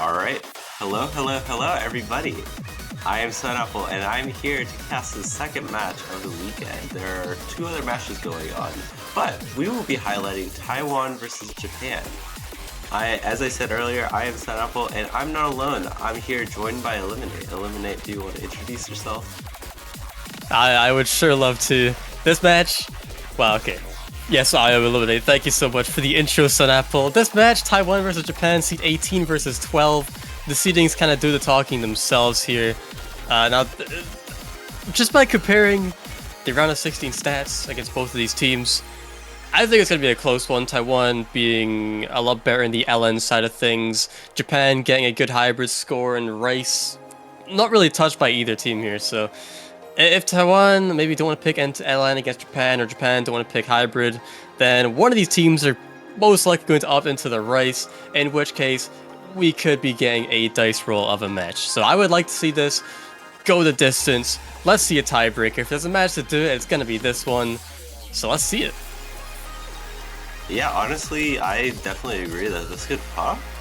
Alright, hello everybody. I am Sunapple and I'm here to cast the second match of the weekend. There are two other matches going on, but we will be highlighting Taiwan versus Japan. As I said earlier, I am Sunapple and I'm not alone. I'm here joined by Eliminate. Eliminate, do you want to introduce yourself? I would sure love to. This match, well, okay. Yes, I am Eliminate. Thank you so much for the intro, Sun Apple. This match, Taiwan versus Japan, seed 18 versus 12. The seedings kind of do the talking themselves here. Just by comparing the round of 16 stats against both of these teams, I think it's going to be a close one. Taiwan being a lot better in the LN side of things. Japan getting a good hybrid score, and Rice not really touched by either team here, so if Taiwan maybe don't want to pick LN against Japan, or Japan don't want to pick hybrid, then one of these teams are most likely going to opt into the Rice, in which case we could be getting a dice roll of a match. So I would like to see this go the distance. Let's see a tiebreaker. If there's a match to do it, it's going to be this one. So let's see it. Yeah, honestly, I definitely agree that this could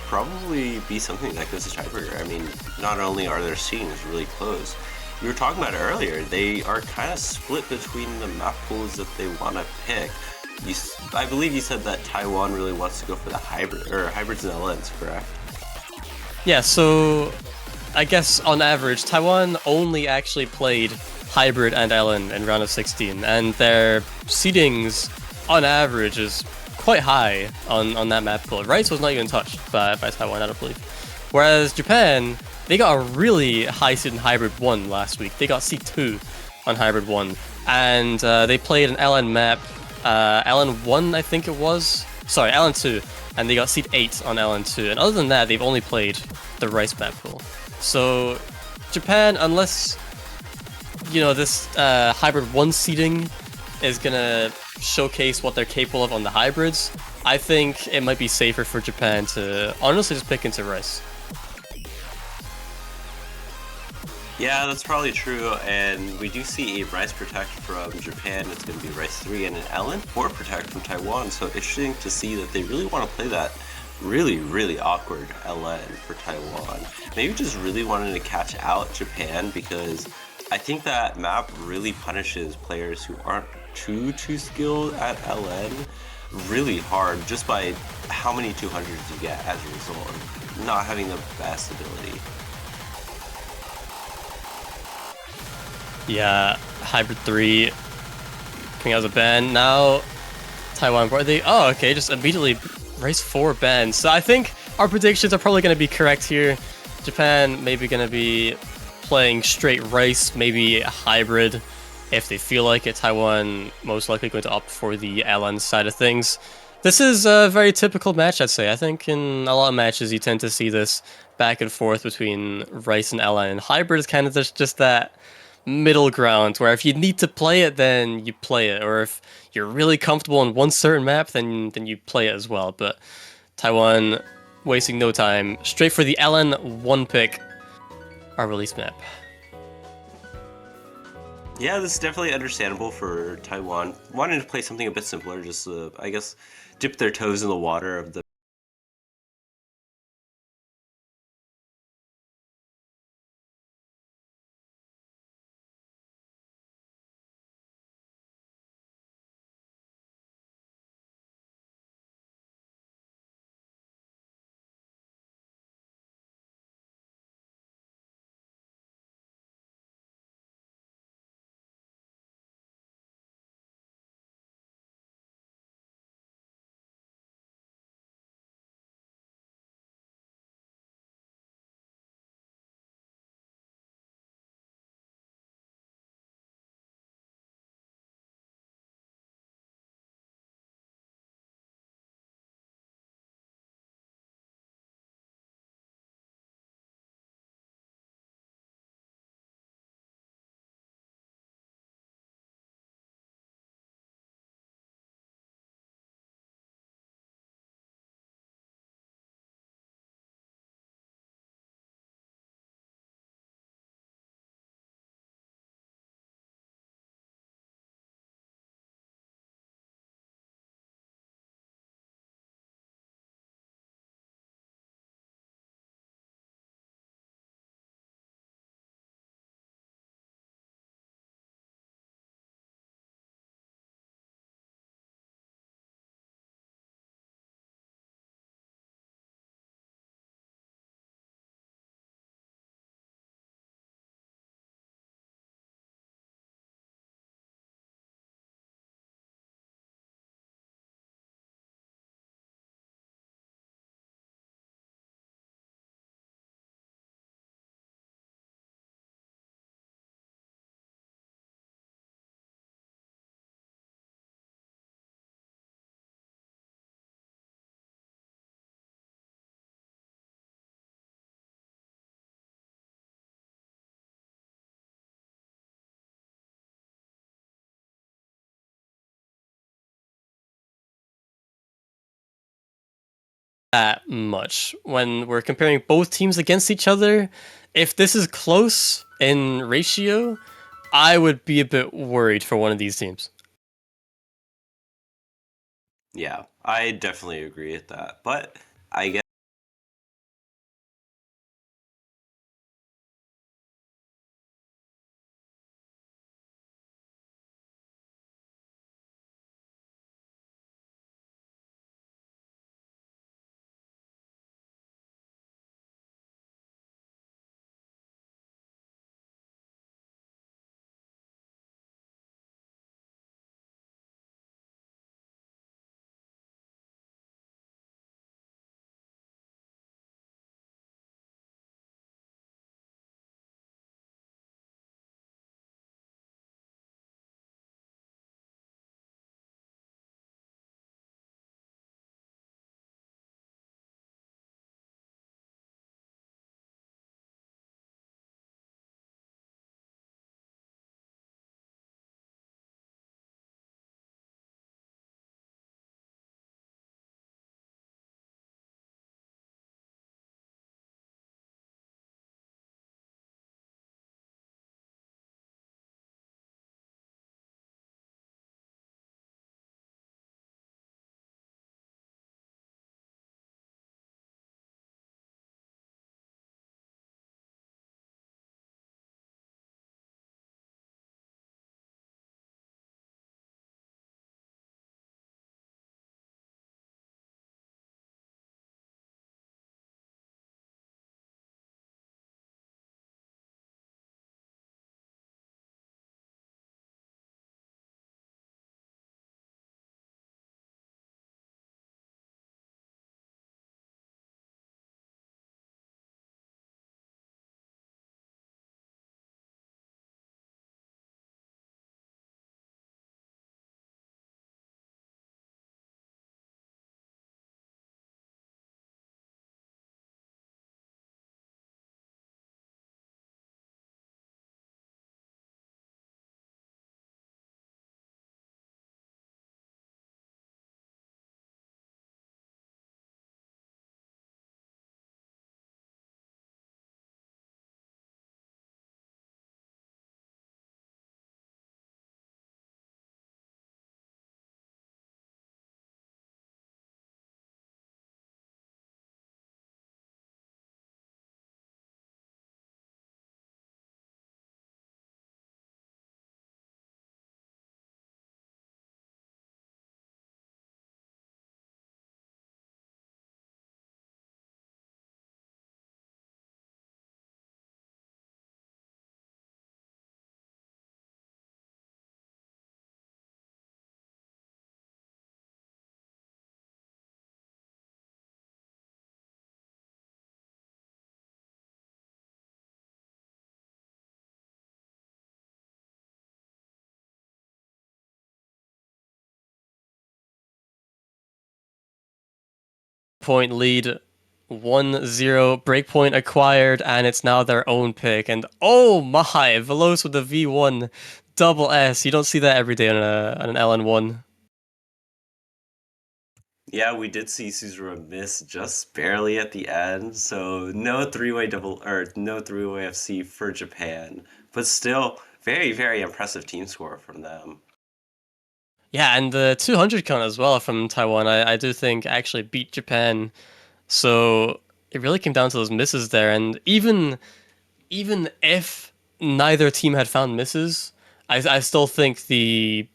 probably be something that goes to tiebreaker. I mean, not only are their seedings really close, we were talking about it earlier, they are kind of split between the map pools that they want to pick. I believe you said that Taiwan really wants to go for the hybrids and LNs, correct? Yeah, so I guess on average, Taiwan only actually played hybrid and LN in round of 16, and their seedings on average is quite high on that map pool. Rice was not even touched by Taiwan, I don't believe. Whereas Japan, they got a really high seed in Hybrid 1 last week. They got seed 2 on Hybrid 1. And they played an LN map, LN 1 I think it was. Sorry, LN 2. And they got seed 8 on LN 2. And other than that, they've only played the Rice map pool. So Japan, unless, you know, this Hybrid 1 seeding is gonna showcase what they're capable of on the hybrids, I think it might be safer for Japan to honestly just pick into Rice. Yeah, that's probably true, and we do see a Rice Protect from Japan. It's going to be Rice 3 and an LN 4 Protect from Taiwan, so interesting to see that they really want to play that really awkward LN for Taiwan. Maybe just really wanting to catch out Japan, because I think that map really punishes players who aren't too skilled at LN really hard, just by how many 200s you get as a result of not having the best ability. Yeah, Hybrid 3 coming out as a ban. Now, Taiwan, where are they? Oh, okay, just immediately Rice 4 bans. So I think our predictions are probably going to be correct here. Japan maybe going to be playing straight Rice, maybe a hybrid if they feel like it. Taiwan most likely going to opt for the LN side of things. This is a very typical match, I'd say. I think in a lot of matches you tend to see this back and forth between Rice and LN. And hybrid is kind of just that middle ground where if you need to play it, then you play it, or if you're really comfortable on one certain map, then you play it as well. But Taiwan wasting no time, straight for the LN 1 pick, our release map. Yeah, this is definitely understandable for Taiwan wanting to play something a bit simpler, just I guess dip their toes in the water of the that much when we're comparing both teams against each other. If this is close in ratio, I would be a bit worried for one of these teams. Yeah, I definitely agree with that. But I guess Point lead, 1-0, breakpoint acquired, and it's now their own pick. And oh my, Veloz with the V1 double S. You don't see that every day on an LN1. yeah, we did see Suzerain miss just barely at the end, so no three-way double or no three-way FC for Japan, but still very, very impressive team score from them. Yeah, and the 200 count as well from Taiwan, I do think actually beat Japan. So it really came down to those misses there. And even if neither team had found misses, I still think the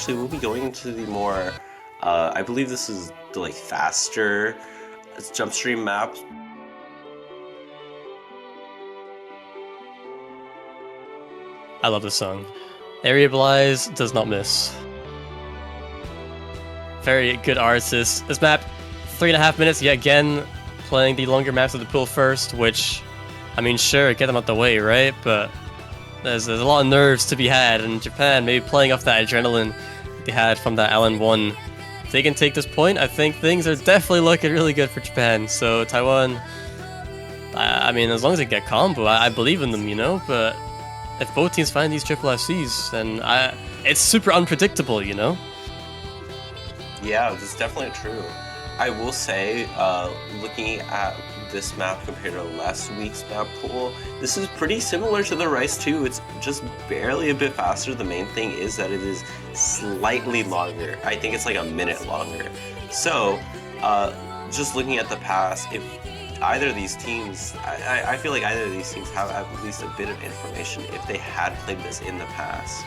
actually, we'll be going into the more, I believe this is the like faster jump stream map. I love this song. Variabilize does not miss. Very good artist. This map, 3.5 minutes yet again, playing the longer maps of the pool first, which, I mean, sure, get them out the way, right? But there's a lot of nerves to be had, and Japan maybe playing off that adrenaline they had from that LN1. If they can take this point, I think things are definitely looking really good for Japan. So Taiwan, I mean, as long as they get combo, I believe in them, you know? But if both teams find these triple FCs, then it's super unpredictable, you know? Yeah, that's definitely true. I will say, looking at this map compared to last week's map pool, this is pretty similar to the Rice 2. It's just barely a bit faster. The main thing is that it is slightly longer. I think it's like a minute longer. So, just looking at the past, if either of these teams, I feel like either of these teams have at least a bit of information if they had played this in the past.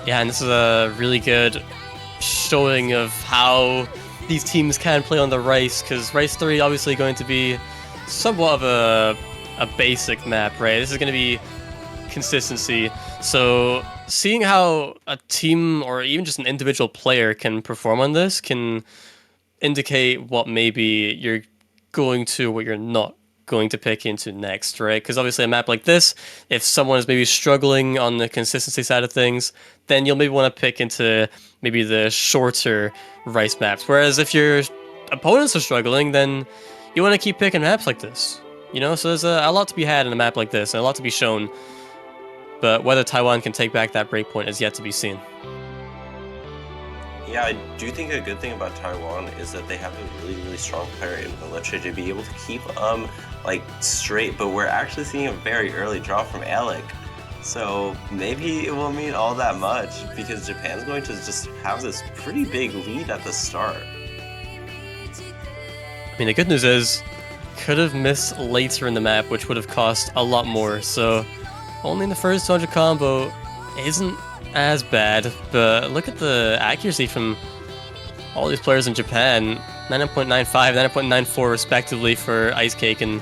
Yeah, and this is a really good showing of how these teams can play on the Rice, because Rice 3 obviously going to be somewhat of a basic map, right? This is going to be consistency. So seeing how a team or even just an individual player can perform on this can indicate what maybe you're going to, what you're not going to pick into next, right? Because obviously a map like this, if someone is maybe struggling on the consistency side of things, then you'll maybe want to pick into maybe the shorter Rice maps. Whereas if your opponents are struggling, then you want to keep picking maps like this, you know? So there's a lot to be had in a map like this and a lot to be shown. But whether Taiwan can take back that breakpoint is yet to be seen. Yeah, I do think a good thing about Taiwan is that they have a really, really strong player in Valencia to be able to keep like straight, but we're actually seeing a very early draw from Alec. So maybe it won't mean all that much because Japan's going to just have this pretty big lead at the start. I mean, the good news is, could have missed later in the map, which would have cost a lot more. So only in the first 200 combo isn't as bad, but look at the accuracy from all these players in Japan. 9.95, 9.94 respectively for Ice Cake and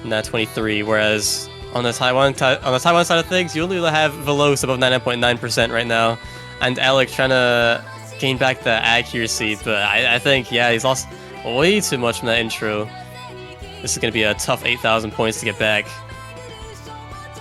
Nat 23, whereas on the Taiwan side of things, you only have Veloz above 99.9% right now, and Alec trying to gain back the accuracy, but I think, yeah, he's lost way too much from that intro. This is going to be a tough 8,000 points to get back.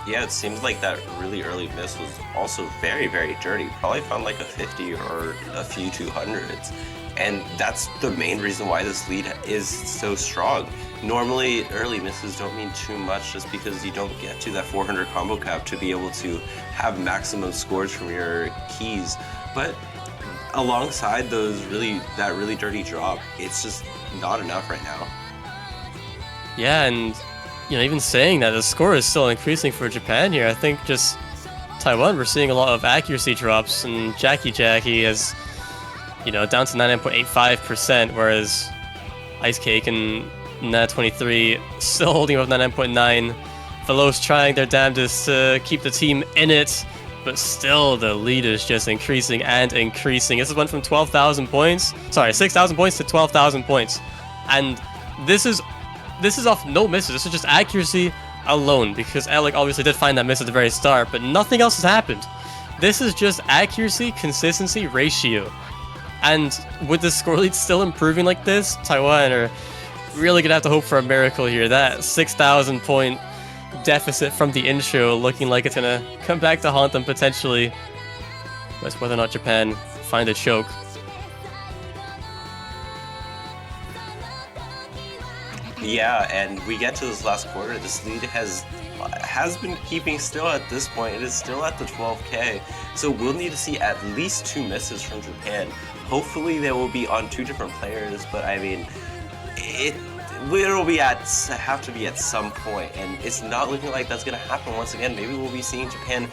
Yeah, it seems like that really early miss was also very, very dirty. Probably found like a 50 or a few 200s. And that's the main reason why this lead is so strong. Normally, early misses don't mean too much just because you don't get to that 400 combo cap to be able to have maximum scores from your keys. But alongside that really dirty drop, it's just not enough right now. Yeah, and you know, even saying that, the score is still increasing for Japan here. I think just Taiwan, we're seeing a lot of accuracy drops, and Jackie is, you know, down to 99.85%, whereas Ice Cake and Nat 23 still holding above 99.9. Veloz trying their damnedest to keep the team in it, but still the lead is just increasing and increasing. This went from 12,000 points, sorry, 6,000 points to 12,000 points, and this is off no misses. This is just accuracy alone, because Alec obviously did find that miss at the very start, but nothing else has happened. This is just accuracy, consistency, ratio. And with the score lead still improving like this, Taiwan are really gonna have to hope for a miracle here. That 6,000 point deficit from the intro looking like it's gonna come back to haunt them potentially. That's whether or not Japan find a choke. Yeah, and we get to this last quarter. This lead has been keeping still at this point. It is still at the 12K. So we'll need to see at least 2 misses from Japan. Hopefully they will be on 2 different players, but I mean, it'll have to be at some point, and it's not looking like that's gonna happen once again. Maybe we'll be seeing Japan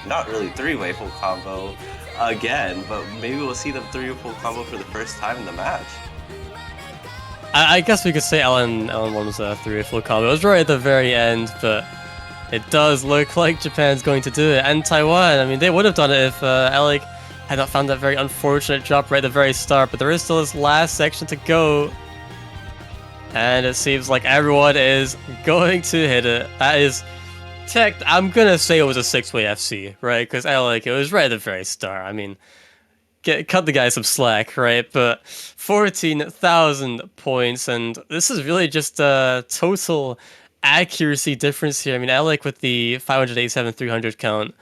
not really three-way full combo again, but maybe we'll see them 3-way full combo for the first time in the match. I guess we could say LN1 was a 3-way full combo. It was right at the very end, but It does look like Japan's going to do it. And Taiwan, I mean, they would have done it if Alec had not found that very unfortunate drop right at the very start. But there is still this last section to go. And it seems like everyone is going to hit it. That is tech. I'm going to say it was a 6-way FC, right? Because Alec, it was right at the very start. I mean, cut the guy some slack, right? But 14,000 points, and this is really just a total accuracy difference here. I mean, Alec with the 587 300 count,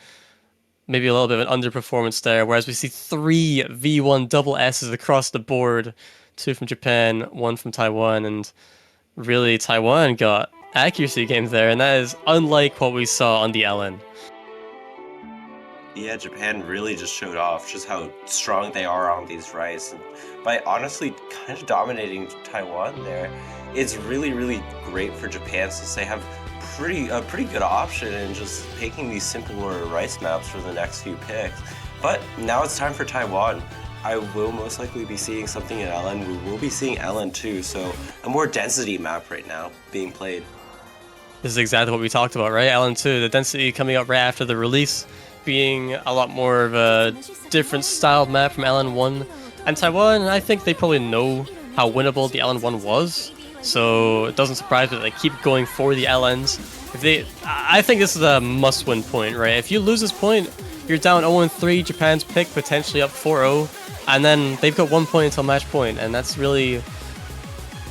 maybe a little bit of an underperformance there, whereas we see 3 V1 double S's across the board, 2 from Japan, 1 from Taiwan, and really Taiwan got accuracy games there, and that is unlike what we saw on the LN. Yeah, Japan really just showed off just how strong they are on these rice. And by honestly kind of dominating Taiwan there, it's really, really great for Japan since they have a pretty good option in just picking these simpler rice maps for the next few picks. But now it's time for Taiwan. I will most likely be seeing something in LN. We will be seeing LN too, so a more density map right now being played. This is exactly what we talked about, right? LN2, the density coming up right after the release, being a lot more of a different style map from LN1. And Taiwan, I think they probably know how winnable the LN1 was, so it doesn't surprise me that they keep going for the LNs. I think this is a must-win point, right? If you lose this point, you're down 0-3, Japan's pick potentially up 4-0, and then they've got 1 point until match point, and that's really,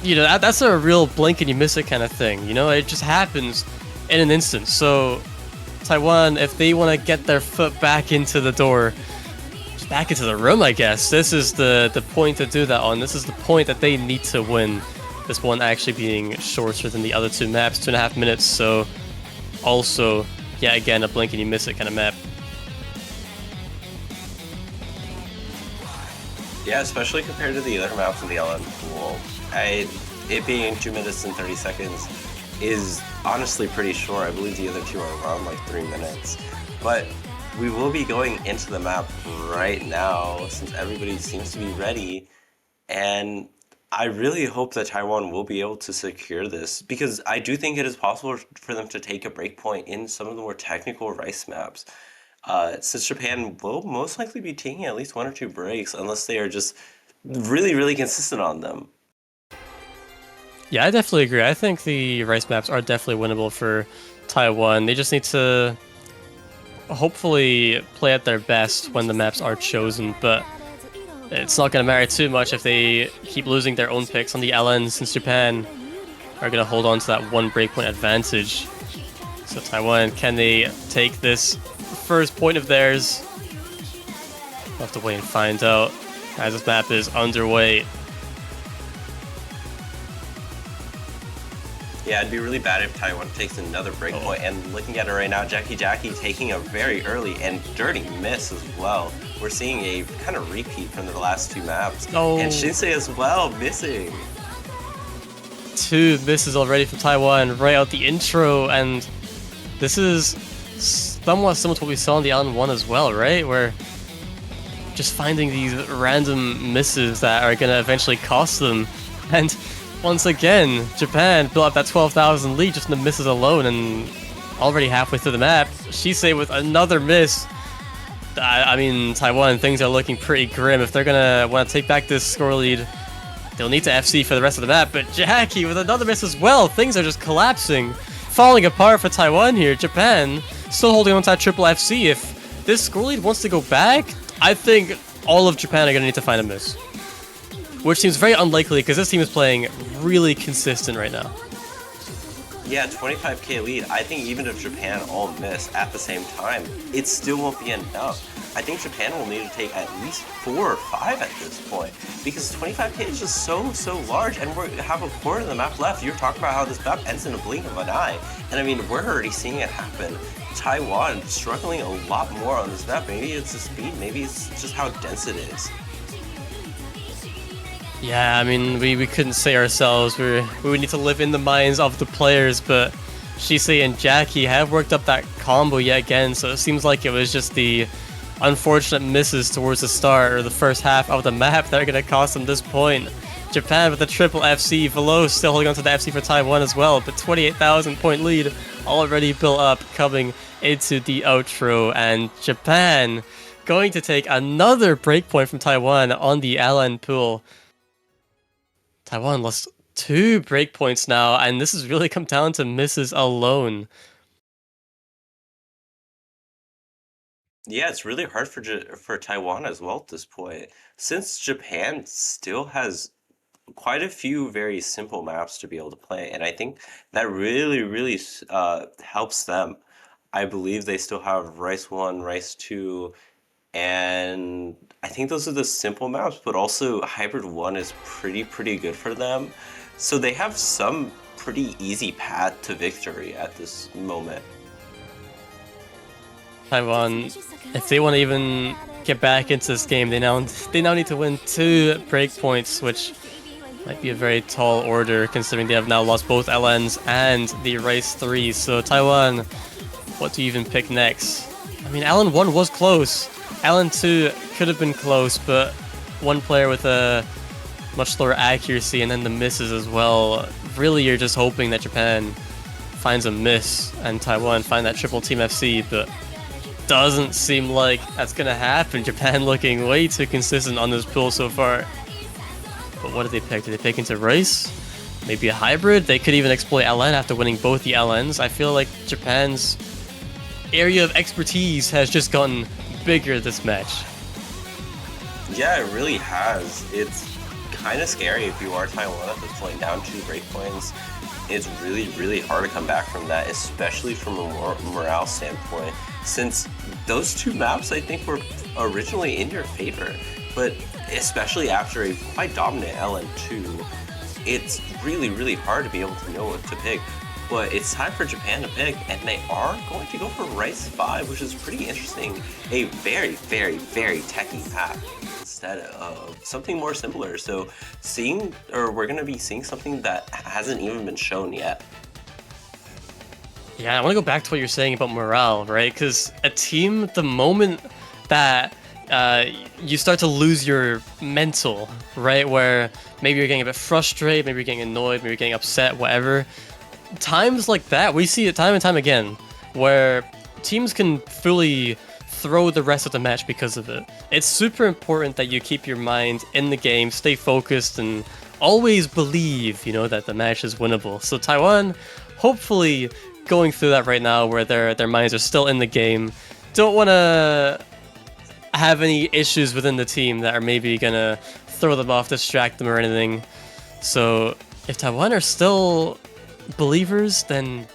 you know, that's a real blink and you miss it kind of thing, you know? It just happens in an instant. So Taiwan, if they want to get their foot back into the door, just back into the room, I guess, this is the point to do that on. This is the point that they need to win. This one actually being shorter than the other 2 maps, 2.5 minutes, so also, yeah, again, a blink and you miss it kind of map. Yeah, especially compared to the other maps in the LN pool. It being 2 minutes and 30 seconds is honestly pretty short. I believe the other 2 are around like 3 minutes. But we will be going into the map right now since everybody seems to be ready. And I really hope that Taiwan will be able to secure this because I do think it is possible for them to take a breakpoint in some of the more technical rice maps. Since Japan will most likely be taking at least 1 or 2 breaks unless they are just really, really consistent on them. Yeah, I definitely agree. I think the rice maps are definitely winnable for Taiwan. They just need to hopefully play at their best when the maps are chosen, but it's not going to matter too much if they keep losing their own picks on the LN since Japan are going to hold on to that 1 breakpoint advantage. So Taiwan, can they take this first point of theirs? We'll have to wait and find out as this map is underway. Yeah, it'd be really bad if Taiwan takes another breakpoint. And looking at it right now, Jackie taking a very early and dirty miss as well. We're seeing a kind of repeat from the last 2 maps. And Shinsei as well, missing. 2 misses already from Taiwan right out the intro, and this is somewhat similar to what we saw in the LN1 as well, right? Where just finding these random misses that are going to eventually cost them. And once again, Japan built up that 12,000 lead just in the misses alone, and already halfway through the map, Shisei with another miss. I mean, Taiwan, things are looking pretty grim. If they're going to want to take back this score lead, they'll need to FC for the rest of the map. But Jackie with another miss as well. Things are just collapsing, falling apart for Taiwan here. Japan still holding on to that triple FC. If this score lead wants to go back, I think all of Japan are going to need to find a miss, which seems very unlikely because this team is playing really consistent right now. Yeah, 25k lead. I think even if Japan all miss at the same time, it still won't be enough. I think Japan will need to take at least 4 or 5 at this point because 25k is just so large, and we have a quarter of the map left. You're talking about how this map ends in a blink of an eye, and I mean, we're already seeing it happen. Taiwan struggling a lot more on this map. Maybe it's the speed, maybe it's just how dense it is. Yeah, I mean, we couldn't say ourselves. We would need to live in the minds of the players, but Shisei and Jackie have worked up that combo yet again, so it seems like it was just the unfortunate misses towards the start or the first half of the map that are going to cost them this point. Japan with the triple FC. Velo still holding on to the FC for Taiwan as well, but 28,000 point lead already built up coming into the outro, and Japan going to take another breakpoint from Taiwan on the LN pool. Taiwan lost 2 breakpoints now, and this has really come down to misses alone. Yeah, it's really hard for Taiwan as well at this point, since Japan still has quite a few very simple maps to be able to play, and I think that really helps them. I believe they still have Rice 1, Rice 2, and I think those are the simple maps, but also Hybrid 1 is pretty good for them. So they have some pretty easy path to victory at this moment. Taiwan, if they want to even get back into this game, they now need to win 2 breakpoints, which might be a very tall order considering they have now lost both LNs and the Rice 3. So Taiwan, what do you even pick next? I mean, LN 1 was close. LN 2 could have been close, but one player with a much slower accuracy and then the misses as well. Really, you're just hoping that Japan finds a miss and Taiwan find that triple team FC, but doesn't seem like that's gonna happen. Japan looking way too consistent on this pool so far. But what did they pick? Did they pick into Rice? Maybe a hybrid? They could even exploit LN after winning both the LNs. I feel like Japan's area of expertise has just gotten bigger this match. Yeah, it really has. It's kind of scary if you are Taiwan at this point, down 2 breakpoints. It's really hard to come back from that, especially from a morale standpoint, since those 2 maps I think were originally in your favor, but especially after a quite dominant LN2, it's really hard to be able to know what to pick. But it's time for Japan to pick, and they are going to go for Rice 5, which is pretty interesting. A very techy map instead of something more simpler. So we're going to be seeing something that hasn't even been shown yet. Yeah, I want to go back to what you're saying about morale, right? Because a team, the moment that you start to lose your mental, right? Where maybe you're getting a bit frustrated, maybe you're getting annoyed, maybe you're getting upset, whatever. Times like that, we see it time and time again, where teams can fully throw the rest of the match because of it. It's super important that you keep your mind in the game, stay focused, and always believe, that the match is winnable. So Taiwan, hopefully going through that right now, where their minds are still in the game, don't want to have any issues within the team that are maybe gonna throw them off, distract them or anything. So if Taiwan are still believers, then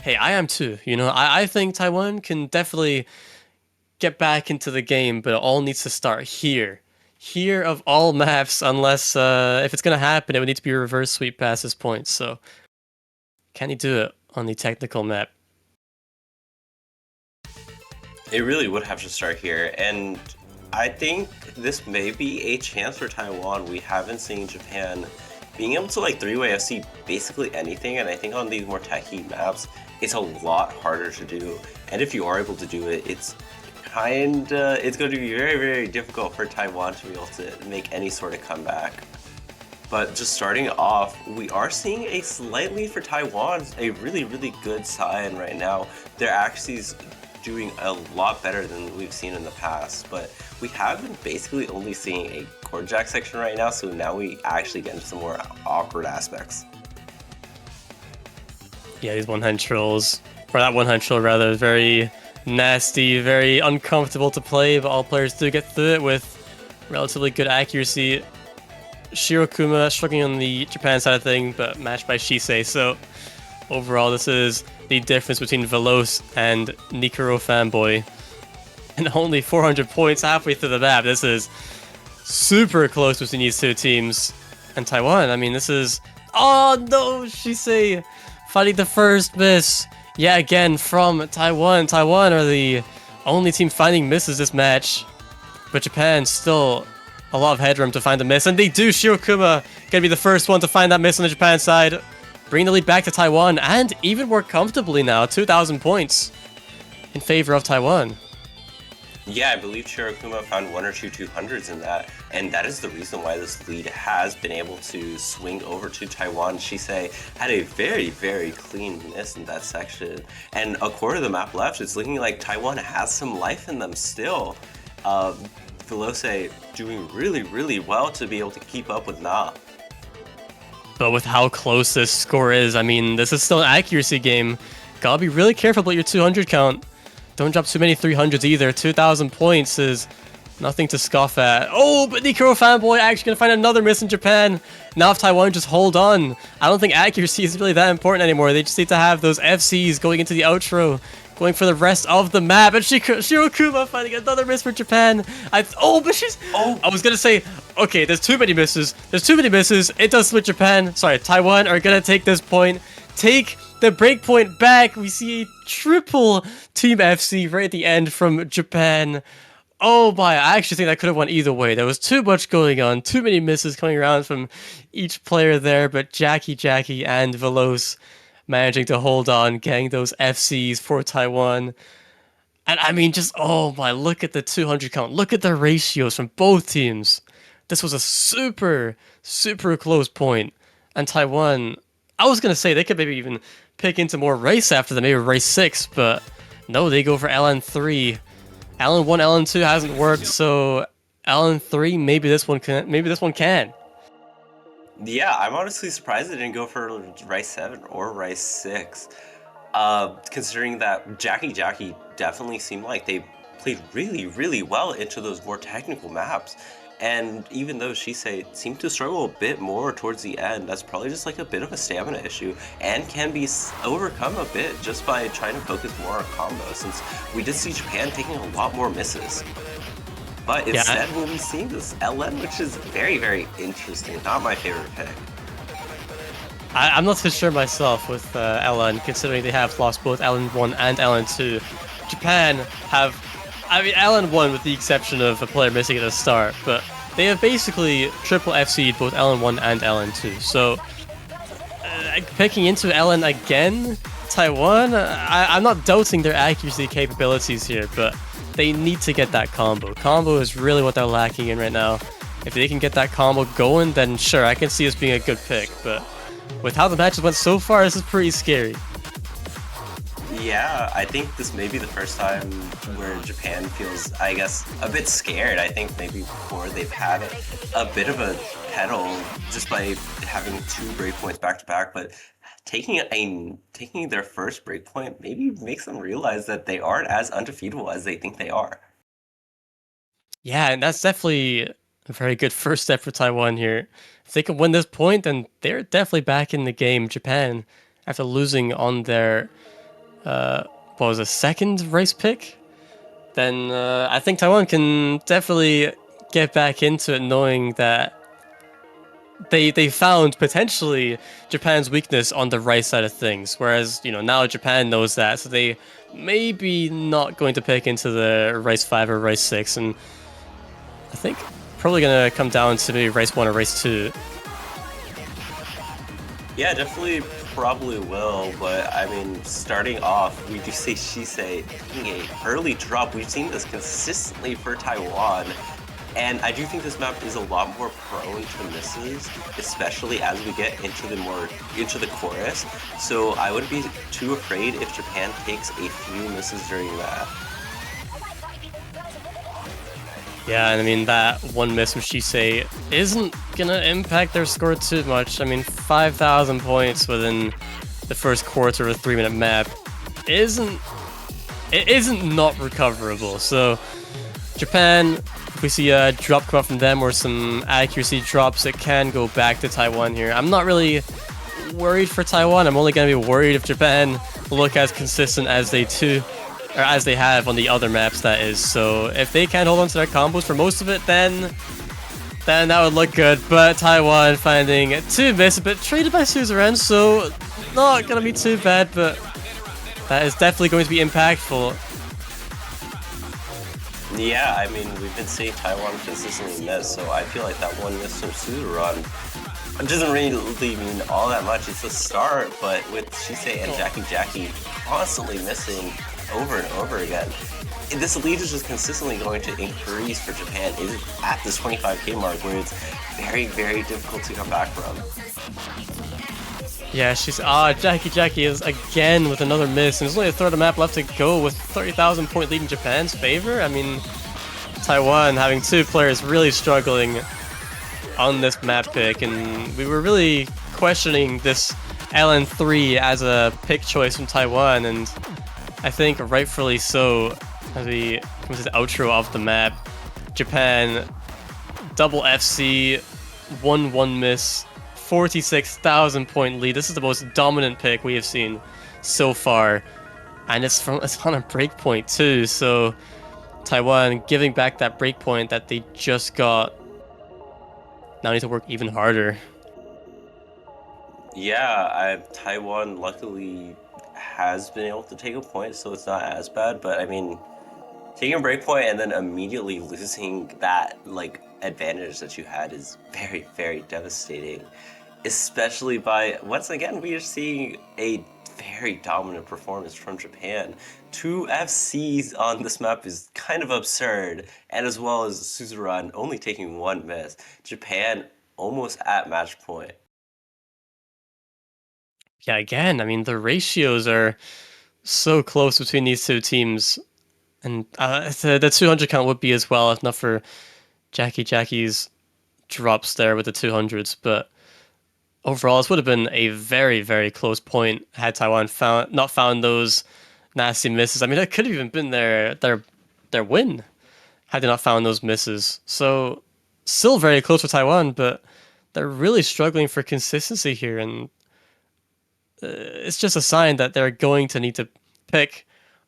hey, I am too. I think Taiwan can definitely get back into the game, but it all needs to start here of all maps, unless if it's gonna happen, it would need to be a reverse sweep past this point. So can he do it on the technical map? It really would have to start here, and I think this may be a chance for Taiwan. We haven't seen Japan being able to 3-way FC basically anything, and I think on these more techy maps, it's a lot harder to do. And if you are able to do it, it's going to be very difficult for Taiwan to be able to make any sort of comeback. But just starting off, we are seeing a slight lead for Taiwan, a really good sign right now. They're actually doing a lot better than we've seen in the past, but we have been basically only seeing a cord jack section right now, so now we actually get into some more awkward aspects. Yeah, these one-hand trolls, or that one-hand troll rather, is very nasty, very uncomfortable to play, but all players do get through it with relatively good accuracy. Shirokuma struggling on the Japan side of thing, but matched by Shisei, so overall this is the difference between Veloz and Nikuro Fanboy. And only 400 points halfway through the map. This is super close between these 2 teams. And Taiwan, I mean, this is... Oh no, Shisei fighting the first miss. Yeah, again, from Taiwan. Taiwan are the only team finding misses this match. But Japan still a lot of headroom to find a miss. And they do. Shirokuma gonna be the first one to find that miss on the Japan side. Bring the lead back to Taiwan, and even more comfortably now, 2,000 points in favor of Taiwan. Yeah, I believe Shirokuma found one or two 200s in that, and that is the reason why this lead has been able to swing over to Taiwan. Shise had a very, very clean miss in that section, and a quarter of the map left. It's looking like Taiwan has some life in them still. Uh, Velose doing really, really well to be able to keep up with Na. But with how close this score is, I mean, this is still an accuracy game. Gotta be really careful about your 200 count. Don't drop too many 300s either. 2,000 points is nothing to scoff at. Oh, but Nikuro Fanboy actually gonna find another miss in Japan. Now if Taiwan just hold on, I don't think accuracy is really that important anymore. They just need to have those FCs going into the outro, going for the rest of the map. And Shirokuma finding another miss for Japan. But she's... Oh, I was gonna say, okay, there's too many misses. There's too many misses. It does split Japan. Sorry, Taiwan are gonna take this point. Take the breakpoint back. We see a triple Team FC right at the end from Japan. Oh my, I actually think that could have went either way. There was too much going on, too many misses coming around from each player there, but Jackie and Veloce managing to hold on, getting those FCs for Taiwan. And I mean, just, oh my, look at the 200 count. Look at the ratios from both teams. This was a super, super close point. And Taiwan, I was going to say they could maybe even pick into more race after them, maybe race 6, but no, they go for LN3. LN1, LN2 hasn't worked, so LN3, maybe this one can. yeah, I'm honestly surprised they didn't go for Rice 7 or Rice 6. Considering that Jackie definitely seemed like they played really, really well into those more technical maps. And even though Shise seemed to struggle a bit more towards the end, that's probably just like a bit of a stamina issue and can be overcome a bit just by trying to focus more on combo, since we did see Japan taking a lot more misses. But instead, we'll be seeing this LN, which is very, very interesting. Not my favorite pick. I'm not so sure myself with LN, considering they have lost both LN1 and LN2. Japan have, I mean, LN1 with the exception of a player missing at the start, but they have basically triple FC'd both LN1 and LN2. So, picking into LN again, Taiwan, I'm not doubting their accuracy capabilities here, but they need to get that combo. Combo is really what they're lacking in right now. If they can get that combo going, then sure, I can see this being a good pick, but with how the matches went so far, this is pretty scary. Yeah, I think this may be the first time where Japan feels, I guess, a bit scared. I think maybe before they've had a bit of a pedal just by having 2 breakpoints back to back, but taking their first breakpoint maybe makes them realize that they aren't as undefeatable as they think they are. Yeah, and that's definitely a very good first step for Taiwan here. If they can win this point, then they're definitely back in the game. Japan, after losing on their, what was a second race pick, then I think Taiwan can definitely get back into it, knowing that they found potentially Japan's weakness on the right side of things, whereas now Japan knows that, so they maybe not going to pick into the race 5 or race 6, and I think probably gonna come down to maybe race 1 or race 2. Yeah, definitely probably will, but I mean, starting off, we do see Shise taking an early drop. We've seen this consistently for Taiwan, and I do think this map is a lot more prone to misses, especially as we get into the chorus. So I wouldn't be too afraid if Japan takes a few misses during that. Yeah, and I mean, that one miss from Shise isn't gonna impact their score too much. I mean, 5,000 points within the first quarter of a 3-minute map isn't not recoverable. So Japan, if we see a drop come up from them or some accuracy drops, it can go back to Taiwan here. I'm not really worried for Taiwan. I'm only gonna be worried if Japan look as consistent as they do, or as they have on the other maps, that is. So if they can't hold on to their combos for most of it, then that would look good. But Taiwan finding 2 misses, but traded by Suzerain, so not gonna be too bad, but that is definitely going to be impactful. Yeah, I mean, we've been seeing Taiwan consistently miss, so I feel like that one miss from Suzerain doesn't really mean all that much. It's a start, but with Shise and Jackie constantly missing, over and over again. This lead is just consistently going to increase for Japan. It is at this 25k mark where it's very, very difficult to come back from. Yeah, she's Jackie is again with another miss, and there's only a third of the map left to go with 30,000 point lead in Japan's favor. I mean, Taiwan having two players really struggling on this map pick, and we were really questioning this LN3 as a pick choice from Taiwan, and I think rightfully so. As we come to the outro of the map, Japan double FC 1-1 miss. 46,000 point lead. This is the most dominant pick we have seen so far, and it's on a breakpoint too. So Taiwan giving back that breakpoint that they just got. Now need to work even harder. Yeah, Taiwan luckily has been able to take a point, so it's not as bad. But I mean, taking a break point and then immediately losing that like advantage that you had is very, very devastating. Especially by once again we are seeing a very dominant performance from Japan. 2 FCs on this map is kind of absurd, and as well as Suzerain only taking one miss. Japan almost at match point. Yeah, again, I mean the ratios are so close between these two teams, and the 200 count would be as well if not for Jackie's drops there with the 200s, but overall, this would have been a very, very close point had Taiwan not found those nasty misses. I mean, that could have even been their win had they not found those misses. So, still very close for Taiwan, but they're really struggling for consistency here, and it's just a sign that they're going to need to pick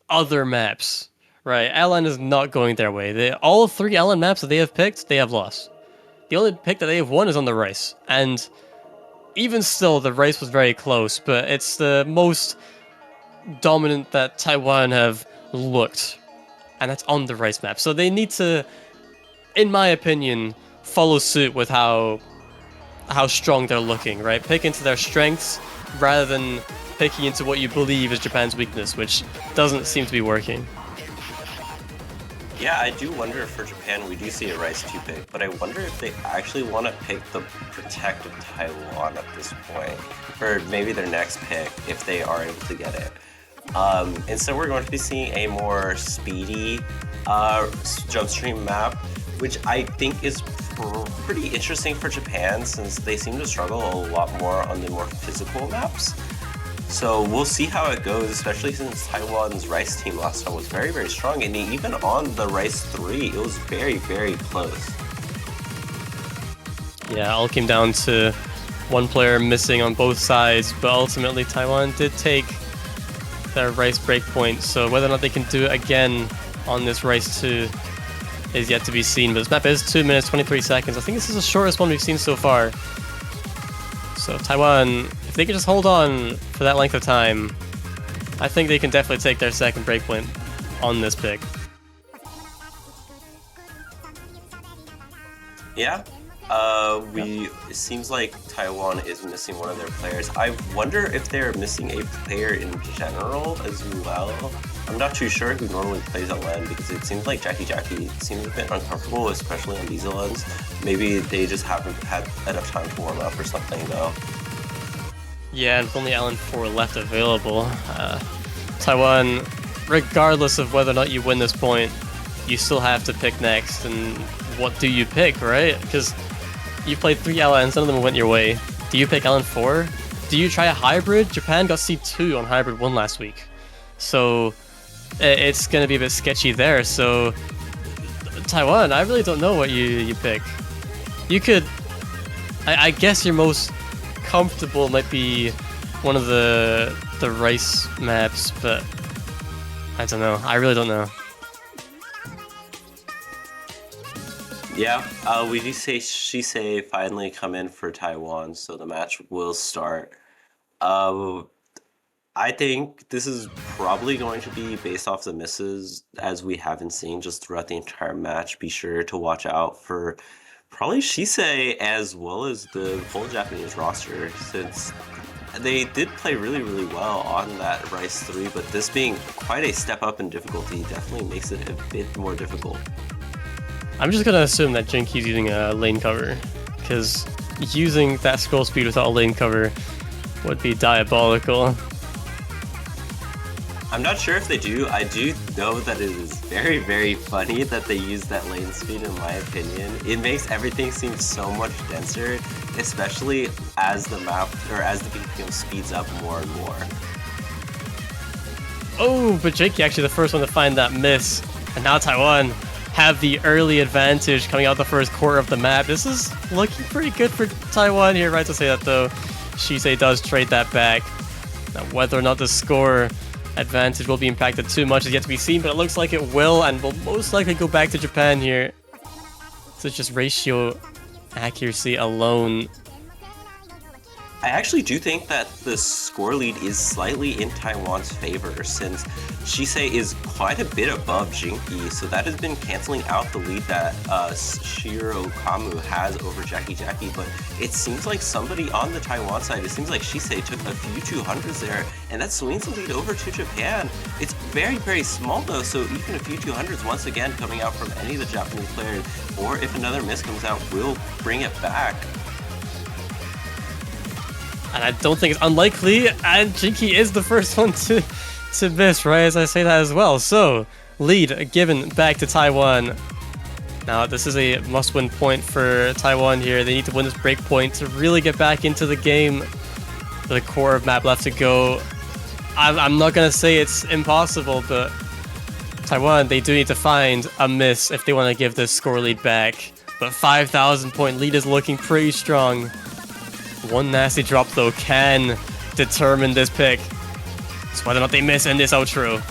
other maps. Right, LN is not going their way. All three LN maps that they have picked, they have lost. The only pick that they have won is on the Rice, and even still, the race was very close, but it's the most dominant that Taiwan have looked, and that's on the rice map. So they need to, in my opinion, follow suit with how strong they're looking, right? Pick into their strengths rather than picking into what you believe is Japan's weakness, which doesn't seem to be working. Yeah, I do wonder for Japan, we do see a Rice 2 pick, but I wonder if they actually want to pick the protective Taiwan at this point, for maybe their next pick, if they are able to get it. Instead, we're going to be seeing a more speedy jump stream map, which I think is pretty interesting for Japan, since they seem to struggle a lot more on the more physical maps. So we'll see how it goes, especially since Taiwan's Rice team last time was very, very strong, and even on the Rice 3, it was very, very close. Yeah, all came down to one player missing on both sides, but ultimately Taiwan did take their Rice breakpoint, so whether or not they can do it again on this Rice 2 is yet to be seen. But this map is 2 minutes, 23 seconds. I think this is the shortest one we've seen so far. So Taiwan, if they can just hold on for that length of time, I think they can definitely take their second breakpoint on this pick. Yeah, it seems like Taiwan is missing one of their players. I wonder if they're missing a player in general as well. I'm not too sure who normally plays at LAN, because it seems like Jackie seems a bit uncomfortable, especially on these LANs. Maybe they just haven't had enough time to warm up or something, though. Yeah, and with only LN4 left available, Taiwan, regardless of whether or not you win this point, you still have to pick next. And what do you pick, right? Because you played 3 LNs, none of them went your way. Do you pick LN4? Do you try a hybrid? Japan got C2 on hybrid 1 last week. So it's going to be a bit sketchy there. So Taiwan, I really don't know what you pick. You could, I guess your most comfortable might be one of the Rice maps, but I don't know. I really don't know. Yeah, we do say Shisei finally come in for Taiwan, so the match will start. I think this is probably going to be based off the misses, as we haven't seen just throughout the entire match. Be sure to watch out for probably Shisei as well as the whole Japanese roster, since they did play really, really well on that Rice 3, but this being quite a step up in difficulty definitely makes it a bit more difficult. I'm just gonna assume that Jinky's using a lane cover, because using that scroll speed without a lane cover would be diabolical. I'm not sure if they do. I do know that it is very, very funny that they use that lane speed, in my opinion. It makes everything seem so much denser, especially as the map, or as the BPM speeds up more and more. Oh, but Jinky actually the first one to find that miss. And now Taiwan have the early advantage coming out the first quarter of the map. This is looking pretty good for Taiwan here, right to say that though. Shisei does trade that back. Now whether or not the score advantage will be impacted too much is yet to be seen, but it looks like it will, and will most likely go back to Japan here. So it's just ratio accuracy alone. I actually do think that the score lead is slightly in Taiwan's favor, since Shisei is quite a bit above Jinky, so that has been canceling out the lead that Shiro Kamu has over Jackie, but it seems like somebody on the Taiwan side, it seems like Shisei took a few 200s there, and that swings the lead over to Japan. It's very, very small though, so even a few 200s once again coming out from any of the Japanese players, or if another miss comes out, will bring it back. And I don't think it's unlikely, and Jinky is the first one to miss, right, as I say that as well. So, lead given back to Taiwan. Now, this is a must-win point for Taiwan here. They need to win this break point to really get back into the game. The core of map left to go. I'm not going to say it's impossible, but Taiwan, they do need to find a miss if they want to give this score lead back. But 5,000 point lead is looking pretty strong. One nasty drop, though, can determine this pick. It's whether or not they miss in this outro.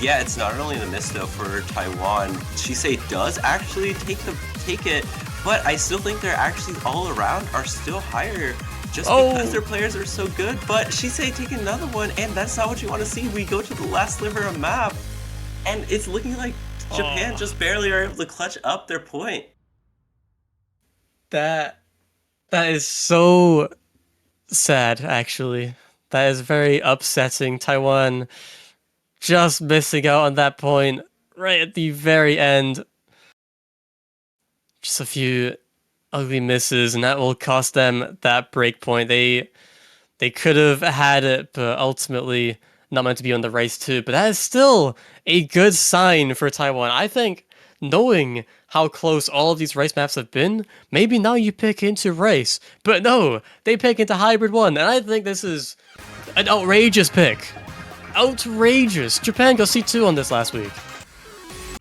Yeah, it's not only the miss, though, for Taiwan. Shisei does actually take it, but I still think they're actually all around are still higher just because their players are so good. But Shisei taking another one, and that's not what you want to see. We go to the last sliver of map, and it's looking like Japan just barely are able to clutch up their point. That is so sad, actually. That is very upsetting. Taiwan just missing out on that point right at the very end. Just a few ugly misses, and that will cost them that break point. They could have had it, but ultimately not meant to be on the race too. But that is still a good sign for Taiwan. I think knowing how close all of these race maps have been, maybe now you pick into race. But no, they pick into hybrid 1, and I think this is an outrageous pick. Outrageous. Japan got C2 on this last week.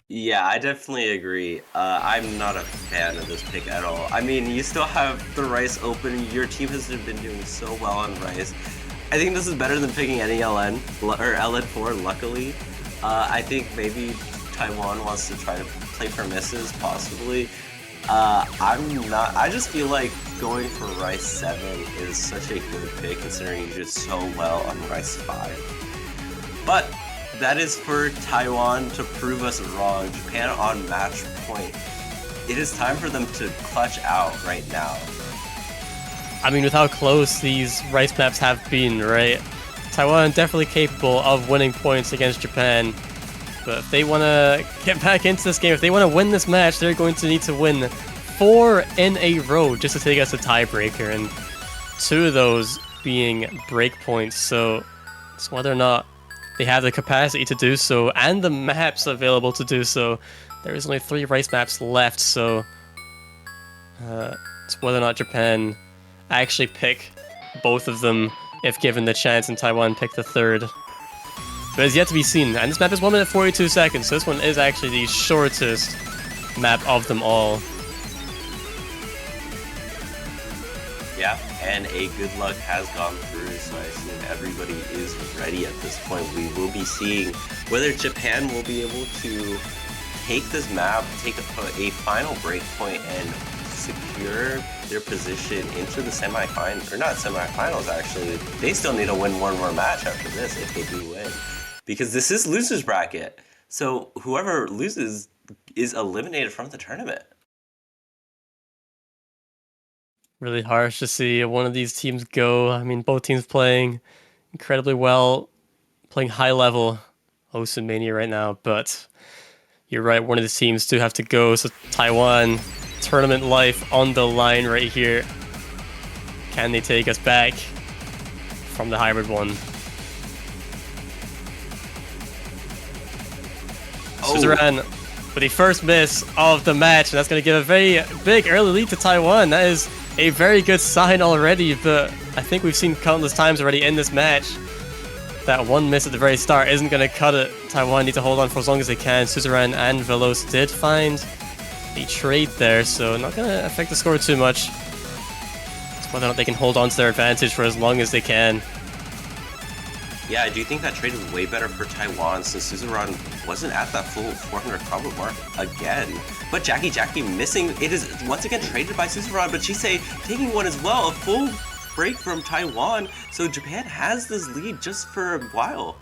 Yeah, I definitely agree. I'm not a fan of this pick at all. I mean, you still have the Rice open. Your team has been doing so well on Rice. I think this is better than picking any LN or LN4, luckily. I think maybe Taiwan wants to try to play for misses, possibly. I just feel like going for Rice 7 is such a good pick, considering you did so well on Rice 5. But that is for Taiwan to prove us wrong. Japan on match point. It is time for them to clutch out right now. I mean, with how close these Rice maps have been, right? Taiwan definitely capable of winning points against Japan. But if they want to get back into this game, if they want to win this match, they're going to need to win 4 in a row just to take us a tiebreaker. And 2 of those being break points. So it's whether or not they have the capacity to do so, and the maps available to do so. There is only 3 race maps left, so it's whether or not Japan actually pick both of them if given the chance, and Taiwan pick the third. But it's yet to be seen, and this map is 1 minute 42 seconds, so this one is actually the shortest map of them all. Yeah, and a good luck has gone through, so I assume everybody is ready at this point. We will be seeing whether Japan will be able to take this map, take a final break point, and secure their position into the semifinals, or not semifinals actually. They still need to win one more match after this if they do win, because this is losers bracket. So whoever loses is eliminated from the tournament. Really harsh to see one of these teams go. I mean, both teams playing incredibly well, playing high level host and mania right now, but you're right, one of the teams do have to go. So Taiwan, tournament life on the line right here. Can they take us back from the hybrid one? Suzerain with the first miss of the match, and that's going to give a very big early lead to Taiwan. That is a very good sign already, but I think we've seen countless times already in this match that one miss at the very start isn't going to cut it. Taiwan need to hold on for as long as they can. Suzerain and Veloz did find a trade there, so not going to affect the score too much. It's whether or not they can hold on to their advantage for as long as they can. Yeah, I do think that trade is way better for Taiwan since Suzerain wasn't at that full 400 combo mark again. But Jackie missing, it is once again traded by Suzerain, but Chisei taking one as well, a full break from Taiwan, so Japan has this lead just for a while.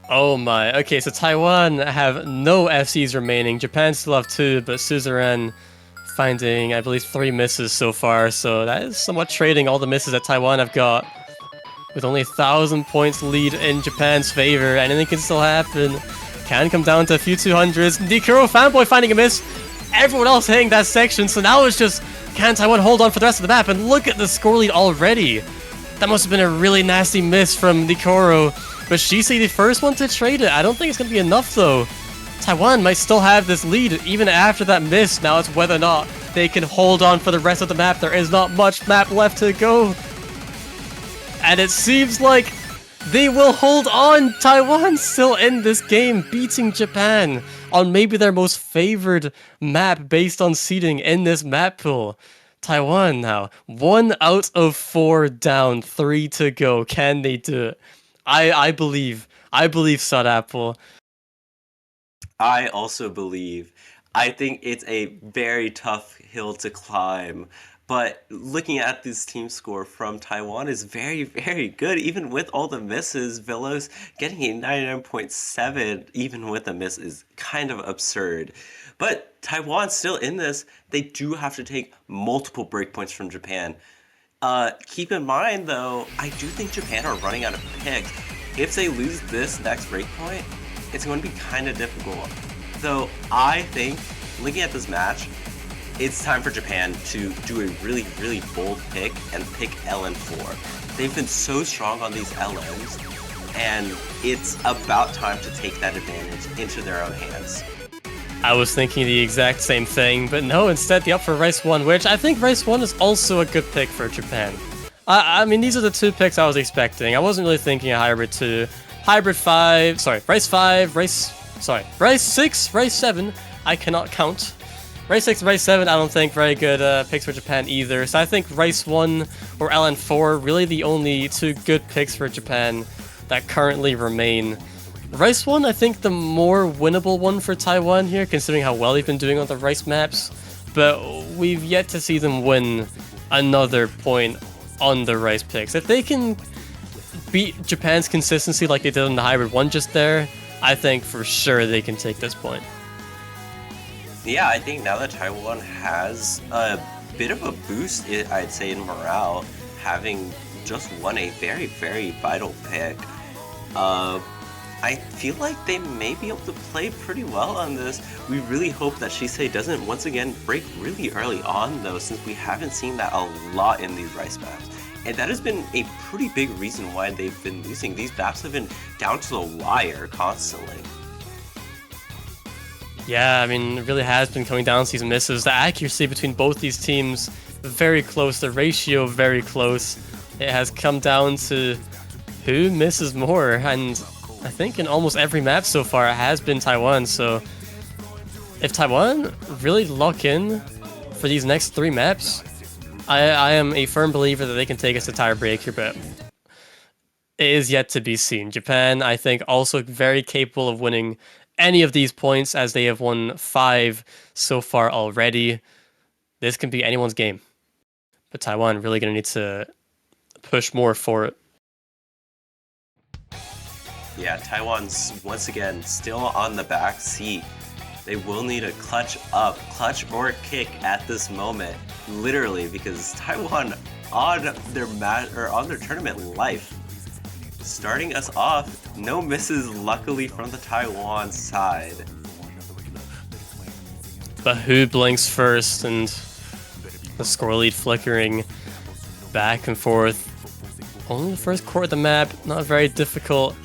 Oh my, okay, so Taiwan have no FCs remaining, Japan still have 2, but Suzerain finding, I believe, 3 misses so far, so that is somewhat trading all the misses that Taiwan have got. With only 1,000 points lead in Japan's favor, anything can still happen. Can come down to a few 200s. Nikuro fanboy finding a miss. Everyone else hitting that section, so now it's just, can Taiwan hold on for the rest of the map? And look at the score lead already. That must have been a really nasty miss from Nikuro. But Shisei the first one to trade it. I don't think it's going to be enough though. Taiwan might still have this lead even after that miss. Now it's whether or not they can hold on for the rest of the map. There is not much map left to go. And it seems like they will hold on. Taiwan still in this game, beating Japan on maybe their most favored map based on seeding in this map pool. Taiwan now, 1 out of 4 down, 3 to go. Can they do it? I believe Sud Apple. I also believe. I think it's a very tough hill to climb. But looking at this team score from Taiwan is very, very good. Even with all the misses, Veloz getting a 99.7 even with a miss is kind of absurd. But Taiwan still in this, they do have to take multiple breakpoints from Japan. Keep in mind though, I do think Japan are running out of picks. If they lose this next breakpoint, it's going to be kind of difficult. So I think, looking at this match, it's time for Japan to do a really, really bold pick and pick LN4. They've been so strong on these LMs, and it's about time to take that advantage into their own hands. I was thinking the exact same thing, but no, instead the up for Rice 1, which I think Rice 1 is also a good pick for Japan. I mean, these are the 2 picks I was expecting. I wasn't really thinking a Hybrid 2. Hybrid 5, sorry, Rice 5, Rice 6, Rice 7, I cannot count. Rice 6 and Rice 7, I don't think very good picks for Japan either. So I think Rice 1 or LN4, really the only 2 good picks for Japan that currently remain. Rice 1, I think the more winnable one for Taiwan here, considering how well they've been doing on the Rice maps. But we've yet to see them win another point on the Rice picks. If they can beat Japan's consistency like they did on the Hybrid 1 just there, I think for sure they can take this point. Yeah, I think now that Taiwan has a bit of a boost, I'd say, in morale, having just won a very, very vital pick, I feel like they may be able to play pretty well on this. We really hope that Shisei doesn't once again break really early on, though, since we haven't seen that a lot in these Rice maps. And that has been a pretty big reason why they've been losing. These maps have been down to the wire constantly. Yeah, I mean, it really has been coming down to these misses. The accuracy between both these teams, very close. The ratio, very close. It has come down to who misses more. And I think in almost every map so far, it has been Taiwan. So if Taiwan really lock in for these next 3 maps, I am a firm believer that they can take us to tiebreak here, but it is yet to be seen. Japan, I think, also very capable of winning any of these points, as they have won 5 so far already. This can be anyone's game. But Taiwan really going to need to push more for it. Yeah, Taiwan's once again still on the back seat. They will need a clutch or kick at this moment, literally, because Taiwan on their on their tournament life, starting us off, no misses luckily from the Taiwan side. But who blinks first, and the score lead flickering back and forth. Only the first quarter of the map, not a very difficult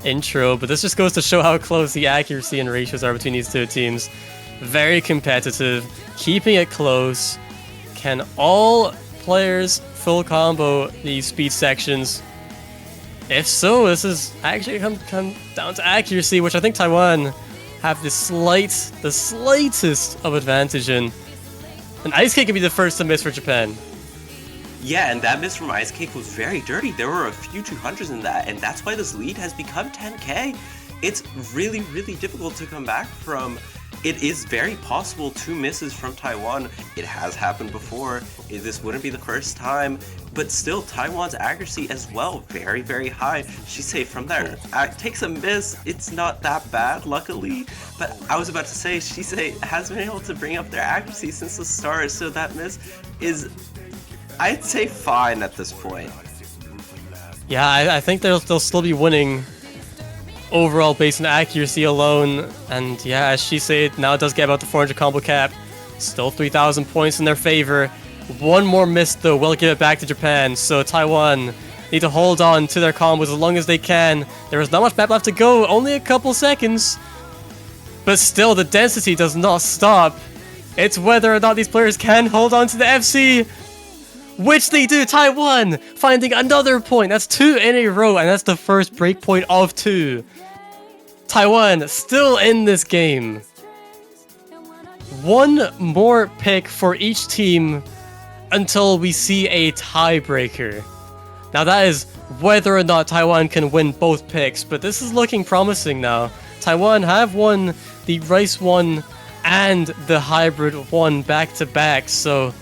intro, but this just goes to show how close the accuracy and ratios are between these two teams. Very competitive, keeping it close. Can all players full combo these speed sections? If so, this is actually come down to accuracy, which I think Taiwan have the slightest of advantage in. And Ice Cake could be the first to miss for Japan. Yeah, and that miss from Ice Cake was very dirty. There were a few 200s in that, and that's why this lead has become 10k. It's really, really difficult to come back from. It is very possible 2 misses from Taiwan. It has happened before. This wouldn't be the first time, but still, Taiwan's accuracy as well, very, very high. Shisei from there takes a miss. It's not that bad, luckily, but I was about to say, Shisei has been able to bring up their accuracy since the start, so that miss is, I'd say, fine at this point. Yeah, I think they'll still be winning overall based on accuracy alone. And yeah, as she said, now it does get about the 400 combo cap. Still 3,000 points in their favor. One more miss though will give it back to Japan. So Taiwan need to hold on to their combos as long as they can. There is not much map left to go, only a couple seconds. But still, the density does not stop. It's whether or not these players can hold on to the FC. Which they do. Taiwan finding another point. That's 2 in a row, and that's the first break point of 2. Taiwan still in this game. One more pick for each team until we see a tiebreaker. Now that is whether or not Taiwan can win both picks, but this is looking promising now. Taiwan have won the Rice 1 and the Hybrid 1 back-to-back, so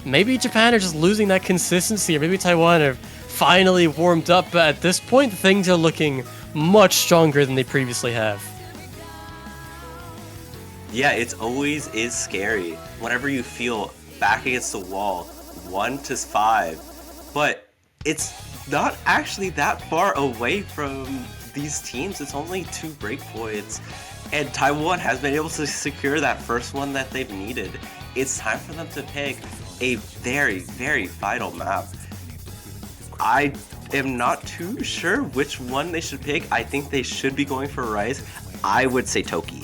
maybe Japan are just losing that consistency, or maybe Taiwan are finally warmed up, but at this point things are looking much stronger than they previously have. Yeah, it's always is scary whenever you feel back against the wall, 1 to 5, but it's not actually that far away from these teams. It's only 2 breakpoints, and Taiwan has been able to secure that first one that they've needed. It's time for them to pick a very, very vital map. I am not too sure which one they should pick. I think they should be going for Rice. I would say Toki.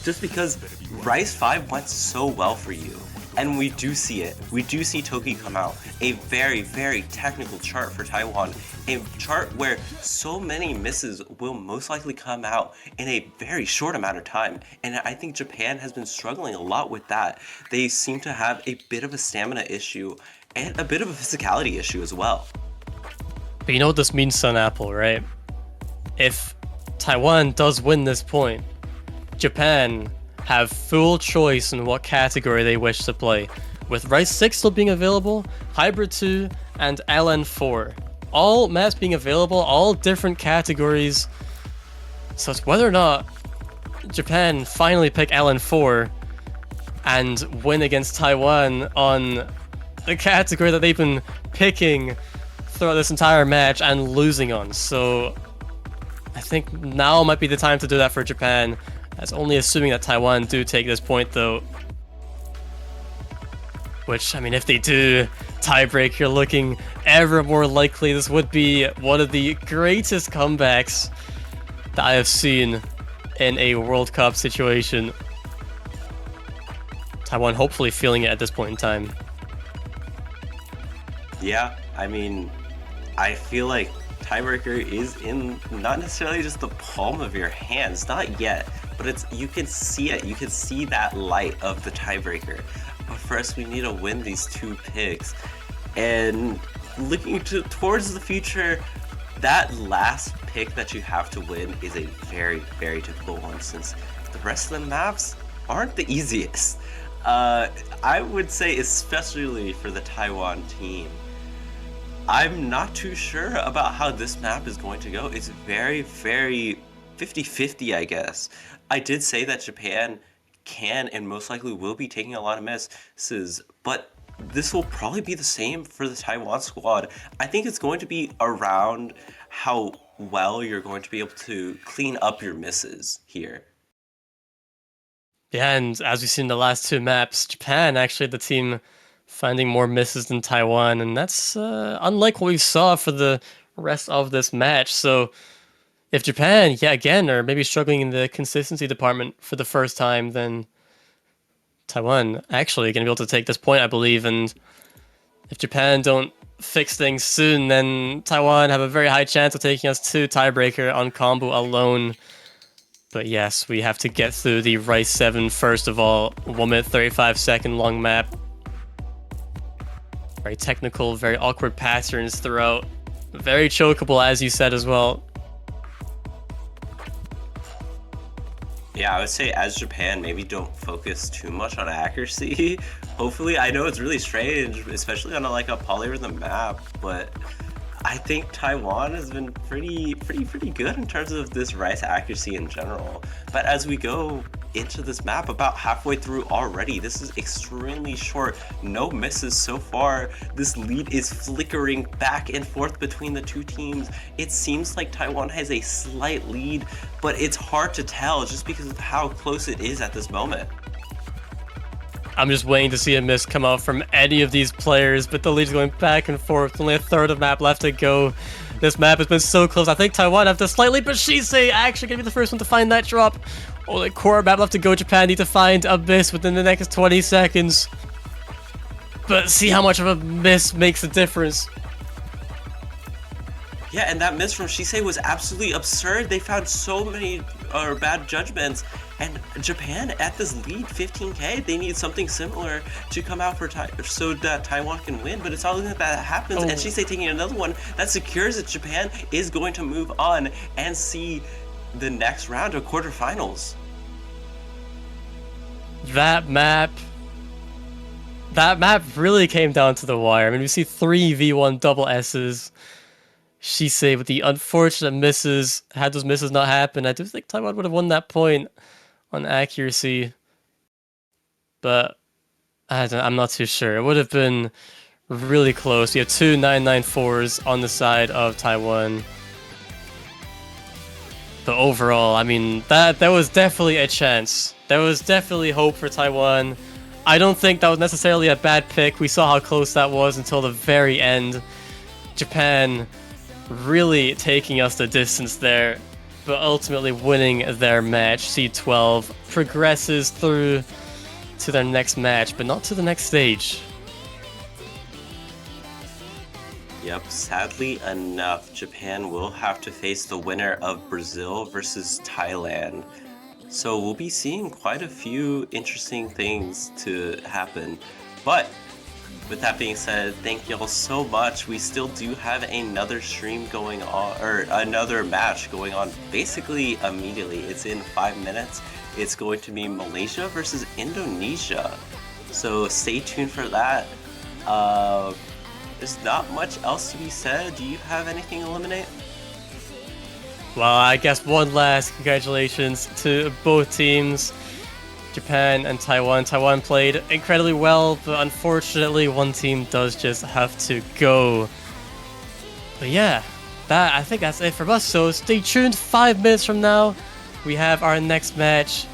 Just because Rice 5 went so well for you. And we do see it. We do see Toki come out. A very, very technical chart for Taiwan. A chart where so many misses will most likely come out in a very short amount of time. And I think Japan has been struggling a lot with that. They seem to have a bit of a stamina issue and a bit of a physicality issue as well. But you know what this means, Sun Apple, right? If Taiwan does win this point, Japan have full choice in what category they wish to play, with Rice 6 still being available, Hybrid 2, and LN4. All maps being available, all different categories. So it's whether or not Japan finally pick LN4 and win against Taiwan on the category that they've been picking throughout this entire match and losing on. So I think now might be the time to do that for Japan. That's only assuming that Taiwan do take this point, though. Which, I mean, if they do, tiebreaker looking ever more likely. This would be one of the greatest comebacks that I have seen in a World Cup situation. Taiwan hopefully feeling it at this point in time. Yeah, I mean, I feel like tiebreaker is in not necessarily just the palm of your hands, not yet, but it's, you can see it, you can see that light of the tiebreaker. But first we need to win these 2 picks, and looking towards the future, that last pick that you have to win is a very, very difficult one, since the rest of the maps aren't the easiest. I would say especially for the Taiwan team. I'm not too sure about how this map is going to go. It's very, very 50-50, I guess. I did say that Japan can and most likely will be taking a lot of misses, but this will probably be the same for the Taiwan squad. I think it's going to be around how well you're going to be able to clean up your misses here. Yeah, and as we've seen in the last two maps, Japan actually the team finding more misses than Taiwan, and that's unlike what we saw for the rest of this match. So if Japan, yeah, again, are maybe struggling in the consistency department for the first time, then Taiwan actually going to be able to take this point, I believe. And if Japan don't fix things soon, then Taiwan have a very high chance of taking us to tiebreaker on combo alone. But yes, we have to get through the Rice 7 first of all. 1 minute 35-second long map. Very technical, very awkward patterns throughout. Very chokeable, as you said as well. Yeah, I would say as Japan, maybe don't focus too much on accuracy. Hopefully, I know it's really strange, especially on like a polyrhythm map, but I think Taiwan has been pretty good in terms of this rice accuracy in general. But as we go into this map, about halfway through already, this is extremely short. No misses so far. This lead is flickering back and forth between the two teams. It seems like Taiwan has a slight lead, but it's hard to tell just because of how close it is at this moment. I'm just waiting to see a miss come out from any of these players, but the lead's going back and forth. Only a third of map left to go. This map has been so close. I think Taiwan have to slightly, but Shisei actually gonna be the first one to find that drop. Only core map left to go. Japan need to find a miss within the next 20 seconds. But see how much of a miss makes a difference. Yeah, and that miss from Shisei was absolutely absurd. They found so many bad judgments. And Japan at this lead 15k, they need something similar to come out for so that Taiwan can win. But it's not looking like that happens. And Shisei taking another one that secures that Japan is going to move on and see the next round of quarterfinals. That map really came down to the wire. I mean, we see 3 V1 double S's. Shisei with the unfortunate misses. Had those misses not happened, I do think Taiwan would have won that point on accuracy. But I'm not too sure. It would have been really close. You have two 994s on the side of Taiwan. But overall, I mean, that was definitely a chance. There was definitely hope for Taiwan. I don't think that was necessarily a bad pick. We saw how close that was until the very end. Japan really taking us the distance there, but ultimately winning their match. C12 progresses through to their next match, but not to the next stage. Yep, sadly enough, Japan will have to face the winner of Brazil versus Thailand. So we'll be seeing quite a few interesting things to happen. But with that being said, thank y'all so much. We still do have another stream going on, or another match going on basically immediately. It's in 5 minutes. It's going to be Malaysia versus Indonesia. So stay tuned for that. There's not much else to be said. Do you have anything to eliminate? Well, I guess one last congratulations to both teams, Japan and Taiwan. Taiwan played incredibly well, but unfortunately one team does just have to go. But yeah, I think that's it from us, so stay tuned. 5 minutes from now, we have our next match.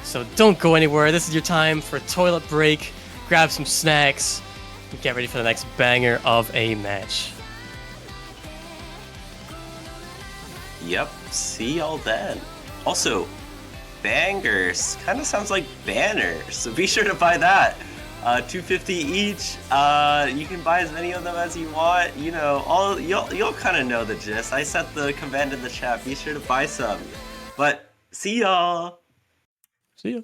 So don't go anywhere. This is your time for a toilet break, grab some snacks, and get ready for the next banger of a match. Yep, see y'all then. Also, bangers kind of sounds like banners, so be sure to buy that. $2.50 each. You can buy as many of them as you want. You know, all you'll kind of know the gist. I set the command in the chat. Be sure to buy some. But see y'all. See ya.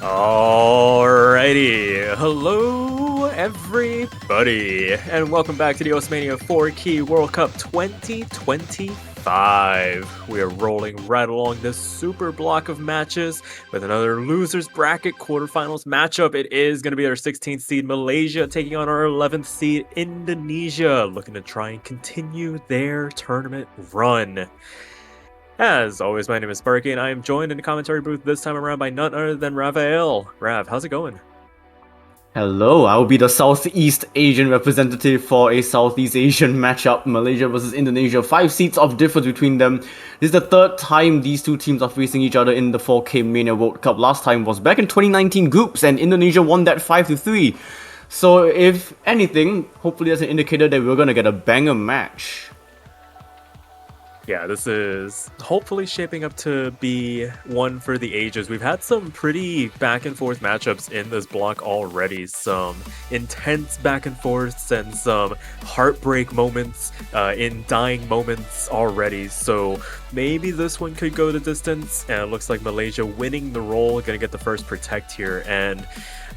Alrighty, hello everybody, and welcome back to the Mania 4 Key World Cup 2025. We are rolling right along this super block of matches with another losers bracket quarterfinals matchup. It is going to be our 16th seed Malaysia taking on our 11th seed Indonesia, looking to try and continue their tournament run. As always, my name is Sparky, and I am joined in the commentary booth this time around by none other than Raphael. Rav, how's it going? Hello, I will be the Southeast Asian representative for a Southeast Asian matchup, Malaysia versus Indonesia. 5 seats of difference between them. This is the third time these two teams are facing each other in the 4K Mania World Cup. Last time was back in 2019 groups, and Indonesia won that 5-3. So if anything, hopefully that's an indicator that we're gonna get a banger match. Yeah, this is hopefully shaping up to be one for the ages. We've had some pretty back and forth matchups in this block already. Some intense back and forths and some heartbreak moments in dying moments already. So maybe this one could go the distance. And it looks like Malaysia winning the role, gonna get the first protect here. And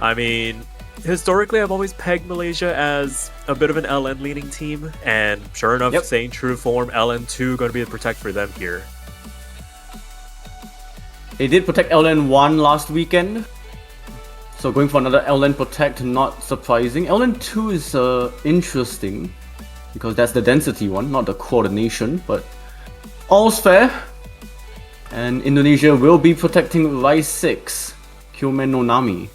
I mean, historically, I've always pegged Malaysia as a bit of an LN leading team, and sure enough, staying true to form, LN2 going to be the protect for them here. They did protect LN1 last weekend, so going for another LN protect, not surprising. LN2 is interesting, because that's the density one, not the coordination, but all's fair. And Indonesia will be protecting Rise 6, Kyomen no Nami.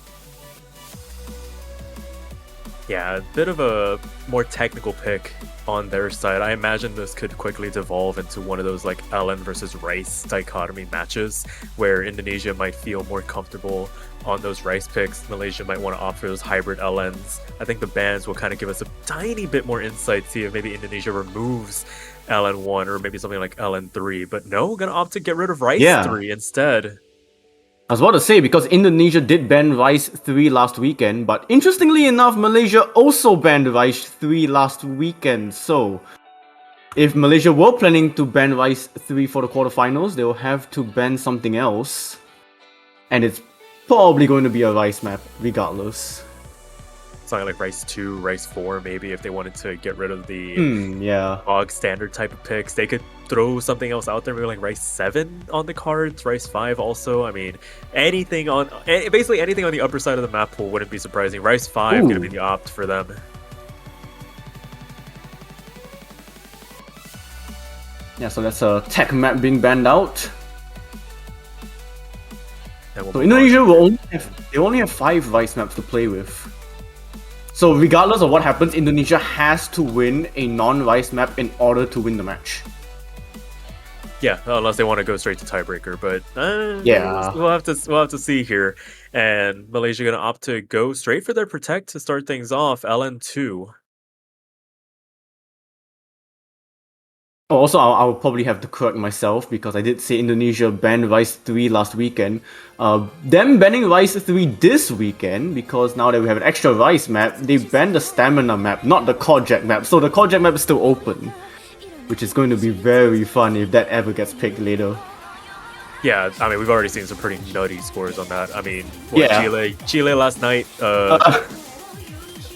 Yeah, a bit of a more technical pick on their side. I imagine this could quickly devolve into one of those like LN versus Rice dichotomy matches where Indonesia might feel more comfortable on those Rice picks. Malaysia might want to opt for those hybrid LNs. I think the bans will kind of give us a tiny bit more insight, see if maybe Indonesia removes LN1 or maybe something like LN3. But no, we're going to opt to get rid of Rice 3 instead. I was about to say, because Indonesia did ban Rise 3 last weekend, but interestingly enough, Malaysia also banned Rise 3 last weekend. So, if Malaysia were planning to ban Rise 3 for the quarterfinals, they will have to ban something else. And it's probably going to be a Rise map, regardless. Something like Rice 2, Rice 4, maybe, if they wanted to get rid of the bog standard type of picks. They could throw something else out there, maybe like Rice 7 on the cards, Rice 5 also. I mean, anything on... basically anything on the upper side of the map pool wouldn't be surprising. Rice 5 going to be the opt for them. Yeah, so that's a tech map being banned out. So Indonesia will only have 5 Rice maps to play with. So regardless of what happens, Indonesia has to win a non-Rice map in order to win the match. Yeah, unless they want to go straight to tiebreaker, but yeah, we'll have to see here. And Malaysia gonna opt to go straight for their protect to start things off. LN2. Also, I'll probably have to correct myself because I did say Indonesia banned Rise 3 last weekend. Them banning Rise 3 this weekend, because now that we have an extra Rise map, they banned the Stamina map, not the Kojak map. So the Kojak map is still open, which is going to be very fun if that ever gets picked later. Yeah, I mean, we've already seen some pretty nutty scores on that. I mean, Chile last night,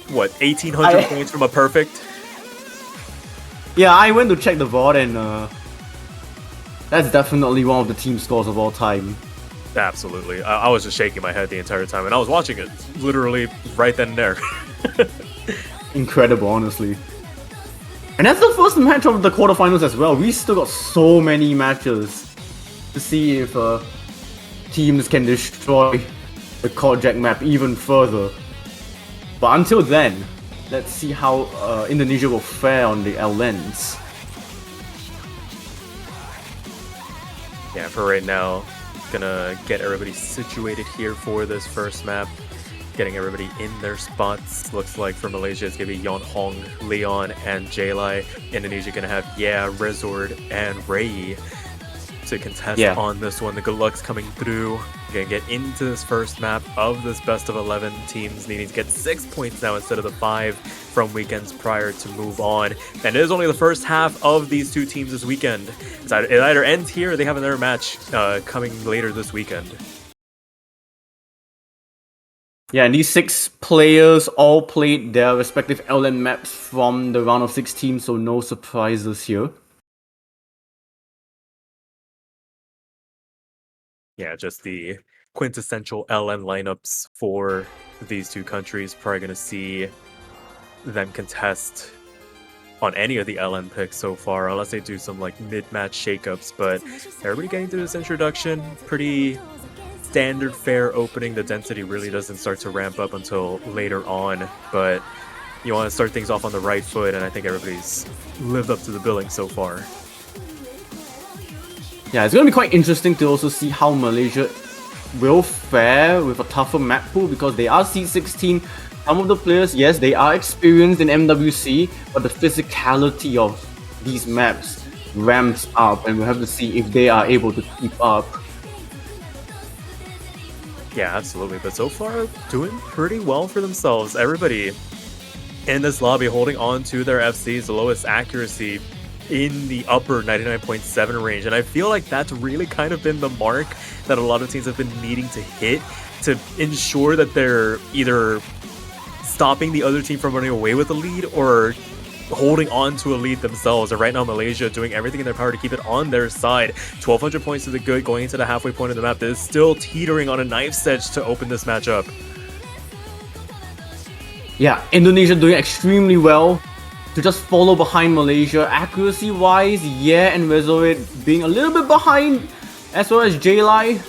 what, 1,800 points from a perfect? Yeah, I went to check the VOD and that's definitely one of the team scores of all time. Absolutely. I was just shaking my head the entire time, and I was watching it literally right then and there. Incredible, honestly. And that's the first match of the quarterfinals as well. We still got so many matches to see if teams can destroy the Kojak map even further. But until then, let's see how Indonesia will fare on the LNs. Yeah, for right now, gonna get everybody situated here for this first map. Getting everybody in their spots. Looks like for Malaysia, it's gonna be Yon Hong, Leon, and Jalai. Indonesia gonna have Resord, and Rei to contest on this one. The good luck's coming through. Gonna get into this first map of this best of 11 teams, needing to get 6 points now instead of the 5 from weekends prior to move on. And it is only the first half of these two teams this weekend. It either ends here or they have another match coming later this weekend. Yeah, and these 6 players all played their respective LN maps from the round of 16, so no surprises here. Yeah, just the quintessential LN lineups for these two countries. Probably going to see them contest on any of the LN picks so far, unless they do some like mid-match shakeups. But everybody getting through this introduction, pretty standard fare opening. The density really doesn't start to ramp up until later on, but you want to start things off on the right foot, and I think everybody's lived up to the billing so far. Yeah, it's going to be quite interesting to also see how Malaysia will fare with a tougher map pool, because they are seed 16. Some of the players, yes, they are experienced in MWC, but the physicality of these maps ramps up, and we'll have to see if they are able to keep up. Yeah, absolutely. But so far, doing pretty well for themselves. Everybody in this lobby holding on to their FCs, the lowest accuracy in the upper 99.7 range. And I feel like that's really kind of been the mark that a lot of teams have been needing to hit to ensure that they're either stopping the other team from running away with the lead or holding on to a lead themselves. And right now, Malaysia doing everything in their power to keep it on their side. 1,200 points to the good going into the halfway point of the map that is still teetering on a knife's edge to open this match up. Yeah, Indonesia doing extremely well to just follow behind Malaysia. Accuracy wise, yeah, and Rezoid being a little bit behind, as well as J-Lai,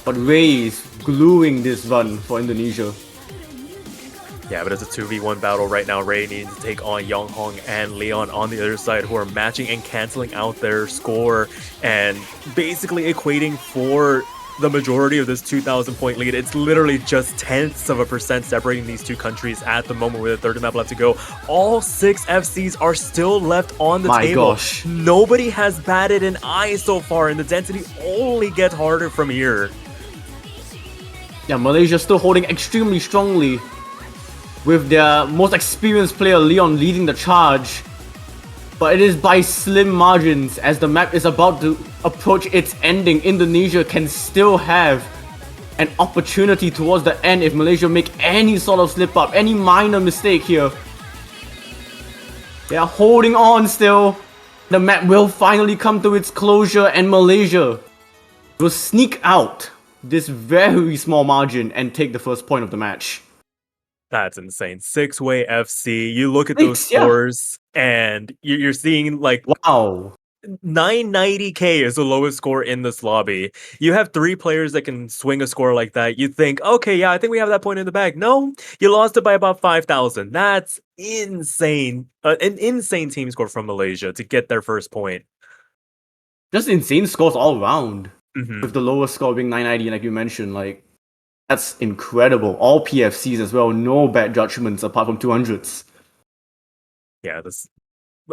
but Ray is gluing this run for Indonesia. Yeah, but it's a 2v1 battle right now. Ray needs to take on Yonghong and Leon on the other side, who are matching and canceling out their score and basically equating for the majority of this 2,000 point lead. It's literally just tenths of a percent separating these two countries at the moment with a third map left to go. All 6 FCs are still left on the table. Gosh. Nobody has batted an eye so far, and the density only gets harder from here. Yeah, Malaysia still holding extremely strongly, with their most experienced player Leon leading the charge. But it is by slim margins. As the map is about to approach its ending, Indonesia can still have an opportunity towards the end if Malaysia make any sort of slip up, any minor mistake here. They are holding on still. The map will finally come to its closure, and Malaysia will sneak out this very small margin and take the first point of the match. That's insane. 6-way FC. You look at those 6, yeah. scores, and you're seeing like Wow. 990k is the lowest score in this lobby. You have 3 players that can swing a score like that. You think, okay, yeah, I think we have that point in the bag. No, you lost it by about 5,000. That's insane. An insane team score from Malaysia to get their first point. Just insane scores all around. Mhm. With the lowest score being 990, like you mentioned, like, that's incredible. All PFCs as well, no bad judgments apart from 200s. Yeah, this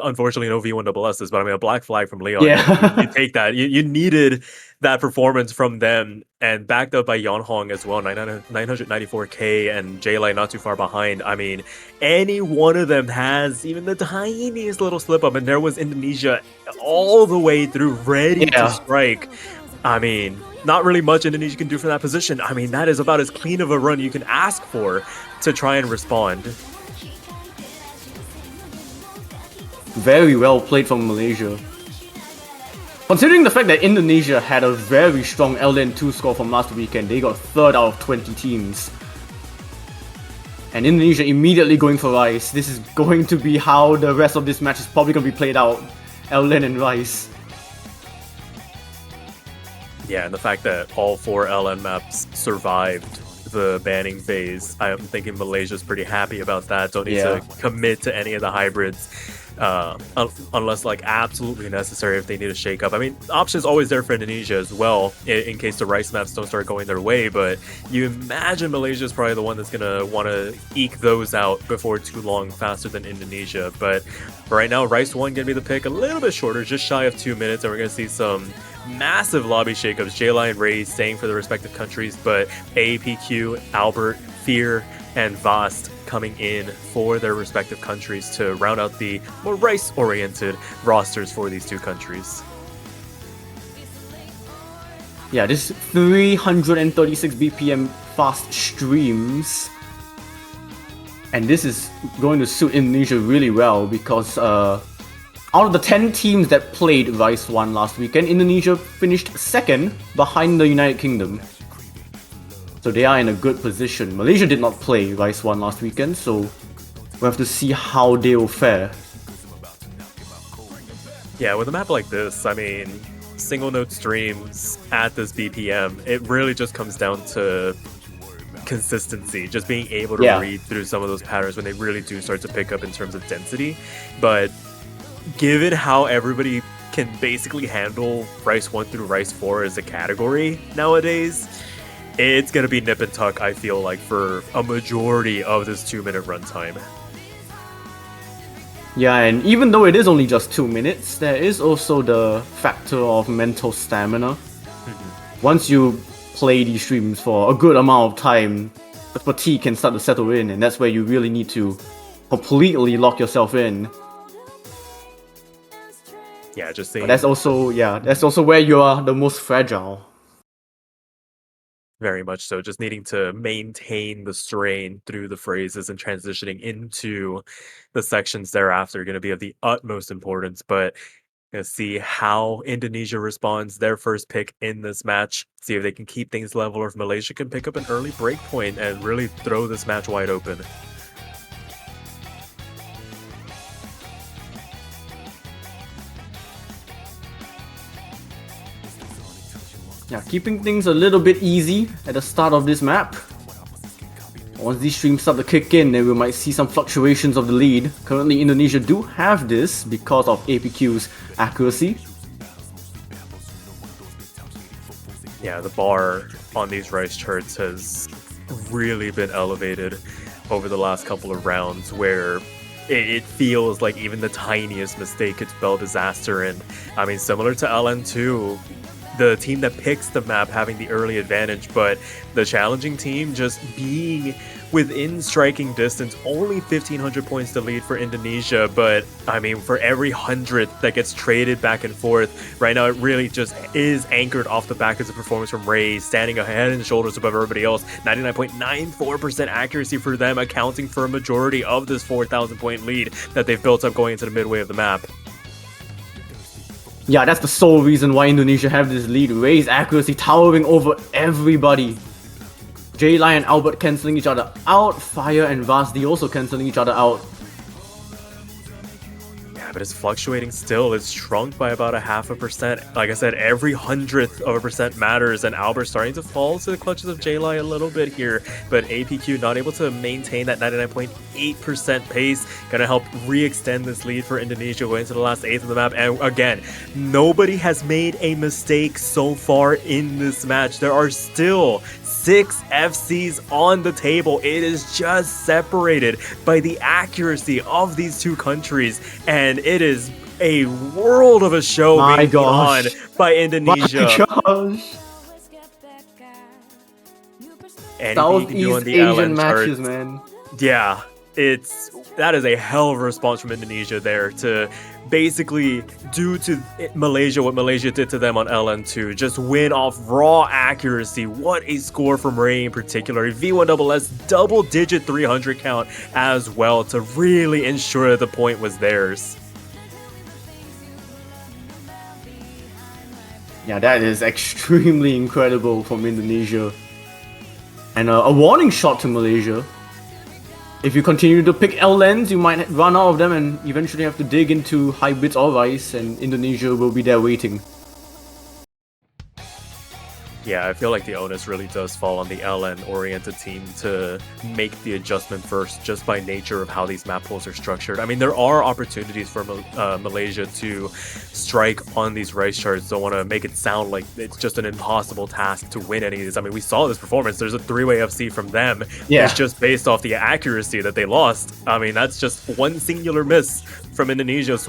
unfortunately no V1SSs, but I mean a black flag from Leon. Yeah. You take that. You needed that performance from them, and backed up by Yonhong as well, 994k, and J-Lai not too far behind. I mean, any one of them has even the tiniest little slip up, and there was Indonesia all the way through, ready to strike. I mean, not really much Indonesia can do from that position. I mean, that is about as clean of a run you can ask for to try and respond. Very well played from Malaysia. Considering the fact that Indonesia had a very strong LN2 score from last weekend, they got 3rd out of 20 teams. And Indonesia immediately going for Rice. This is going to be how the rest of this match is probably going to be played out. LN and Rice. Yeah, and the fact that all 4 LN maps survived the banning phase, I'm thinking Malaysia's pretty happy about that. Don't need to commit to any of the hybrids. Unless like absolutely necessary if they need a shake up. I mean, options always there for Indonesia as well in case the rice maps don't start going their way, but you imagine Malaysia is probably the one that's gonna want to eke those out before too long, faster than Indonesia. But right now, Rice 1 gonna be the pick, a little bit shorter, just shy of 2 minutes, and we're gonna see some massive lobby shakeups. J-Line and Ray staying for the respective countries, but AAPQ, Albert, Fear, and Vast coming in for their respective countries to round out the more rice-oriented rosters for these two countries. Yeah, this 336 BPM fast streams And this is going to suit Indonesia really well because out of the 10 teams that played Rise 1 last weekend, Indonesia finished second behind the United Kingdom. So they are in a good position. Malaysia did not play Rise 1 last weekend, so we'll have to see how they will fare. Yeah, with a map like this, I mean, single node streams at this BPM, it really just comes down to consistency, just being able to read through some of those patterns when they really do start to pick up in terms of density. But given how everybody can basically handle Rice 1 through Rice 4 as a category nowadays, it's going to be nip and tuck, I feel like, for a majority of this 2-minute runtime. Yeah, and even though it is only just 2 minutes, there is also the factor of mental stamina. Once you play these streams for a good amount of time, the fatigue can start to settle in, and that's where you really need to completely lock yourself in. Yeah, just saying. But that's also where you are the most fragile. Very much so. Just needing to maintain the strain through the phrases and transitioning into the sections thereafter are going to be of the utmost importance. But going to see how Indonesia responds. Their first pick in this match. See if they can keep things level or if Malaysia can pick up an early break point and really throw this match wide open. Yeah, keeping things a little bit easy at the start of this map. Once these streams start to kick in, then we might see some fluctuations of the lead. Currently, Indonesia do have this because of APQ's accuracy. Yeah, the bar on these Rice charts has really been elevated over the last couple of rounds, where it feels like even the tiniest mistake could spell disaster. And I mean, similar to LN2, the team that picks the map having the early advantage, but the challenging team just being within striking distance, only 1,500 points to lead for Indonesia. But I mean, for every 100 that gets traded back and forth, right now it really just is anchored off the back of the performance from Ray, standing head and shoulders above everybody else. 99.94% accuracy for them, accounting for a majority of this 4,000 point lead that they've built up going into the midway of the map. Yeah, that's the sole reason why Indonesia have this lead. Ray's accuracy towering over everybody. J-Line and Albert cancelling each other out. Fire and Vasdi also cancelling each other out. Yeah, but it's fluctuating still. It's shrunk by about 0.5%. Like I said, every 100% matters, and Albert's starting to fall to the clutches of J-Line a little bit here, but APQ not able to maintain that 99.8% pace. Gonna help re-extend this lead for Indonesia going into the last eighth of the map. And again, nobody has made a mistake so far in this match. There are still 6 FCs on the table. It is just separated by the accuracy of these two countries, and it is a world of a show being put on by Indonesia. My gosh. Southeast Asian matches, man. Yeah, that is a hell of a response from Indonesia there to basically do to Malaysia what Malaysia did to them on LN2. Just win off raw accuracy. What a score from Ray in particular. A V1SS double-digit 300 count as well to really ensure that the point was theirs. Yeah, that is extremely incredible from Indonesia. And a warning shot to Malaysia. If you continue to pick L lanes, you might run out of them and eventually have to dig into hybrids or Rice, and Indonesia will be there waiting. Yeah, I feel like the onus really does fall on the LN-oriented team to make the adjustment first, just by nature of how these map pools are structured. I mean, there are opportunities for Malaysia to strike on these Rice charts. Don't want to make it sound like it's just an impossible task to win any of these. I mean, we saw this performance. There's a 3-way FC from them. Yeah. It's just based off the accuracy that they lost. I mean, that's just one singular miss from Indonesia.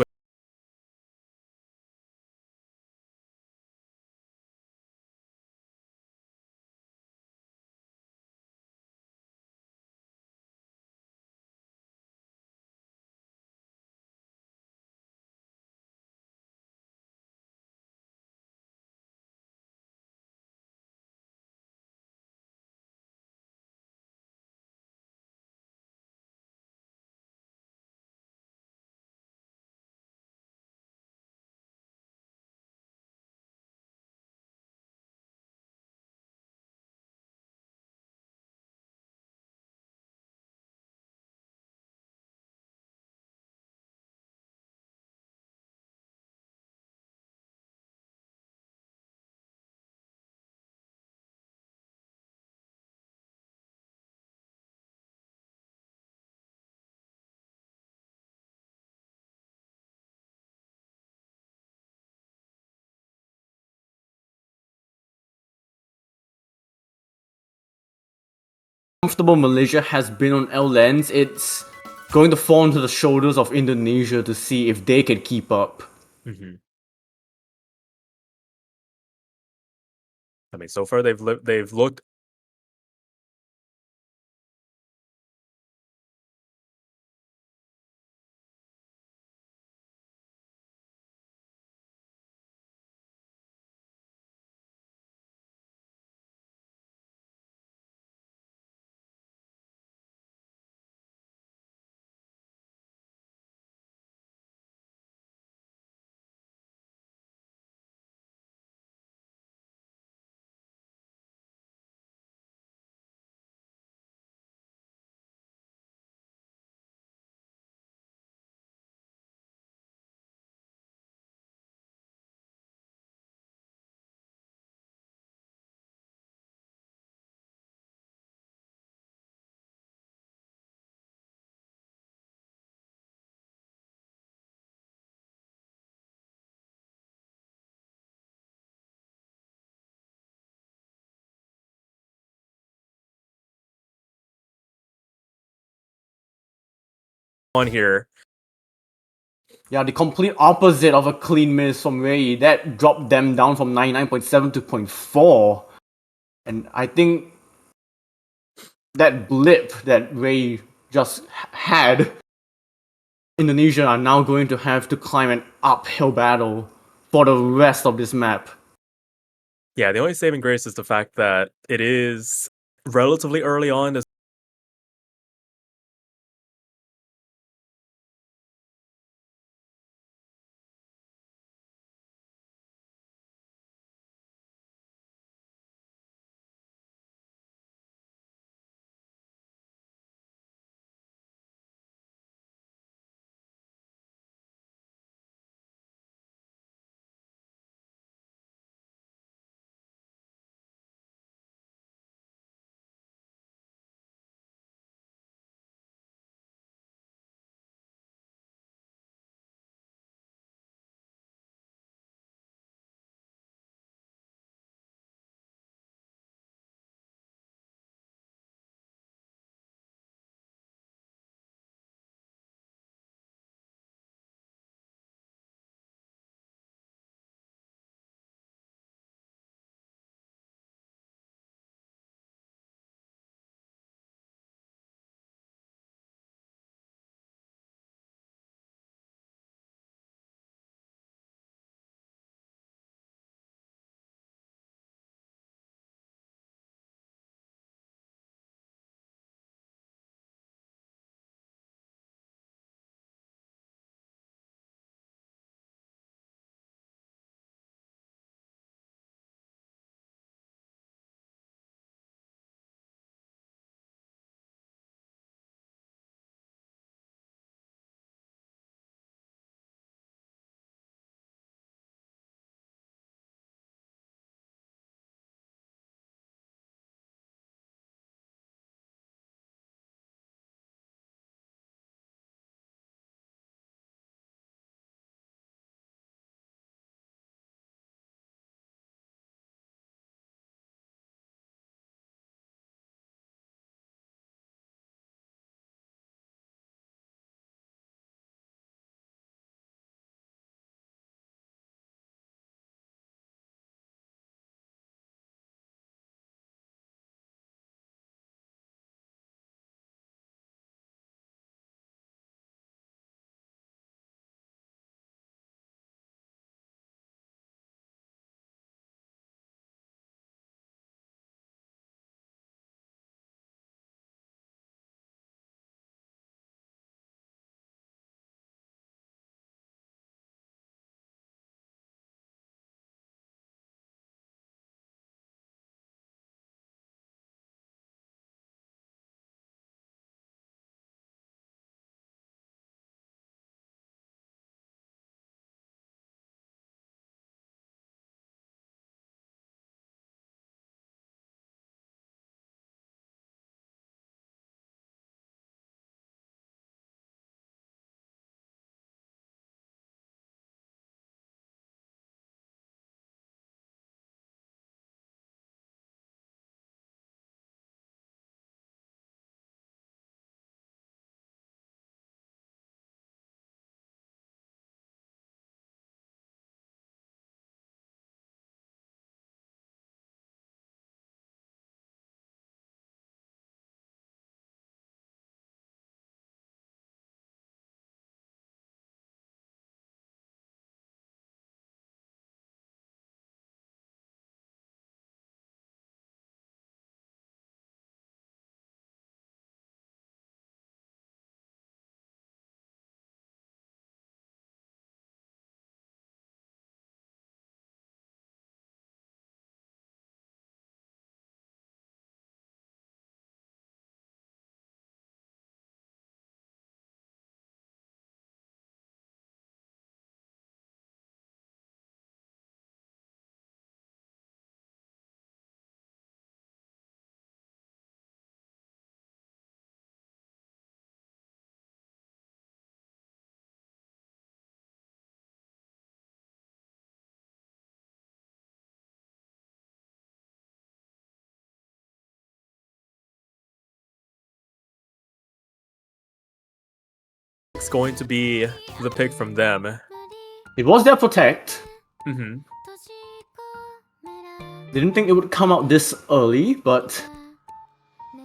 comfortable Malaysia has been on L-Lens, it's going to fall onto the shoulders of Indonesia to see if they can keep up. Mhm. I mean, so far they've looked on here. Yeah, the complete opposite of a clean miss from Wei. That dropped them down from 99.7 to 0.4. And I think that blip that Wei just had, Indonesia are now going to have to climb an uphill battle for the rest of this map. Yeah, the only saving grace is the fact that it is relatively early on. It's going to be the pick from them. It was their protect. Mm-hmm. Didn't think it would come out this early, but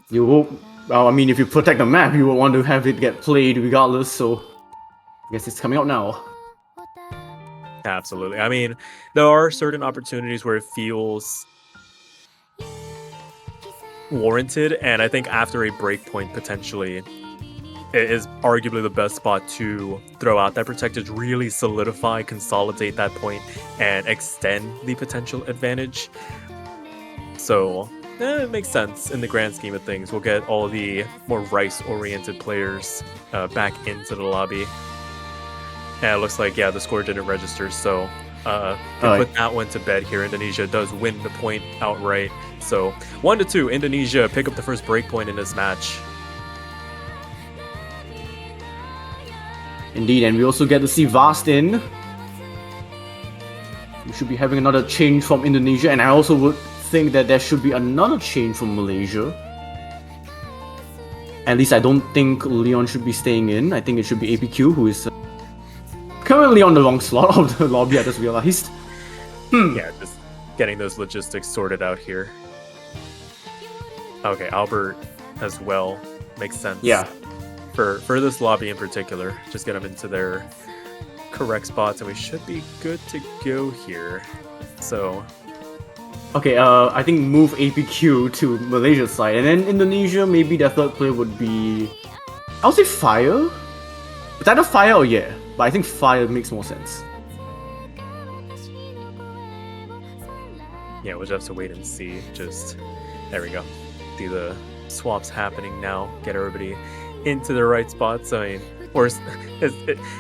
you will. Well, I mean, if you protect the map, you will want to have it get played regardless. So I guess it's coming out now. Absolutely. I mean, there are certain opportunities where it feels warranted, and I think after a breakpoint, potentially, it is arguably the best spot to throw out that protected, really solidify, consolidate that point, and extend the potential advantage. So, it makes sense in the grand scheme of things. We'll get all the more Rice-oriented players back into the lobby. And it looks like, yeah, the score didn't register, so can put that one to bed here. Indonesia does win the point outright. So 1-2, Indonesia pick up the first break point in this match. Indeed, and we also get to see Vast in. We should be having another change from Indonesia, and I also would think that there should be another change from Malaysia. At least I don't think Leon should be staying in. I think it should be APQ, who is currently on the wrong slot of the lobby, I just realized. Yeah, just getting those logistics sorted out here. Okay, Albert as well. Makes sense. Yeah. For this lobby in particular, just get them into their correct spots, and we should be good to go here. So, Okay, I think move APQ to Malaysia's side, and then Indonesia, maybe their third player would be... I would say Fire? It's either Fire or Yeah, but I think Fire makes more sense. yeah, we'll just have to wait and see. Just, there we go. See the swaps happening now. Get everybody into the right spots. I mean, or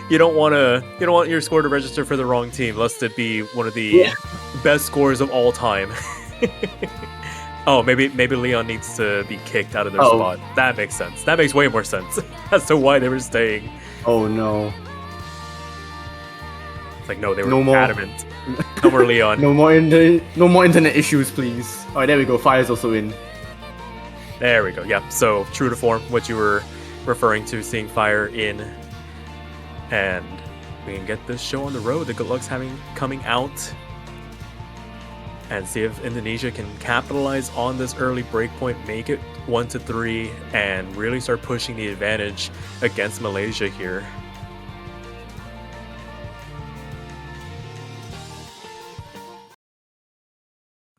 you don't want your score to register for the wrong team, lest it be one of the best scores of all time. Oh, maybe Leon needs to be kicked out of their spot. That makes sense. That makes way more sense as to why they were staying. Oh no. It's like, no, they were No more. adamant. No more Leon. No more internet issues, please. Alright, there we go. Fire's also in. There we go. Yeah, so true to form, what you were referring to, seeing Fire in. And we can get this show on the road. The good luck's coming out. And see if Indonesia can capitalize on this early breakpoint, make it 1-3, and really start pushing the advantage against Malaysia here.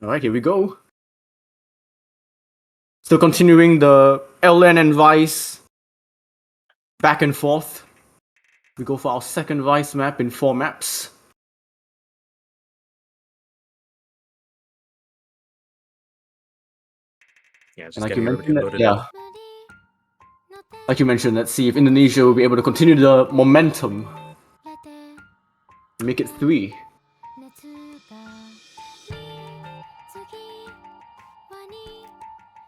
Alright, here we go. Still continuing the LN and Vice back and forth. We go for our second Vice map in 4 maps. Yeah, just And like getting you everybody mentioned, loaded up. like you mentioned, let's see if Indonesia will be able to continue the momentum and make it 3.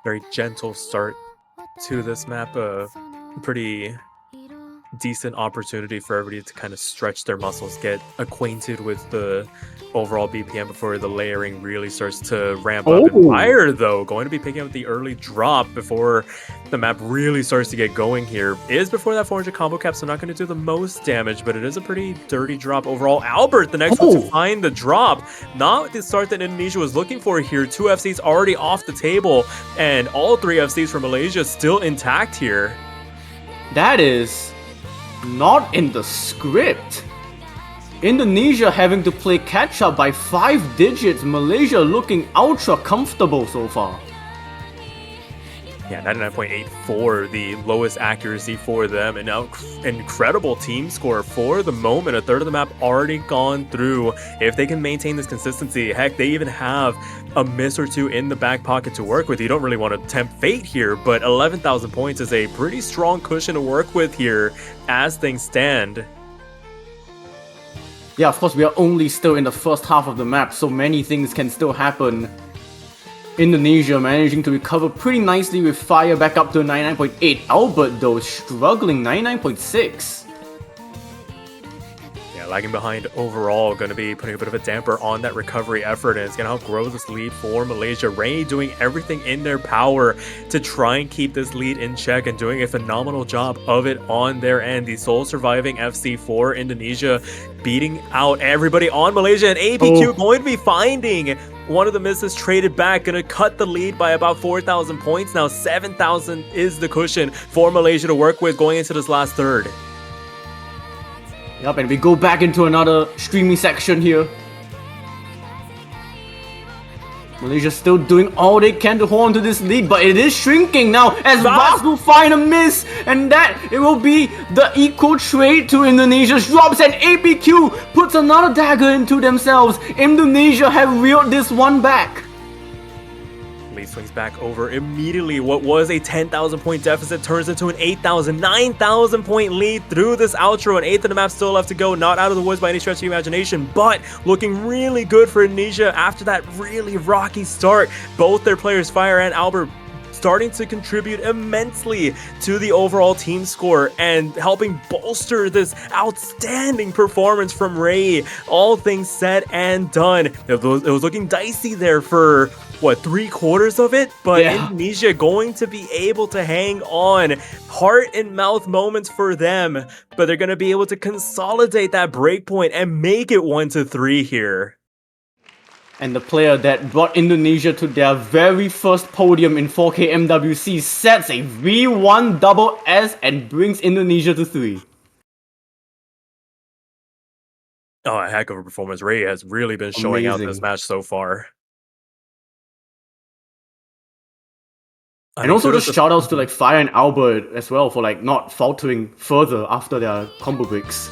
Very gentle start to this map. A pretty decent opportunity for everybody to kind of stretch their muscles, get acquainted with the overall BPM before the layering really starts to ramp up. And Fire, though, going to be picking up the early drop before the map really starts to get going here. Is before that 400 combo cap, so not going to do the most damage, but it is a pretty dirty drop overall. Albert, the next one to find the drop. Not the start that Indonesia was looking for here. 2 FCs already off the table, and all 3 FCs from Malaysia still intact here. That is not in the script. Indonesia having to play catch up by 5 digits. Malaysia looking ultra comfortable so far. Yeah, 99.84, the lowest accuracy for them, and now incredible team score for the moment. A third of the map already gone through. If they can maintain this consistency, heck, they even have a miss or 2 in the back pocket to work with. You don't really want to tempt fate here, but 11,000 points is a pretty strong cushion to work with here as things stand. Yeah, of course, we are only still in the first half of the map, so many things can still happen. Indonesia managing to recover pretty nicely with Fire back up to 99.8. Albert, though, struggling 99.6. Yeah, lagging behind overall, going to be putting a bit of a damper on that recovery effort, and it's going to help grow this lead for Malaysia. Ray doing everything in their power to try and keep this lead in check and doing a phenomenal job of it on their end. The sole surviving FC for Indonesia beating out everybody on Malaysia, and APQ going to be finding one of the misses traded back, going to cut the lead by about 4,000 points. Now 7,000 is the cushion for Malaysia to work with going into this last third. Yep, and we go back into another streaming section here. Malaysia still doing all they can to hold on to this lead, but it is shrinking now as Vaz will find a miss, and that it will be the equal trade to Indonesia's drops, and APQ puts another dagger into themselves. Indonesia have reeled this one back. Lee swings back over immediately. What was a 10,000 point deficit turns into an 8,000, 9,000 point lead through this outro. An eighth of the map still left to go. Not out of the woods by any stretch of the imagination, but looking really good for Indonesia after that really rocky start. Both their players, Fire and Albert, starting to contribute immensely to the overall team score and helping bolster this outstanding performance from Ray. All things said and done. It was looking dicey there for what, 3/4 of it, but Yeah. Indonesia going to be able to hang on. Heart and mouth moments for them, but they're going to be able to consolidate that break point and make it 1-3 here. And the player that brought Indonesia to their very first podium in 4K MWC sets a V1 double S and brings Indonesia to 3. Oh, a heck of a performance. Ray has really been showing out this Amazing. match so far. I And mean, also kudos just shoutouts to like Fire and Albert as well for like not faltering further after their combo breaks.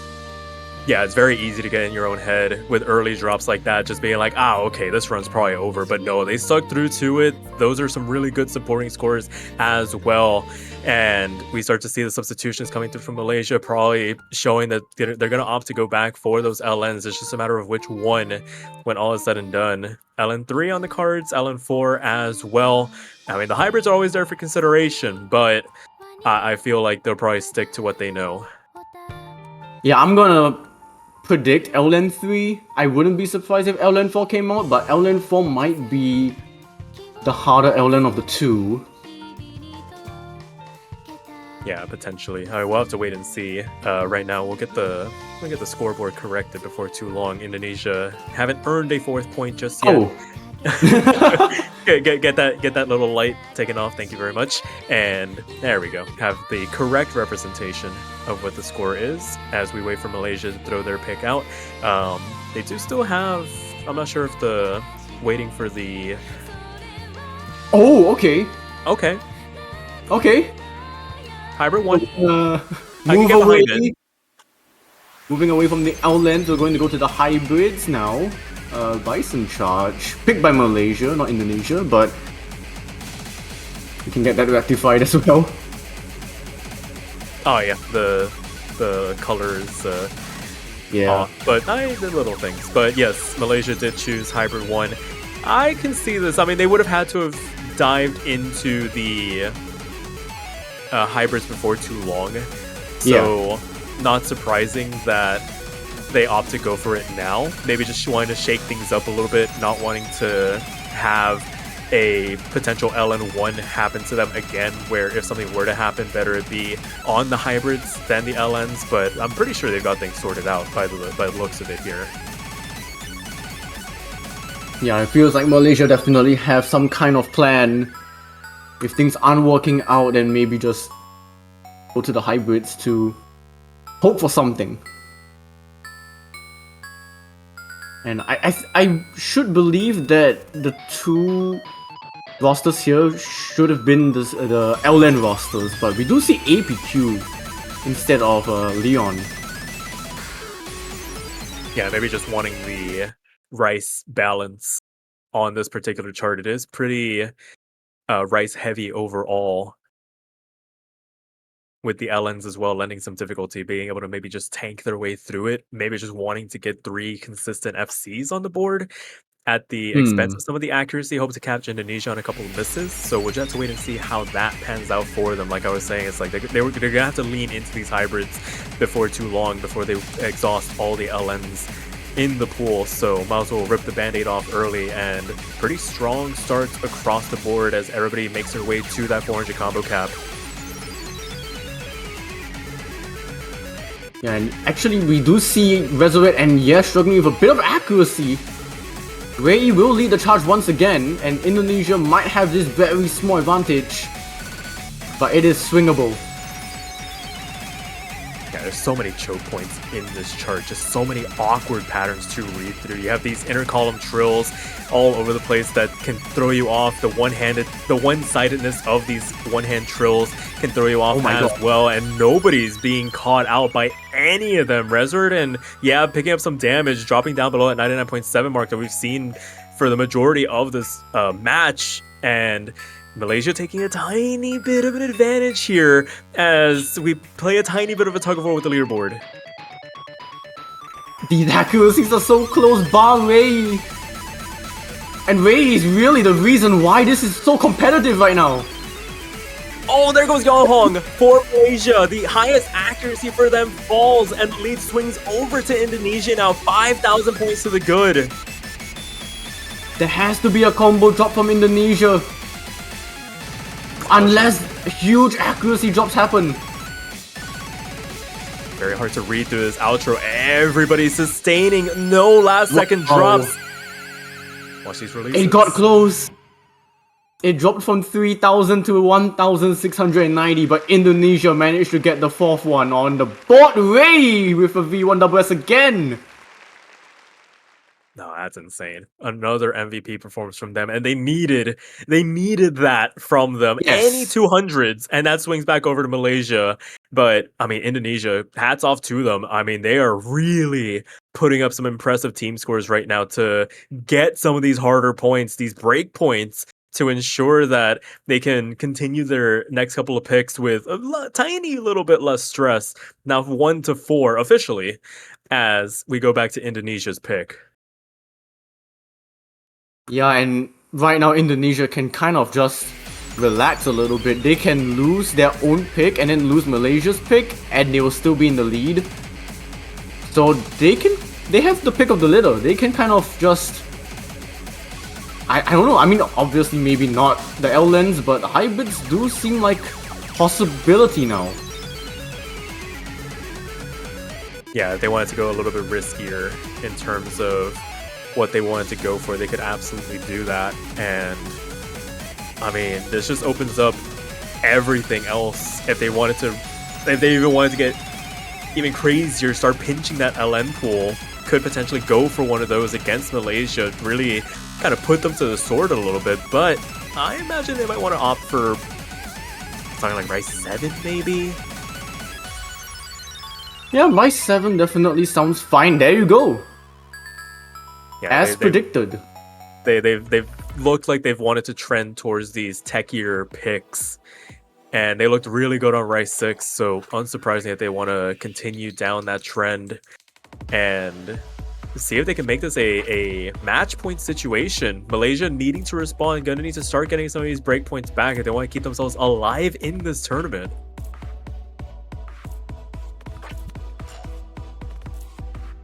Yeah, it's very easy to get in your own head with early drops like that, just being like, okay, this run's probably over. But no, they stuck through to it. Those are some really good supporting scores as well. And we start to see the substitutions coming through from Malaysia, probably showing that they're going to opt to go back for those LNs. It's just a matter of which one when all is said and done. LN3 on the cards, LN4 as well. I mean, the hybrids are always there for consideration, but I feel like they'll probably stick to what they know. Yeah, I'm gonna predict LN3. I wouldn't be surprised if LN4 came out, but LN4 might be the harder LN of the two. Yeah, potentially. All right, we'll have to wait and see. Right now, we'll get the scoreboard corrected before too long. Indonesia haven't earned a 4th point just yet. Oh, get that little light taken off. Thank you very much. And there we go. Have the correct representation of what the score is as we wait for Malaysia to throw their pick out. They do still have. I'm not sure if the waiting for the. oh, okay, Okay, okay. hybrid one. I can Move get away. behind it. Moving away from the outlands, we're going to go to the hybrids now. Bison charge, picked by Malaysia, not Indonesia, but we can get that rectified as well. Oh yeah, the colors. Yeah. But the little things. But yes, Malaysia did choose hybrid 1. I can see this. I mean, they would have had to have dived into the hybrids before too long. So, not surprising that they opt to go for it now. Maybe just wanting to shake things up a little bit, not wanting to have a potential LN1 happen to them again, where if something were to happen, better it be on the hybrids than the LNs, but I'm pretty sure they've got things sorted out by the looks of it here. Yeah, it feels like Malaysia definitely have some kind of plan. If things aren't working out, then maybe just go to the hybrids to hope for something. And I should believe that the two rosters here should have been the LN rosters, but we do see APQ instead of Leon. Yeah, maybe just wanting the rice balance on this particular chart. It is pretty rice heavy overall, with the LNs as well lending some difficulty, being able to maybe just tank their way through it, maybe just wanting to get 3 consistent FCs on the board at the expense of some of the accuracy, hope to catch Indonesia on a couple of misses. So we'll just have to wait and see how that pans out for them. Like I was saying, it's like they're gonna have to lean into these hybrids before too long, before they exhaust all the LNs in the pool. So might as well rip the band-aid off early, and pretty strong starts across the board as everybody makes their way to that 400 combo cap. Yeah, and actually we do see Resurrect and Yes struggling with a bit of accuracy. Wei will lead the charge once again, and Indonesia might have this very small advantage, but it is swingable. Yeah, there's so many choke points in this chart, just so many awkward patterns to read through. You have these inter-column trills all over the place that can throw you off. The one-sidedness of these one-hand trills can throw you off as well, and nobody's being caught out by any of them. Resort and, yeah, picking up some damage, dropping down below at 99.7 mark that we've seen for the majority of this match, and Malaysia taking a tiny bit of an advantage here as we play a tiny bit of a tug-of-war with the leaderboard. These accuracies are so close by Wei. And Wei is really the reason why this is so competitive right now. Oh, there goes Yang Hong for Malaysia. The highest accuracy for them falls, and the lead swings over to Indonesia now. 5,000 points to the good. There has to be a combo drop from Indonesia. Unless huge accuracy drops happen. Very hard to read through this outro. Everybody sustaining, no last second drops. Watch these releases. It got close. It dropped from 3,000 to 1,690, but Indonesia managed to get the fourth one on the board. Wei with a V1SS again. No, that's insane. Another MVP performance from them, and they needed that from them. Yes. Any 200s, and that swings back over to Malaysia. But I mean, Indonesia, hats off to them. I mean, they are really putting up some impressive team scores right now to get some of these harder points, these break points, to ensure that they can continue their next couple of picks with a tiny little bit less stress. Now 1 to 4 officially, as we go back to Indonesia's pick. Yeah, and right now Indonesia can kind of just relax a little bit. They can lose their own pick and then lose Malaysia's pick, and they will still be in the lead. So they have the pick of the litter. They can kind of just, I don't know. I mean, obviously maybe not the L-Lens, but hybrids do seem like possibility now. Yeah, if they wanted to go a little bit riskier in terms of what they wanted to go for, they could absolutely do that. And I mean, this just opens up everything else. If they even wanted to get even crazier, start pinching that LN pool, could potentially go for one of those against Malaysia, really kind of put them to the sword a little bit. But I imagine they might want to opt for something like Rice 7 maybe. Yeah, Rice 7 definitely sounds fine. There you go. Yeah, As predicted. They've looked like they've wanted to trend towards these techier picks, and they looked really good on Rice 6, so unsurprising that they want to continue down that trend and see if they can make this a match point situation. Malaysia needing to respond, gonna need to start getting some of these break points back if they want to keep themselves alive in this tournament.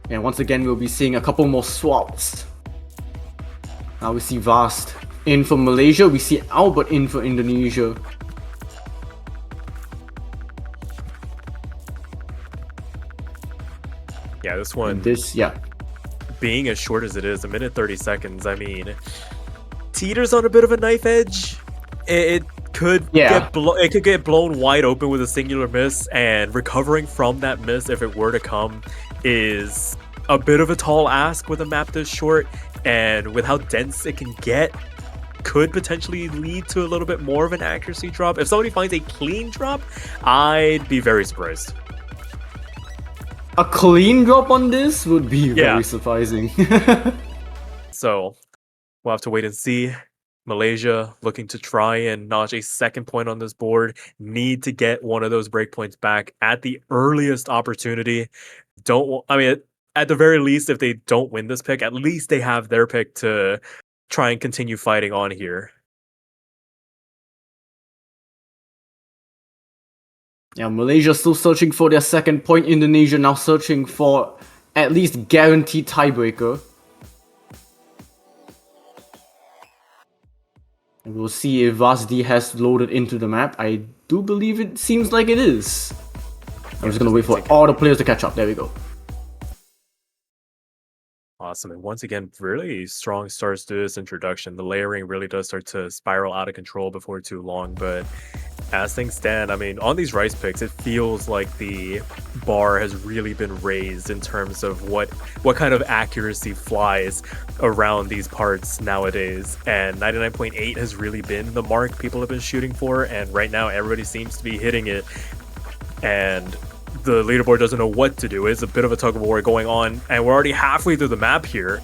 And once again, we'll be seeing a couple more swaps. Now we see Vast in for Malaysia. We see Albert in for Indonesia. Yeah, this one, being as short as it is, 1 minute 30 seconds, I mean, teeters on a bit of a knife edge. It could get blown wide open with a singular miss, and recovering from that miss, if it were to come, is a bit of a tall ask with a map this short, and with how dense it can get, could potentially lead to a little bit more of an accuracy drop. If somebody finds a clean drop, I'd be very surprised. A clean drop on this would be very surprising. So we'll have to wait and see. Malaysia looking to try and notch a second point on this board. Need to get one of those breakpoints back at the earliest opportunity. at the very least, if they don't win this pick, at least they have their pick to try and continue fighting on here. Yeah, Malaysia still searching for their second point. Indonesia now searching for at least guaranteed tiebreaker. And we'll see if Vasdi has loaded into the map. I do believe it seems like it is. I'm just gonna wait for all the players to catch up. There we go. Awesome. And once again, really strong starts to this introduction. The layering really does start to spiral out of control before too long. But as things stand, I mean, on these rice picks, it feels like the bar has really been raised in terms of what kind of accuracy flies around these parts nowadays. And 99.8 has really been the mark people have been shooting for. And right now, everybody seems to be hitting it. And the leaderboard doesn't know what to do. It's a bit of a tug of war going on, and we're already halfway through the map here.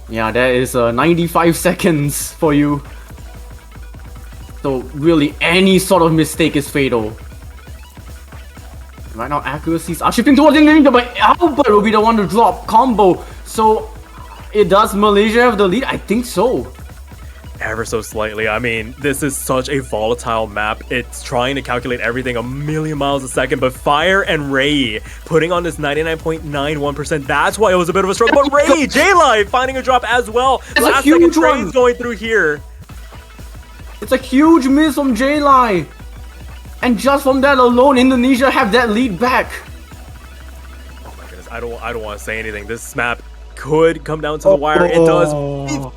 Yeah, that is 95 seconds for you. So really, any sort of mistake is fatal. Right now, accuracies are shifting towards Indonesia, but Albert will be the one to drop combo. So, does Malaysia have the lead? I think so. Ever so slightly. I mean, this is such a volatile map. It's trying to calculate everything a million miles a second, but Fire and Ray putting on this 99.91%. That's why it was a bit of a struggle. But Ray, J-Live finding a drop as well. It's Last a huge second trades one. going through here. It's a huge miss from J-Live. And just from that alone, Indonesia have that lead back. Oh my goodness, I don't want to say anything. This map could come down to the wire. It does.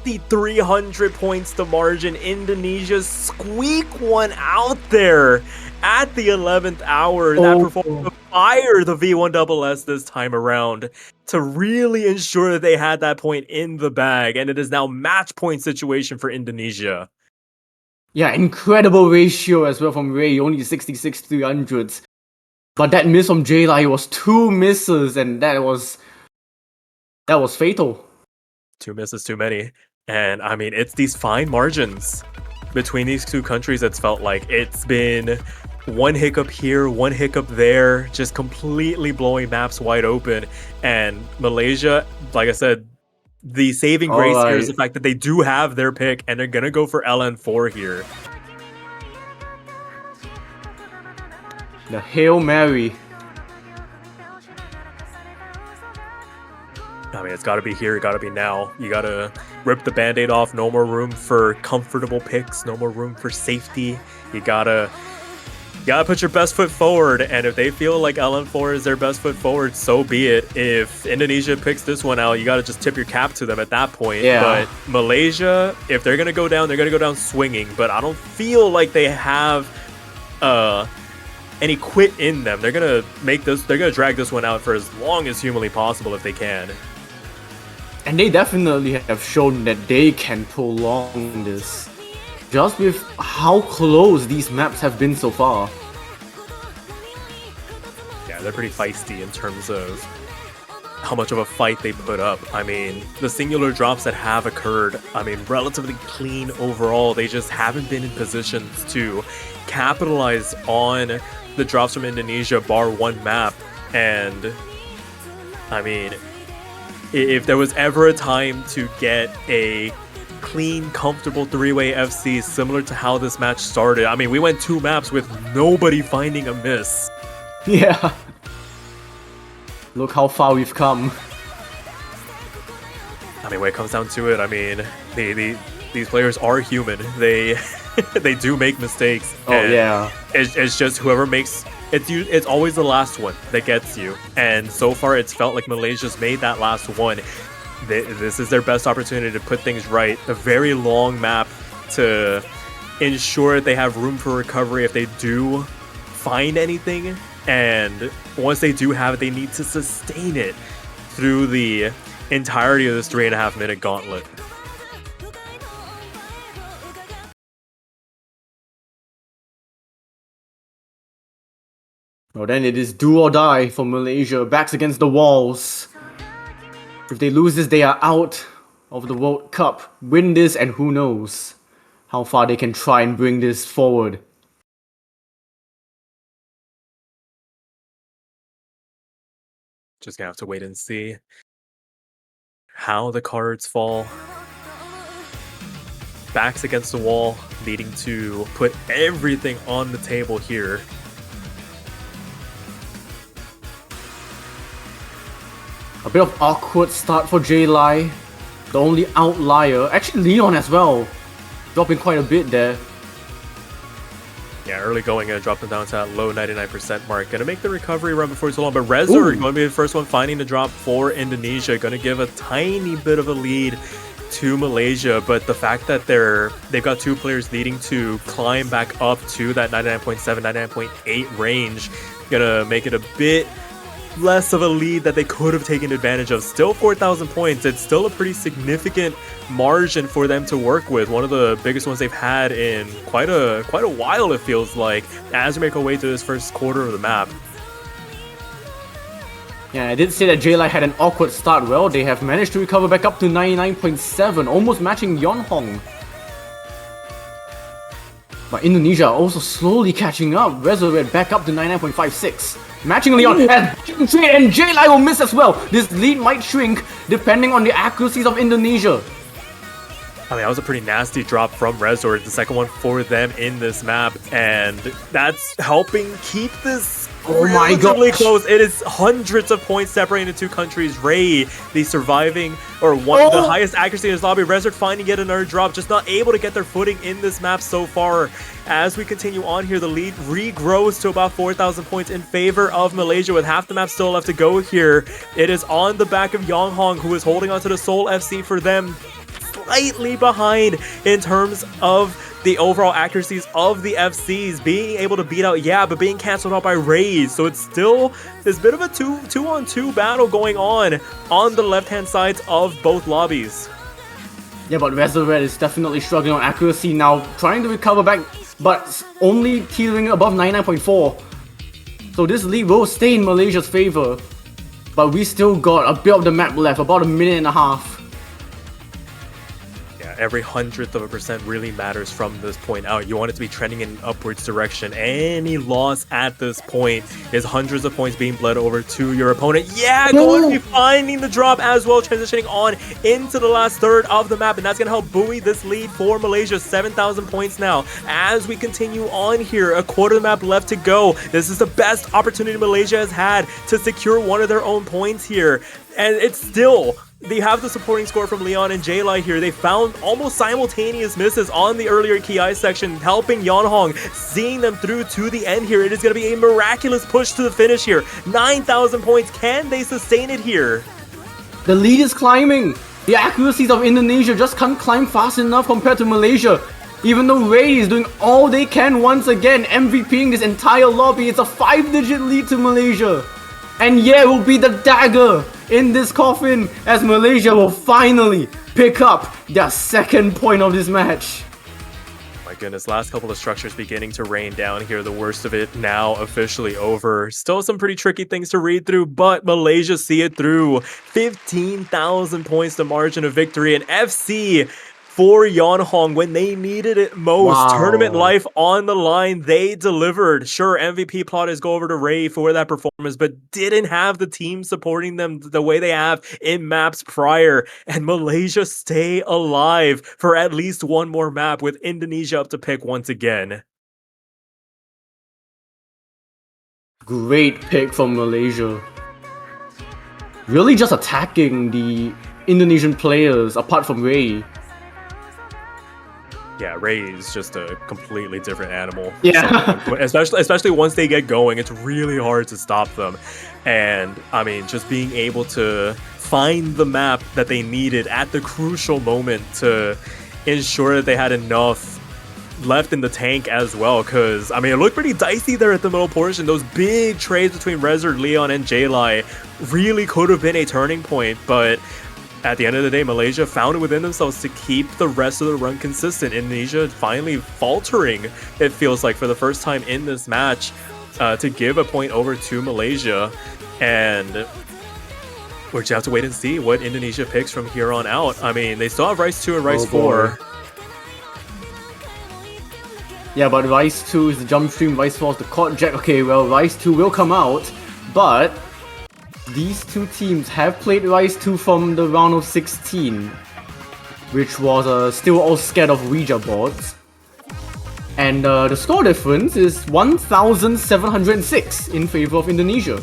5,300 points to margin. Indonesia squeak one out there at the 11th hour. That performance to fire the V1SS this time around to really ensure that they had that point in the bag. And it is now match point situation for Indonesia. Yeah, incredible ratio as well from Ray, only 66 300s. But that miss from J-Live was 2 misses, and that was fatal. 2 misses too many. And I mean, it's these fine margins between these two countries. It's felt like it's been one hiccup here, one hiccup there, just completely blowing maps wide open. And Malaysia, like I said, the saving grace here is the fact that they do have their pick, and they're gonna go for LN4 here. The Hail Mary. I mean, it's got to be here. It got to be now. You got to rip the Band-Aid off. No more room for comfortable picks. No more room for safety. You gotta put your best foot forward. And if they feel like LN4 is their best foot forward, so be it. If Indonesia picks this one out, you got to just tip your cap to them at that point. Yeah. But Malaysia, if they're going to go down, they're going to go down swinging. But I don't feel like they have any quit in them. They're going to drag this one out for as long as humanly possible if they can. And they definitely have shown that they can prolong this. Just with how close these maps have been so far. Yeah, they're pretty feisty in terms of how much of a fight they put up. I mean, the singular drops that have occurred, I mean, relatively clean overall. They just haven't been in positions to capitalize on the drops from Indonesia, bar one map. And I mean, if there was ever a time to get a clean, comfortable three-way FC similar to how this match started, I mean, we went 2 maps with nobody finding a miss. Yeah. Look how far we've come. I mean, when it comes down to it, I mean, these players are human. They they do make mistakes. Oh yeah. It's just whoever makes it's always the last one that gets you. And so far, it's felt like Malaysia's made that last one. This is their best opportunity to put things right. A very long map to ensure that they have room for recovery if they do find anything. And once they do have it, they need to sustain it through the entirety of this 3.5 minute gauntlet. Well, then it is do or die for Malaysia. Backs against the walls. If they lose this, they are out of the World Cup. Win this, and who knows how far they can try and bring this forward. Just gonna have to wait and see how the cards fall. Backs against the wall, needing to put everything on the table here. A bit of awkward start for J-Lai. The only outlier. Actually, Leon as well. Dropping quite a bit there. Yeah, early going, gonna drop them down to that low 99% mark. Gonna make the recovery run before too long, but Rezor going to be the first one finding the drop for Indonesia. Gonna give a tiny bit of a lead to Malaysia, but the fact that they've got two players needing to climb back up to that 99.7, 99.8 range, gonna make it a bit less of a lead that they could have taken advantage of. Still 4,000 points. It's still a pretty significant margin for them to work with. One of the biggest ones they've had in quite a while, it feels like, as we make our way to this first quarter of the map. Yeah, I did say that J-Lai had an awkward start. Well, they have managed to recover back up to 99.7, almost matching Yonhong. But Indonesia also slowly catching up. Resolute back up to 99.56. Matching Leon and J-Lai will miss as well. This lead might shrink depending on the accuracies of Indonesia. I mean, that was a pretty nasty drop from Resort, the second one for them in this map, and that's helping keep this relatively close. It is hundreds of points separating the two countries. Ray, the surviving, or the highest accuracy in his lobby. Resort finding yet another drop, just not able to get their footing in this map so far. As we continue on here, the lead regrows to about 4,000 points in favor of Malaysia, with half the map still left to go here. It is on the back of Yonghong, who is holding onto the Seoul FC for them, slightly behind in terms of the overall accuracies of the FCs, being able to beat out, but being cancelled out by Rays. So it's still this bit of a two-on-two battle going on the left-hand sides of both lobbies. Yeah, but Resolute is definitely struggling on accuracy now, trying to recover back, but only teetering above 99.4. So this lead will stay in Malaysia's favor, but we still got a bit of the map left, about a minute and a half. Every 100% really matters from this point out. You want it to be trending in an upwards direction. Any loss at this point is hundreds of points being bled over to your opponent. Going to be finding the drop as well, transitioning on into the last third of the map, and that's going to help buoy this lead for Malaysia. 7,000 points now as we continue on here. A quarter of the map left to go. This is the best opportunity Malaysia has had to secure one of their own points here, and it's still... They have the supporting score from Leon and J-Lai here. They found almost simultaneous misses on the earlier Ki section, helping Yonhong, seeing them through to the end here. It is going to be a miraculous push to the finish here. 9,000 points. Can they sustain it here? The lead is climbing. The accuracies of Indonesia just can't climb fast enough compared to Malaysia. Even though Ray is doing all they can once again, MVPing this entire lobby. It's a 5-digit lead to Malaysia. And it will be the dagger in this coffin as Malaysia will finally pick up their second point of this match. My goodness, last couple of structures beginning to rain down here. The worst of it now officially over. Still some pretty tricky things to read through, but Malaysia see it through. 15,000 points to margin of victory, and FC for Yonhong when they needed it most. Wow. Tournament life on the line. They delivered. Sure, MVP plaudits go over to Ray for that performance, but didn't have the team supporting them the way they have in maps prior. And Malaysia stay alive for at least one more map, with Indonesia up to pick once again. Great pick from Malaysia. Really just attacking the Indonesian players apart from Ray. Yeah, Ray is just a completely different animal. Yeah. Especially once they get going, it's really hard to stop them. And I mean, just being able to find the map that they needed at the crucial moment to ensure that they had enough left in the tank as well, because I mean, it looked pretty dicey there at the middle portion. Those big trades between Rezard, Leon, and J-Lai really could have been a turning point, but at the end of the day, Malaysia found it within themselves to keep the rest of the run consistent. Indonesia finally faltering, it feels like, for the first time in this match, to give a point over to Malaysia. And we're just have to wait and see what Indonesia picks from here on out. I mean, they still have Rice 2 and Rice 4. Yeah, but Rice 2 is the jump stream, Rice 4 is the court jack. Okay, well, Rice 2 will come out, but these two teams have played Rise 2 from the round of 16, which was still all scared of Ouija boards. And the score difference is 1,706 in favor of Indonesia.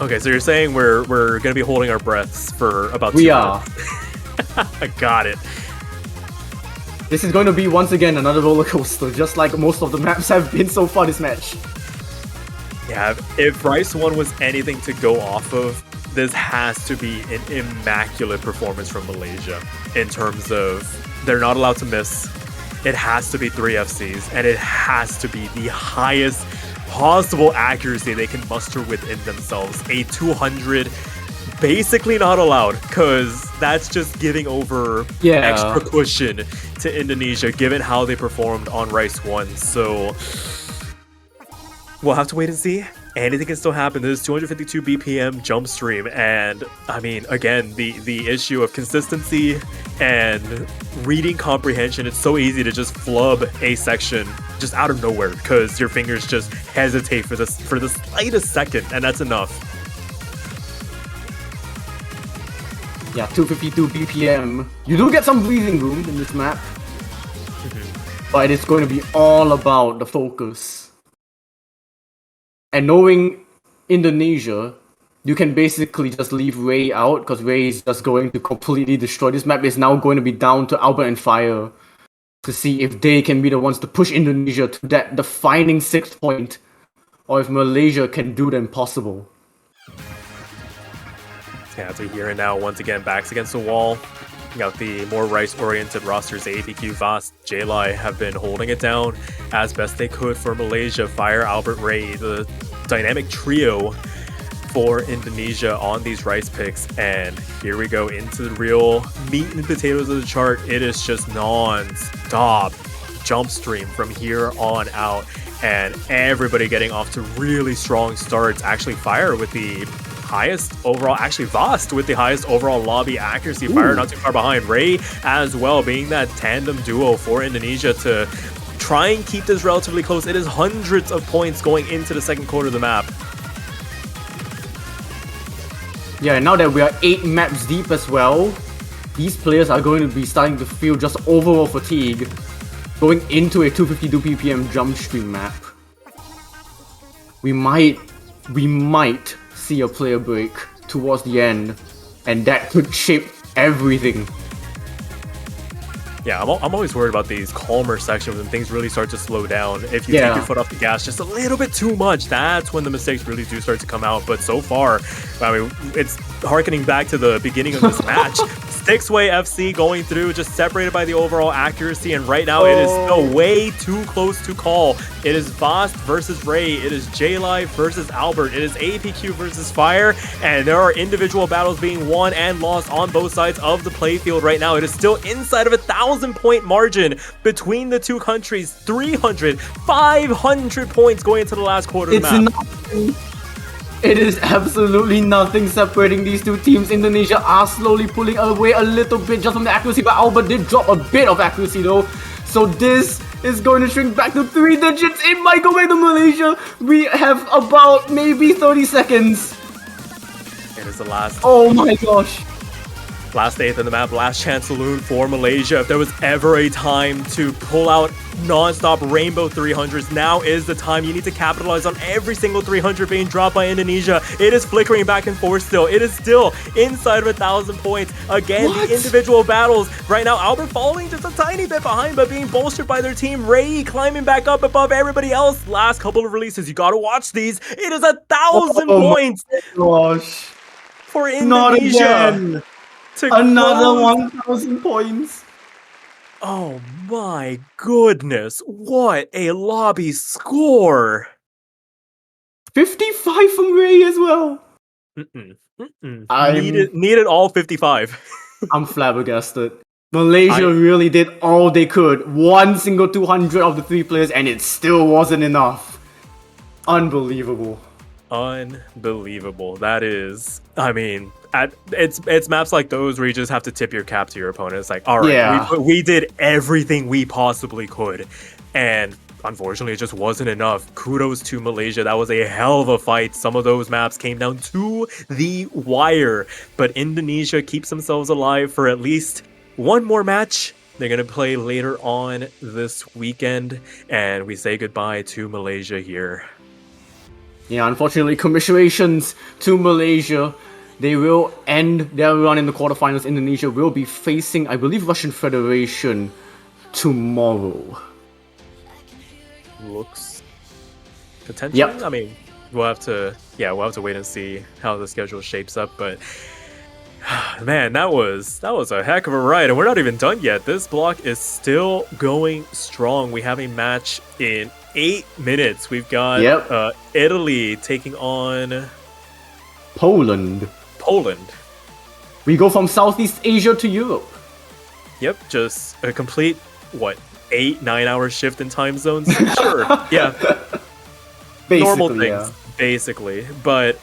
Okay, so you're saying we're gonna be holding our breaths for about 2 We minutes. are. I got it. This is going to be once again another roller coaster, just like most of the maps have been so far this match. Yeah, if Rice 1 was anything to go off of, this has to be an immaculate performance from Malaysia in terms of they're not allowed to miss. It has to be 3 FCs, and it has to be the highest possible accuracy they can muster within themselves. A 200, basically not allowed, because that's just giving over extra cushion to Indonesia, given how they performed on Rice 1. So we'll have to wait and see. Anything can still happen. This is 252 BPM jump stream, and I mean, again, the issue of consistency and reading comprehension. It's so easy to just flub a section just out of nowhere because your fingers just hesitate for the slightest second, and that's enough. Yeah, 252 BPM. You do get some breathing room in this map, but it's going to be all about the focus. And knowing Indonesia, you can basically just leave Ray out because Ray is just going to completely destroy. This map is now going to be down to Albert and Fire to see if they can be the ones to push Indonesia to that defining 6th point, or if Malaysia can do the impossible. Yeah, so here and now, once again, backs against the wall. You got the more Rice-oriented rosters, APQ, Vast, J-Lai have been holding it down as best they could for Malaysia. Fire, Albert, Ray, the dynamic trio for Indonesia on these Rice picks. And here we go into the real meat and potatoes of the chart. It is just non-stop jump stream from here on out. And everybody getting off to really strong starts. Actually, Fire with the highest overall, actually Vast with the highest overall lobby accuracy. Fire not too far behind. Ray as well, being that tandem duo for Indonesia to try and keep this relatively close. It is hundreds of points going into the second quarter of the map. Yeah, and now that we are 8 maps deep as well, these players are going to be starting to feel just overall fatigue going into a 252 ppm jump stream map. We might see a player break towards the end, and that could shape everything. Yeah, I'm always worried about these calmer sections when things really start to slow down. If you take your foot off the gas just a little bit too much, that's when the mistakes really do start to come out. But so far, I mean, it's harkening back to the beginning of this match. 6-way FC going through, just separated by the overall accuracy, and right now it is still way too close to call. It is Vast versus Ray, it is J-Live versus Albert, it is APQ versus Fire, and there are individual battles being won and lost on both sides of the playfield right now. It is still inside of 1,000-point margin between the two countries. 300, 500 points going into the last quarter of the map. It is absolutely nothing separating these two teams. Indonesia are slowly pulling away a little bit just from the accuracy, but Albert did drop a bit of accuracy though. So this is going to shrink back to 3 digits. It might go back to Malaysia. We have about maybe 30 seconds. It is the last. Oh my gosh. Last 8th in the map, last chance saloon for Malaysia. If there was ever a time to pull out non-stop rainbow 300s, now is the time. You need to capitalize on every single 300 being dropped by Indonesia. It is flickering back and forth still. It is still inside of 1,000 points. Again, the individual battles. Right now, Albert falling just a tiny bit behind, but being bolstered by their team. Ray climbing back up above everybody else. Last couple of releases, you gotta watch these. It is 1,000 points Gosh. for Indonesia. Not again. Another 1,000 points. Oh my goodness, what a lobby score! 55 from Ray as well. Needed all 55. I'm flabbergasted. Malaysia really did all they could. One single 200 of the 3 players, and it still wasn't enough. Unbelievable. Unbelievable. That is, I mean, it's maps like those where you just have to tip your cap to your opponent. It's like, all right, we did everything we possibly could, and unfortunately, it just wasn't enough. Kudos to Malaysia. That was a hell of a fight. Some of those maps came down to the wire, but Indonesia keeps themselves alive for at least one more match. They're going to play later on this weekend, and we say goodbye to Malaysia here. Yeah, unfortunately, commiserations to Malaysia. They will end their run in the quarterfinals. Indonesia will be facing, I believe, Russian Federation tomorrow. Looks potentially. Yep. I mean, we'll have to wait and see how the schedule shapes up. But man, that was a heck of a ride, and we're not even done yet. This block is still going strong. We have a match in 8 minutes. We've got Italy taking on Poland. We go from Southeast Asia to Europe. Yep, just a complete 8-9 hour shift in time zones. Sure, yeah. Basically, normal things, basically. But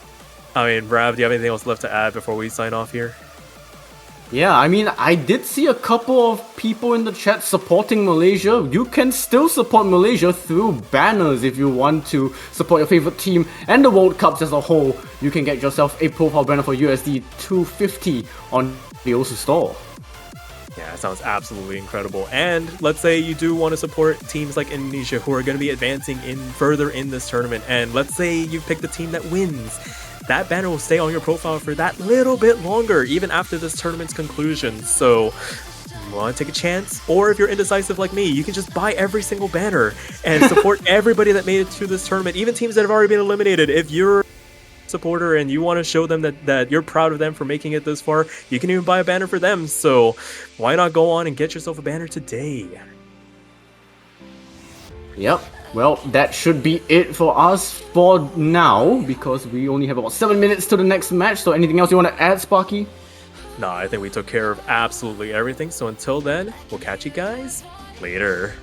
I mean, Rav, do you have anything else left to add before we sign off here? Yeah, I mean, I did see a couple of people in the chat supporting Malaysia. You can still support Malaysia through banners if you want to support your favorite team and the World Cups as a whole. You can get yourself a profile banner for USD 250 on the Osu store. Yeah, that sounds absolutely incredible. And let's say you do want to support teams like Indonesia who are going to be advancing further in this tournament. And let's say you pick the team that wins. That banner will stay on your profile for that little bit longer, even after this tournament's conclusion. So, want to take a chance? Or if you're indecisive like me, you can just buy every single banner and support everybody that made it to this tournament, even teams that have already been eliminated. If you're a supporter and you want to show them that you're proud of them for making it this far, you can even buy a banner for them. So, why not go on and get yourself a banner today? Yep. Well, that should be it for us for now, because we only have about 7 minutes to the next match. So anything else you want to add, Sparky? Nah, I think we took care of absolutely everything. So until then, we'll catch you guys later.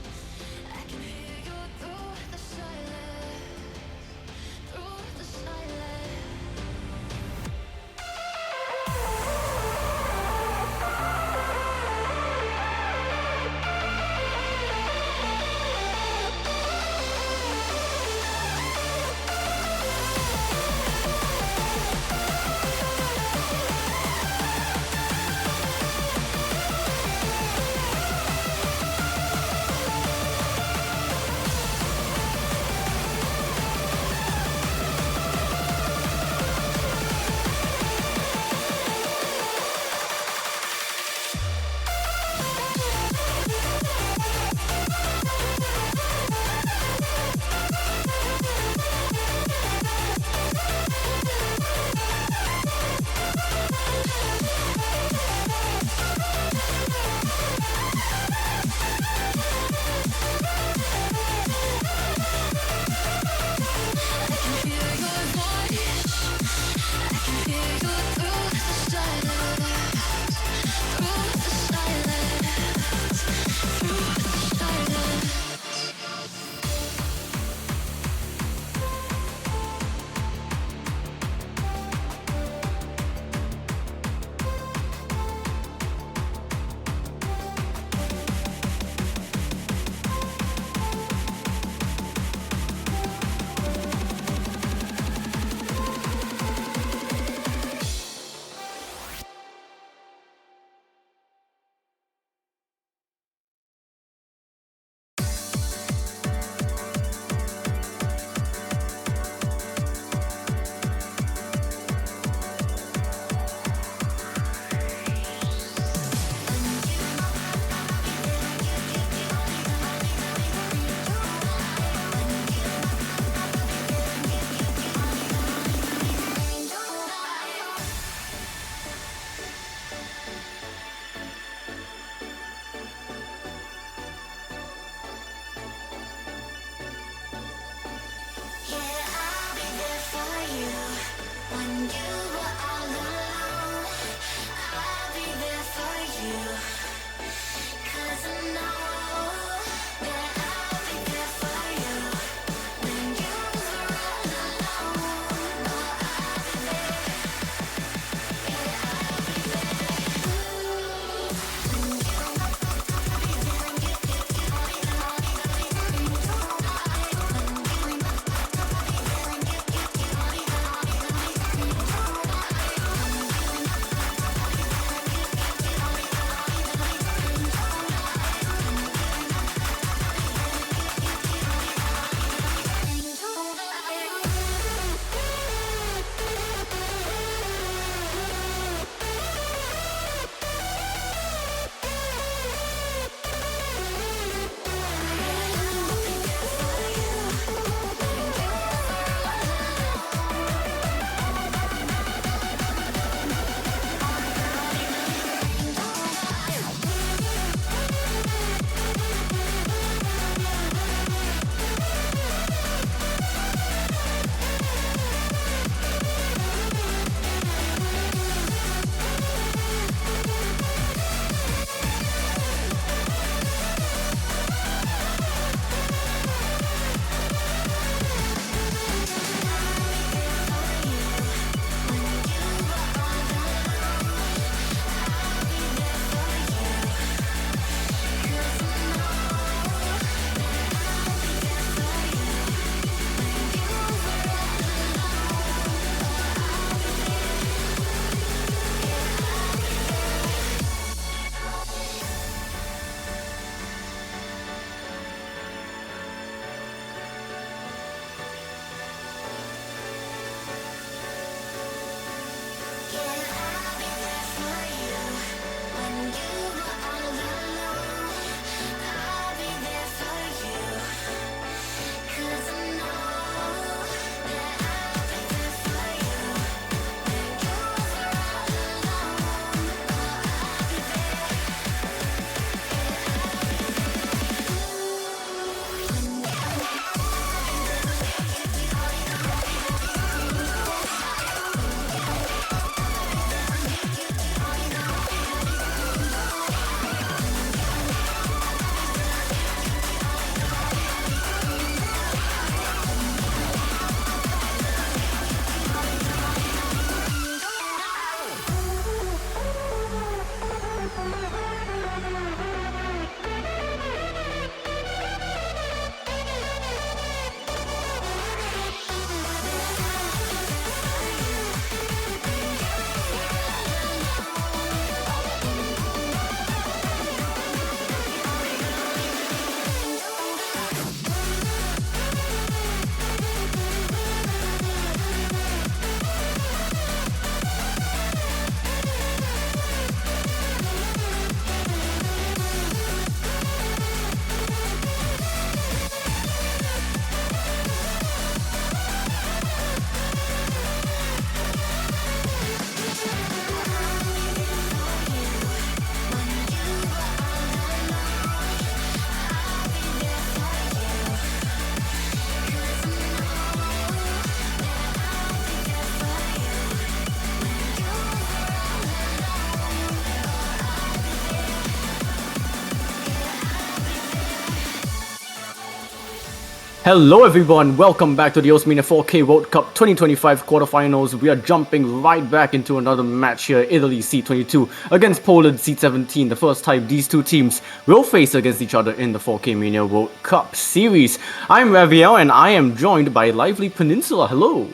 Hello everyone, welcome back to the Osmania 4K World Cup 2025 quarterfinals. We are jumping right back into another match here, Italy C22 against Poland C17, the first time these two teams will face against each other in the 4K Mania World Cup series. I'm Raviel and I am joined by Lively Peninsula. Hello!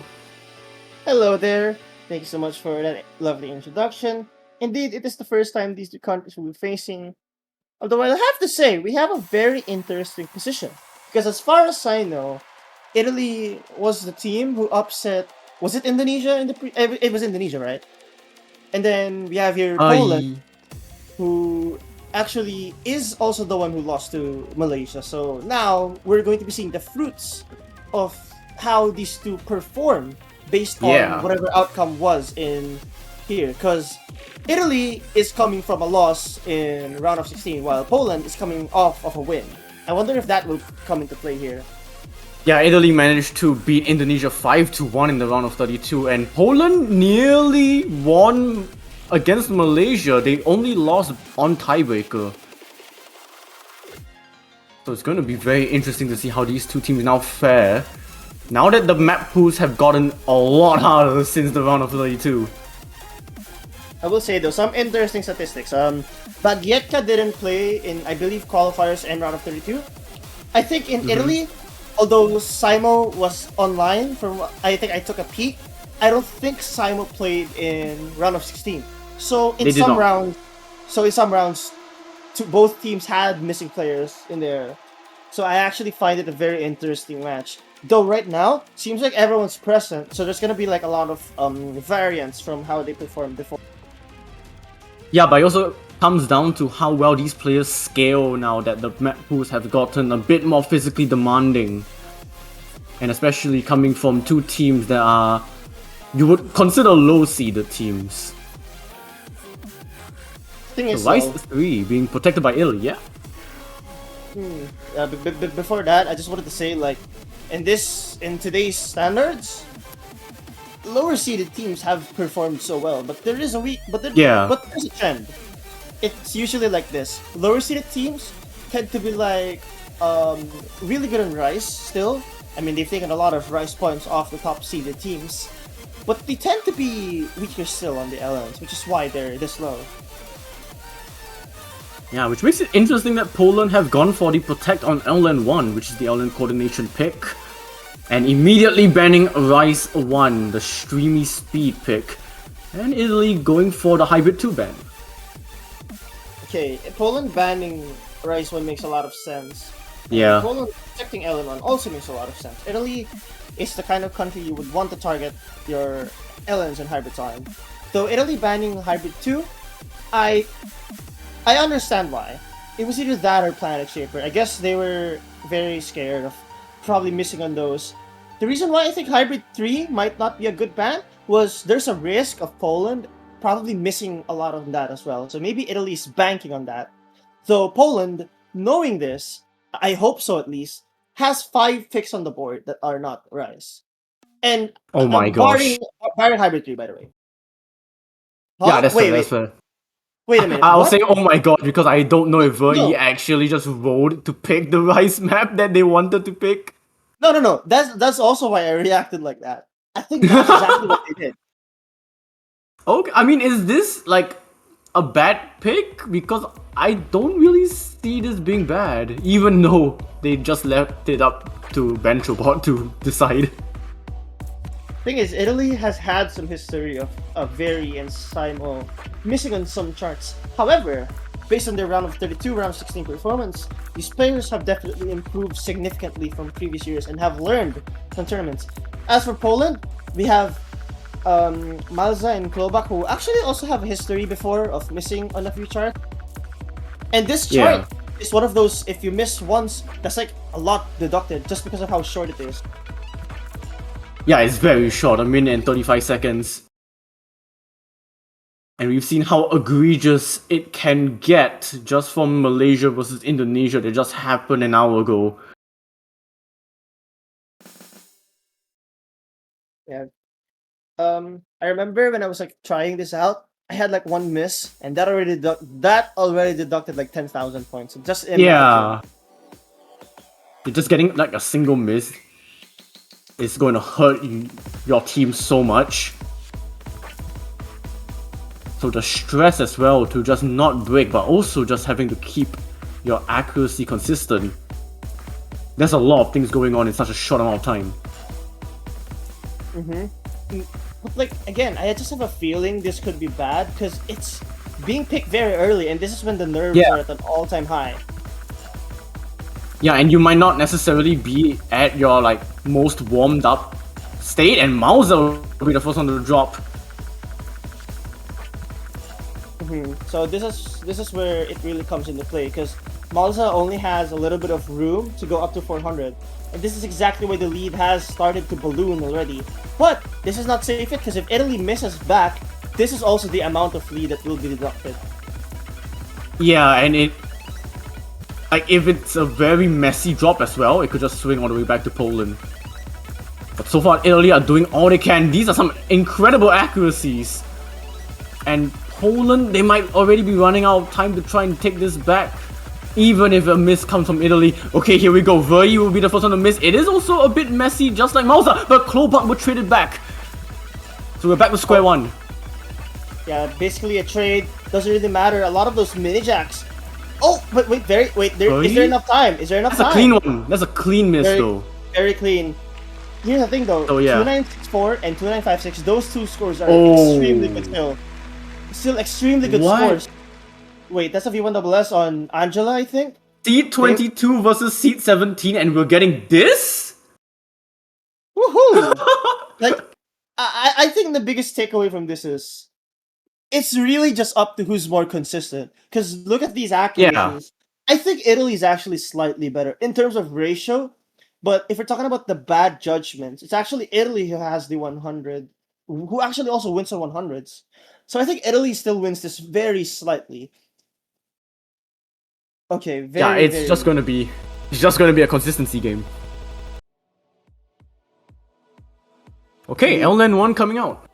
Hello there. Thank you so much for that lovely introduction. Indeed, it is the first time these two countries will be facing. Although I have to say, we have a very interesting position. Because as far as I know, Italy was the team who upset. Was it Indonesia in the it was Indonesia, right? And then we have here Poland, who actually is also the one who lost to Malaysia. So now we're going to be seeing the fruits of how these two perform based on whatever outcome was in here. Because Italy is coming from a loss in round of 16, while Poland is coming off of a win. I wonder if that will come into play here. Yeah, Italy managed to beat Indonesia 5-1 in the round of 32, and Poland nearly won against Malaysia. They only lost on tiebreaker. So it's going to be very interesting to see how these two teams now fare. Now that the map pools have gotten a lot harder since the round of 32. I will say though, some interesting statistics. Bagietka didn't play in, I believe, qualifiers and round of 32. I think in Italy, although Simo was online, from I think I took a peek, I don't think Simo played in round of 16. So in some rounds, both teams had missing players in there. So I actually find it a very interesting match. Though right now, seems like everyone's present, so there's gonna be like a lot of variants from how they performed before. Yeah, but it also comes down to how well these players scale now that the map pools have gotten a bit more physically demanding. And especially coming from two teams that are, you would consider low-seeded teams. Thing is, Rice 3 being protected by Italy, yeah? Before that, I just wanted to say, like, in today's standards, lower seeded teams have performed so well, but there is a but there's a trend. It's usually like this. Lower seeded teams tend to be like really good on Rice still. I mean, they've taken a lot of Rice points off the top seeded teams, but they tend to be weaker still on the LNs, which is why they're this low. Yeah, which makes it interesting that Poland have gone for the Protect on LN1, which is the LN coordination pick, and immediately banning Rice 1, the streamy speed pick, and Italy going for the Hybrid 2 ban. Okay, Poland banning Rice 1 makes a lot of sense. Yeah. Poland protecting LN1 also makes a lot of sense. Italy is the kind of country you would want to target your LNs and hybrids on. Though Italy banning Hybrid 2, I understand why. It was either that or Planet Shaper. I guess they were very scared of probably missing on those. The reason why I think Hybrid 3 might not be a good ban was there's a risk of Poland probably missing a lot of that as well. So maybe Italy's banking on that. Though Poland, knowing this, I hope so at least, has 5 picks on the board that are not Rice. And oh my gosh. Barring Hybrid 3, by the way. Huh? Yeah, that's fair. Wait a minute. I'll say oh my god because I don't know if Verdi actually just rolled to pick the Rice map that they wanted to pick. No. That's also why I reacted like that. I think that's exactly what they did. Okay, I mean, is this like a bad pick? Because I don't really see this being bad, even though they just left it up to Bentrobot to decide. Thing is, Italy has had some history of Very and Simo missing on some charts. However, based on their round of 32, round of 16 performance, these players have definitely improved significantly from previous years and have learned from tournaments. As for Poland, we have Malza and Klobak, who actually also have a history before of missing on a few charts. And this chart is one of those, if you miss once, that's like a lot deducted just because of how short it is. Yeah, it's very short, 1 minute and 35 seconds. And we've seen how egregious it can get just from Malaysia versus Indonesia that just happened an hour ago. Yeah. I remember when I was like trying this out, I had like one miss, and that already deducted like 10,000 points. So just imagine. Yeah. Just getting like a single miss is going to hurt your team so much. So the stress as well to just not break, but also just having to keep your accuracy consistent. There's a lot of things going on in such a short amount of time. But like again, I just have a feeling this could be bad because it's being picked very early, and this is when the nerves Yeah. are at an all-time high. Yeah, and you might not necessarily be at your like most warmed up state, and Mauser will be the first one to drop. So this is where it really comes into play because Malta only has a little bit of room to go up to 400, and this is exactly where the lead has started to balloon already. But this is not safe because if Italy misses back, this is also the amount of lead that will be deducted. Yeah, and it like if it's a very messy drop as well, it could just swing all the way back to Poland. But so far, Italy are doing all they can. These are some incredible accuracies. And Poland, they might already be running out of time to try and take this back. Even if a miss comes from Italy. Okay, here we go. Veryi will be the first one to miss. It is also a bit messy, just like Mauser, but Klobuck will trade it back. So we're back to square one. Yeah, basically a trade doesn't really matter. A lot of those mini jacks. Oh, but wait, is there Veryi? enough time? Is there enough That's a time? clean one. That's a clean miss, Very, though. very clean. Here's the thing though, So, yeah. 2964 and 2956, those two scores are Oh. extremely good still. Still extremely good What? scores. Wait, that's a V1SS on Angela, I think? Seed 22 versus seed 17, and we're getting this? Woohoo! Like, I think the biggest takeaway from this is it's really just up to who's more consistent. Because look at these accuracies. I think Italy's actually slightly better in terms of ratio. But if we're talking about the bad judgments, it's actually Italy who has the 100, who actually also wins on 100s. So I think Italy still wins this very slightly. Okay, Yeah, very, it's very. just gonna be a consistency game. Okay, LN 1 coming out.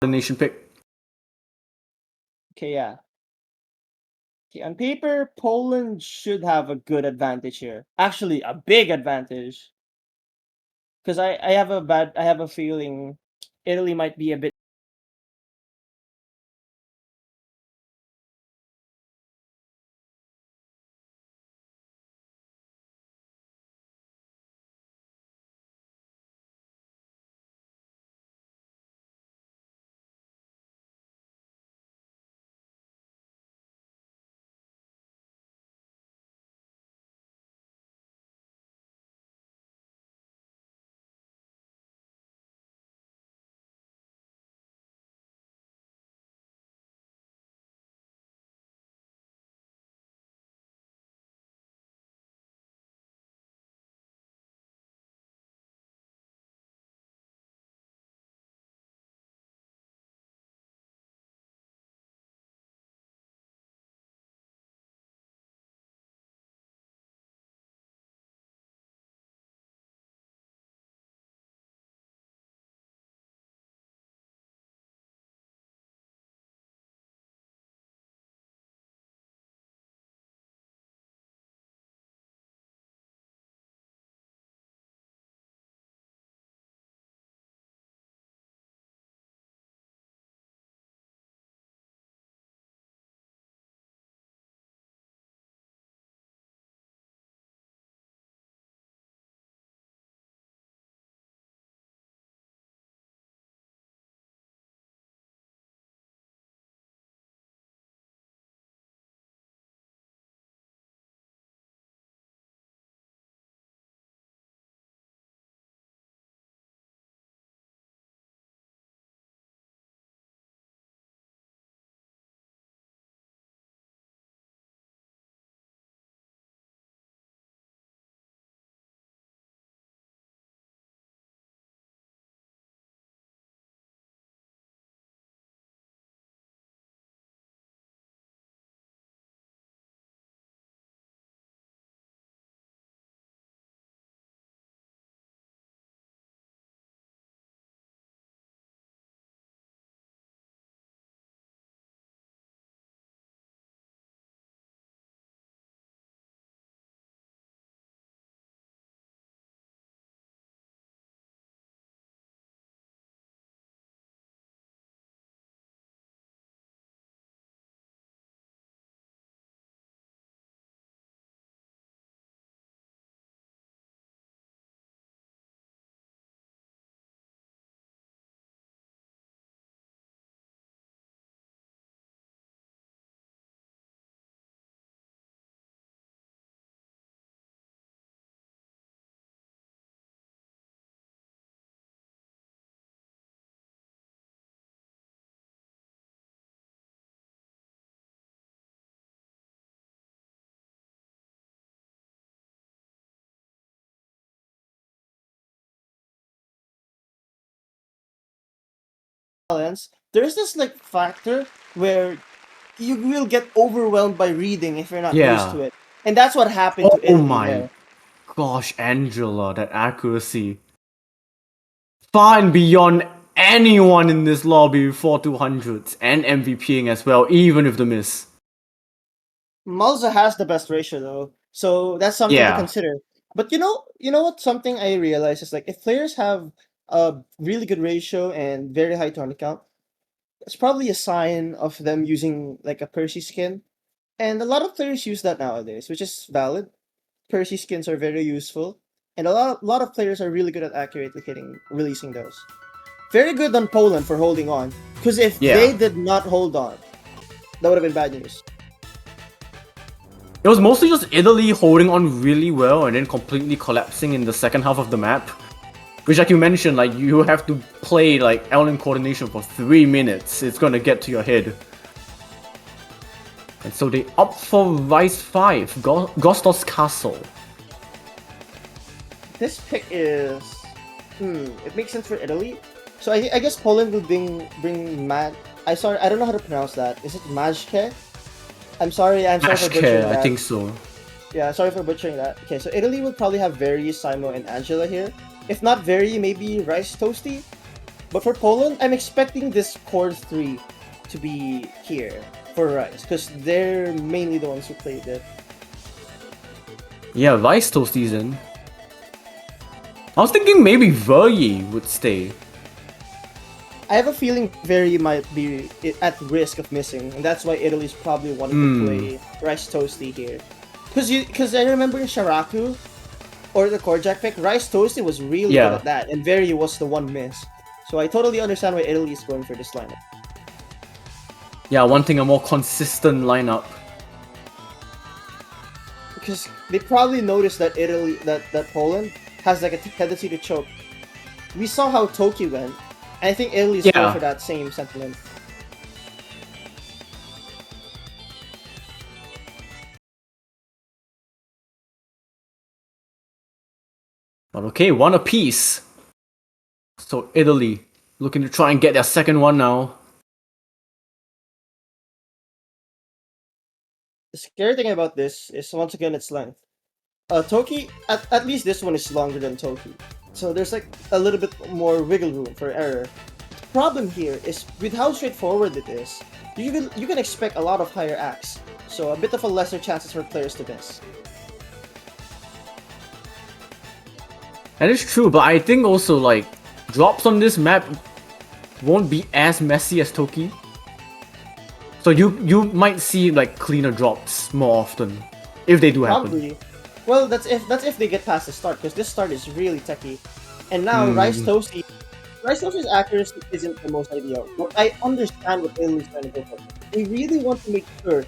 Coordination pick. Okay, yeah. Okay, on paper, Poland should have a good advantage here. Actually, a big advantage. Because I have a feeling Italy might be a bit. Balance, there's this like factor where you will get overwhelmed by reading if you're not used Yeah. to it. And that's what happened to Oh Italy my there. gosh, Angela, that accuracy. Far and beyond anyone in this lobby before 200s and MVPing as well, even with the miss. Malza has the best ratio though, so that's something to Yeah. consider. But you know what? Something I realize is like if players have a really good ratio and very high turn count, it's probably a sign of them using like a Percy skin. And a lot of players use that nowadays, which is valid. Percy skins are very useful, and a lot of players are really good at accurately releasing those. Very good on Poland for holding on, because if Yeah. they did not hold on, that would have been bad news. It was mostly just Italy holding on really well and then completely collapsing in the second half of the map. Which, like you mentioned, like you have to play like L coordination for 3 minutes. It's gonna get to your head. And so they opt for Vice 5, Gostos Castle. This pick is, it makes sense for Italy. So I guess Poland will bring Matt. I don't know how to pronounce that. Is it Majke? I'm sorry for butchering Ashke, I that. think so. Yeah, sorry for butchering that. Okay, so Italy will probably have Very, Simo, and Angela here. If not Very, maybe Rice Toasty. But for Poland, I'm expecting this core 3 to be here for Rice, because they're mainly the ones who played it. Yeah, Rice Toasty season. I was thinking maybe Verye would stay. I have a feeling Very might be at risk of missing, and that's why Italy's probably wanting to play Rice Toasty here. Because I remember in Sharaku, or the Korjak pick, Rice Toasty was really good at that, and Very was the one miss. So I totally understand why Italy is going for this lineup. Yeah, wanting a more consistent lineup. Because they probably noticed that Poland has like a tendency to choke. We saw how Toki went, and I think Italy's going for that same sentiment. But okay, one apiece. So Italy looking to try and get their second one now. The scary thing about this is, once again, its length. Toki, at least this one is longer than Toki. So there's like a little bit more wiggle room for error. The problem here is, with how straightforward it is, you can expect a lot of higher acts. So a bit of a lesser chances for players to miss. That is true, but I think also like drops on this map won't be as messy as Toki. So you might see like cleaner drops more often, if they do happen. Probably. Well, that's if they get past the start, because this start is really techy. And now Rice Toasty's accuracy isn't the most ideal. But I understand what Italy's trying to go for. They really want to make sure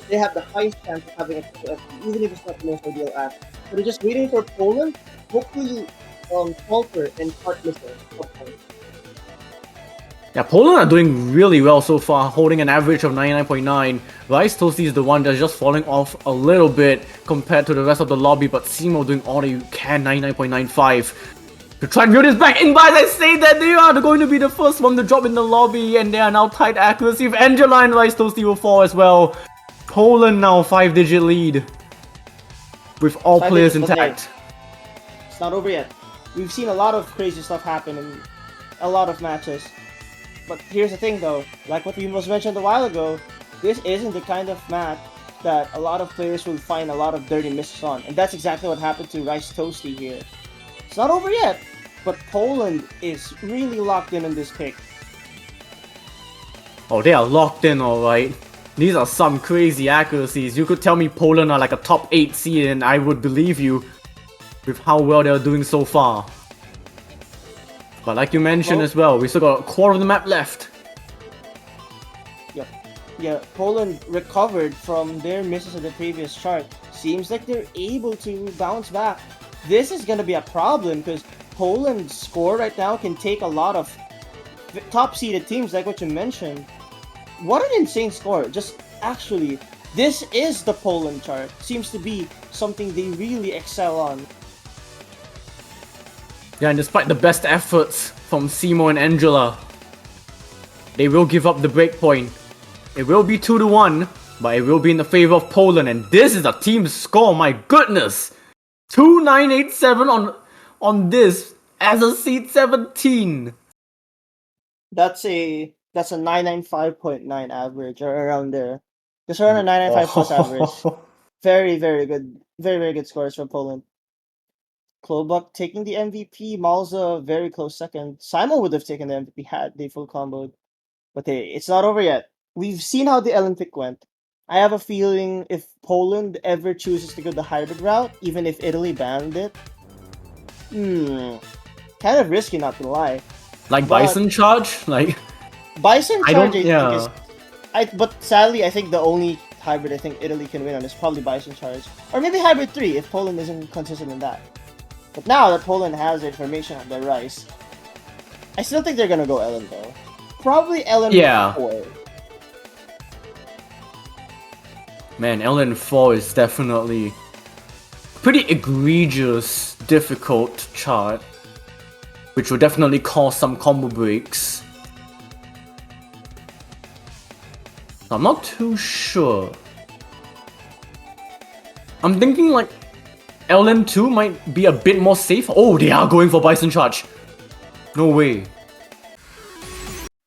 they have the highest chance of having a triple FP, even if it's not the most ideal act. So they're just waiting for Poland, hopefully falter and start missing. Yeah, Poland are doing really well so far, holding an average of 99.9. Rice Toasty is the one that's just falling off a little bit compared to the rest of the lobby, but Simo doing all that you can, 99.95. To try and reel this back in, but I say that they are going to be the first one to drop in the lobby, and they are now tight accuracy. If Angela and Rice Toasty will fall as well. Poland now 5-digit lead. With all players intact. It's not over yet. We've seen a lot of crazy stuff happen in a lot of matches. But here's the thing though, like what we was mentioned a while ago, this isn't the kind of match that a lot of players will find a lot of dirty misses on. And that's exactly what happened to Rice Toasty here. It's not over yet, but Poland is really locked in on this pick. Oh, they are locked in, alright. These are some crazy accuracies. You could tell me Poland are like a top 8 seed and I would believe you with how well they're doing so far. But like you mentioned as well, we still got a quarter of the map left. Yep. Yeah, Poland recovered from their misses of the previous chart. Seems like they're able to bounce back. This is gonna be a problem because Poland's score right now can take a lot of top-seeded teams, like what you mentioned. What an insane score. Just actually, this is the Poland chart. Seems to be something they really excel on. Yeah, and despite the best efforts from Simo and Angela, they will give up the breakpoint. It will be 2-1, but it will be in the favor of Poland, and this is a team score, my goodness! 2987 on this as a seed 17. That's a 995.9 average, or around there. Just around a 995 plus average. Very, very good. Very, very good scores from Poland. Klobuk taking the MVP, Malza very close second. Simon would have taken the MVP had they full comboed. But hey, it's not over yet. We've seen how the Ellen pick went. I have a feeling if Poland ever chooses to go the hybrid route, even if Italy banned it, kind of risky, not gonna lie. Like Bison Charge? Like Bison Charge, I yeah. think is... but sadly, I think the only hybrid I think Italy can win on is probably Bison Charge. Or maybe Hybrid 3 if Poland isn't consistent in that. But now that Poland has information on their Rice, I still think they're gonna go Ellen though. Probably Ellen 4. Man, Ellen 4 is definitely pretty egregious, difficult chart, which will definitely cause some combo breaks. I'm not too sure. I'm thinking like LN2 might be a bit more safe. Oh, they are going for Bison Charge. No way.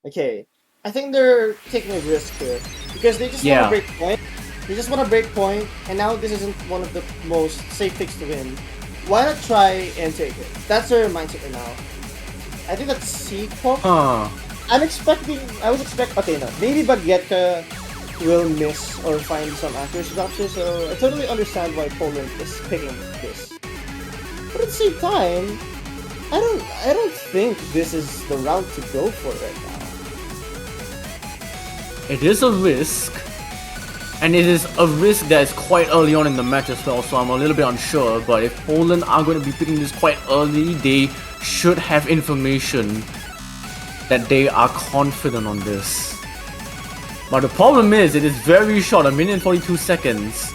Okay, I think they're taking a risk here because they just want Yeah. to break point. They just want to break point, and now this isn't one of the most safe picks to win. Why not try and take it? That's their mindset right now. I think that's Seacock. Huh. I was expecting. Okay, no. Maybe Baguette will miss or find some accuracy drops here, so I totally understand why Poland is picking this. But at the same time, I don't think this is the route to go for right now. It is a risk. And it is a risk that is quite early on in the match as well, so I'm a little bit unsure. But if Poland are going to be picking this quite early, they should have information that they are confident on this. But the problem is, it is very short, 1 minute and 42 seconds.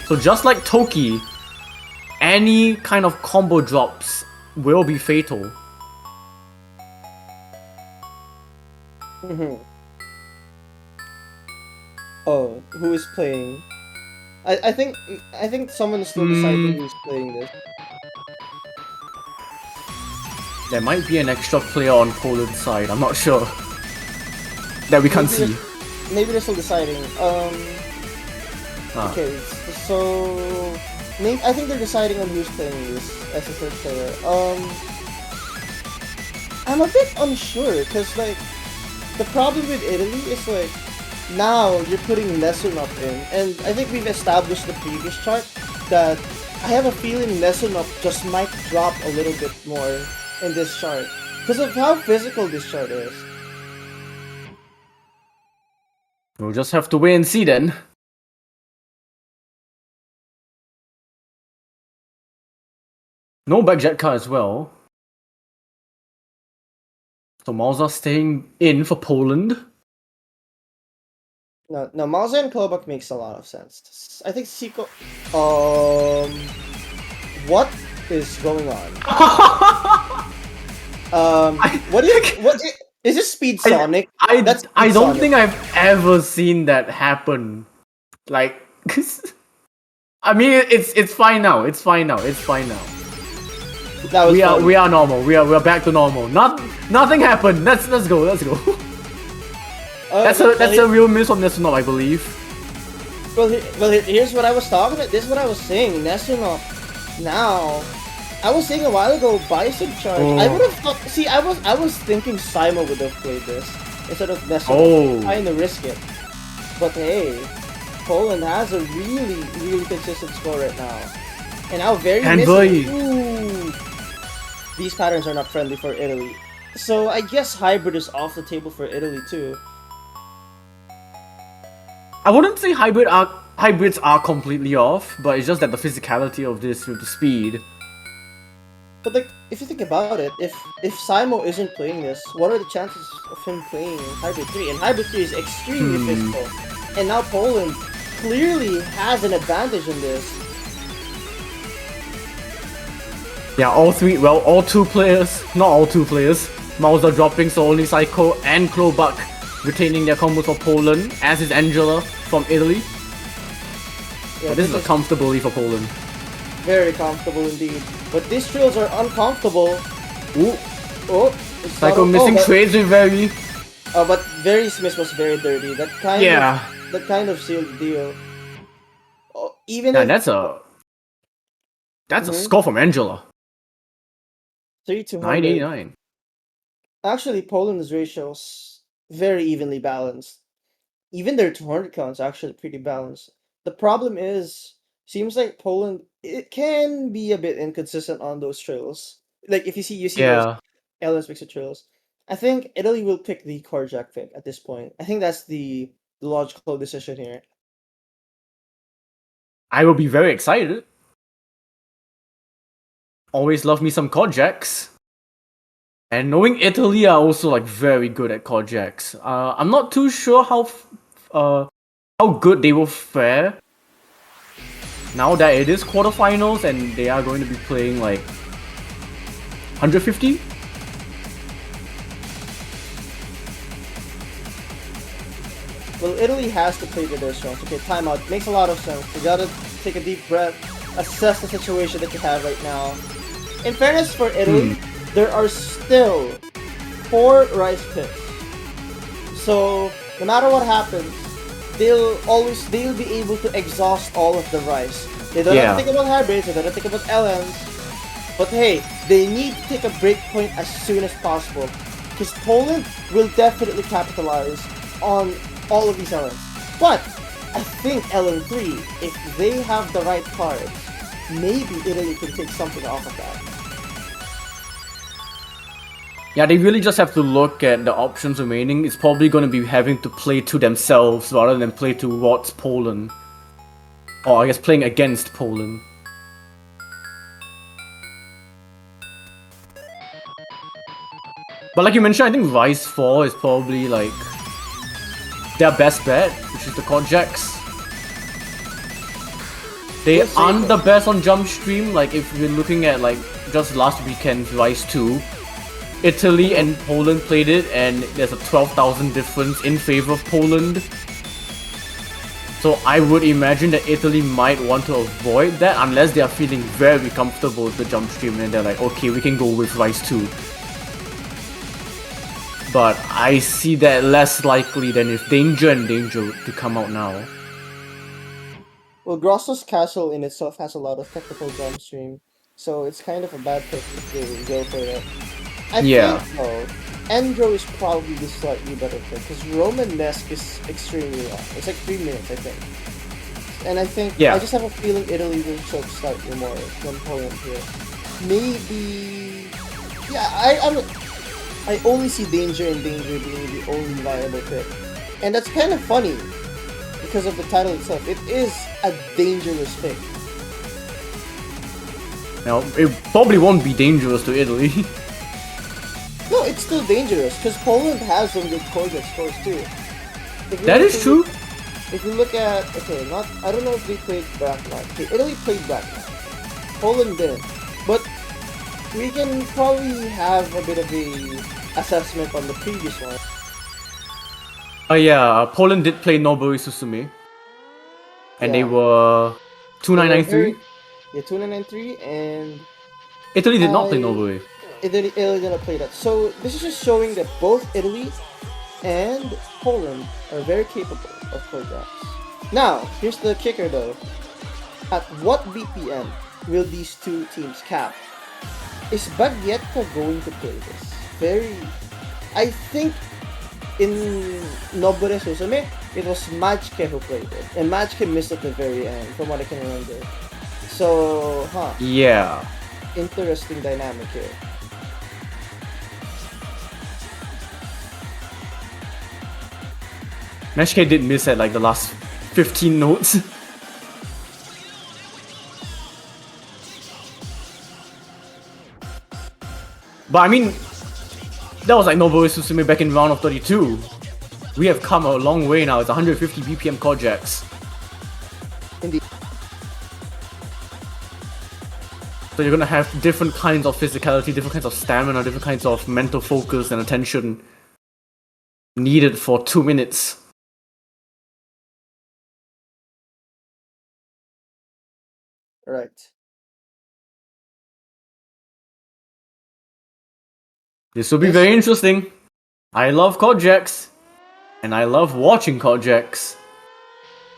So just like Toki, any kind of combo drops will be fatal. Oh, who is playing? I think someone is still deciding who's playing this. There might be an extra player on Poland's side, I'm not sure. That we can't see. Maybe they're still deciding. Okay, so I think they're deciding on who's playing this as a third player. I'm a bit unsure because like the problem with Italy is like now you're putting Nessunov in, and I think we've established the previous chart that I have a feeling Nessunov just might drop a little bit more in this chart because of how physical this chart is. We'll just have to wait and see then. No back Jetka as well. So Malza staying in for Poland. No, Malza and Klobak makes a lot of sense. I think Siko. What is going on? What do you? What is this Speed Sonic? That's Speed I don't Sonic. think I've ever seen that happen. Like, I mean, it's fine now. It's fine now. It's fine now. That was fun. We are normal. We are back to normal. Nothing happened. Let's go. Let's go. That's a real miss from Nessunov, I believe. Well, here's what I was talking about. This is what I was saying. Nessunov. Now, I was saying a while ago, Bison Charge. I would have thought. See, I was thinking Simo would have played this instead of Nessunov, trying to risk it. But hey, Poland has a really consistent score right now, and now very missing. Ooh, these patterns are not friendly for Italy. So I guess hybrid is off the table for Italy too. I wouldn't say hybrids are completely off, but it's just that the physicality of this with the speed. But like, if you think about it, if Simo isn't playing this, what are the chances of him playing Hybrid 3? And Hybrid 3 is extremely physical. And now Poland clearly has an advantage in this. Yeah, all two players, not all two players. Malza dropping, so only Psycho and Klobak retaining their combos for Poland, as is Angela from Italy. Yeah, but this is a comfortable lead for Poland. Very comfortable indeed. But these trills are uncomfortable. Ooh. Oh, Psycho missing trades with Very. But Very's miss was very dirty. That kind of sealed the deal. Oh, even if, that's a score from Angela. 3-200. 989. Actually, Poland's ratios very evenly balanced. Even their 200 count's actually pretty balanced. The problem is, seems like Poland, it can be a bit inconsistent on those trails. Like if you see those Ellen's mixed trails. I think Italy will pick the Korjak pick at this point. I think that's the logical decision here. I will be very excited. Always love me some Korjaks. And knowing Italy are also like very good at Korjaks. I'm not too sure how good they will fare. Now that it is quarterfinals and they are going to be playing like 150. Well, Italy has to play to their strengths. Okay, timeout. Makes a lot of sense. You gotta take a deep breath, assess the situation that you have right now. In fairness for Italy, there are still 4 rice picks. So no matter what happens, they'll be able to exhaust all of the rice. They don't have to think about hybrids, they don't have to think about LMs. But hey, they need to take a break point as soon as possible. Because Poland will definitely capitalize on all of these LMs. But I think LM3, if they have the right cards, maybe Italy can take something off of that. Yeah, they really just have to look at the options remaining. It's probably going to be having to play to themselves rather than play towards Poland. Or I guess playing against Poland. But like you mentioned, I think Rise 4 is probably like their best bet, which is the Kojaks. They aren't the best on jump stream. Like if we're looking at like just last weekend's Rise 2, Italy and Poland played it, and there's a 12,000 difference in favor of Poland. So I would imagine that Italy might want to avoid that unless they are feeling very comfortable with the jump stream and they're like, okay, we can go with Rise 2. But I see that less likely than if Danger and Danger to come out now. Well, Grosso's castle in itself has a lot of technical jump stream, so it's kind of a bad pick if they go for it. I think though, Endro is probably the slightly better pick because Roman Nesk is extremely long. It's like 3 minutes, I think. And I think I just have a feeling Italy will choke slightly more than Poland here. Maybe, I only see Danger and Danger being the only viable pick, and that's kind of funny because of the title itself. It is a dangerous pick. Now, it probably won't be dangerous to Italy. No, it's still dangerous because Poland has some good Kojak scores too. That is true. If you look at I don't know if they played Blacklock. Okay, Italy played Blacklock. Poland didn't, but we can probably have a bit of a assessment on the previous one. Poland did play Nobori Susume. And they were 2993. Yeah, 2993, and Italy did not play Nobori. Italy didn't play that. So this is just showing that both Italy and Poland are very capable of Kojaks. Now, here's the kicker though. At what BPM will these two teams cap? Is Baglietta going to play this? I think in Nobore Susume, it was Majke who played it. And Majke missed at the very end, from what I can remember. So, yeah. Interesting dynamic here. Majke did miss at like the last 15 notes. But I mean, that was like Nobori Susume back in round of 32. We have come a long way now. It's 150 BPM Kojaks. Indeed. So you're gonna have different kinds of physicality, different kinds of stamina, different kinds of mental focus and attention needed for 2 minutes. Right. This will be very interesting. I love Kojaks. And I love watching Kojaks.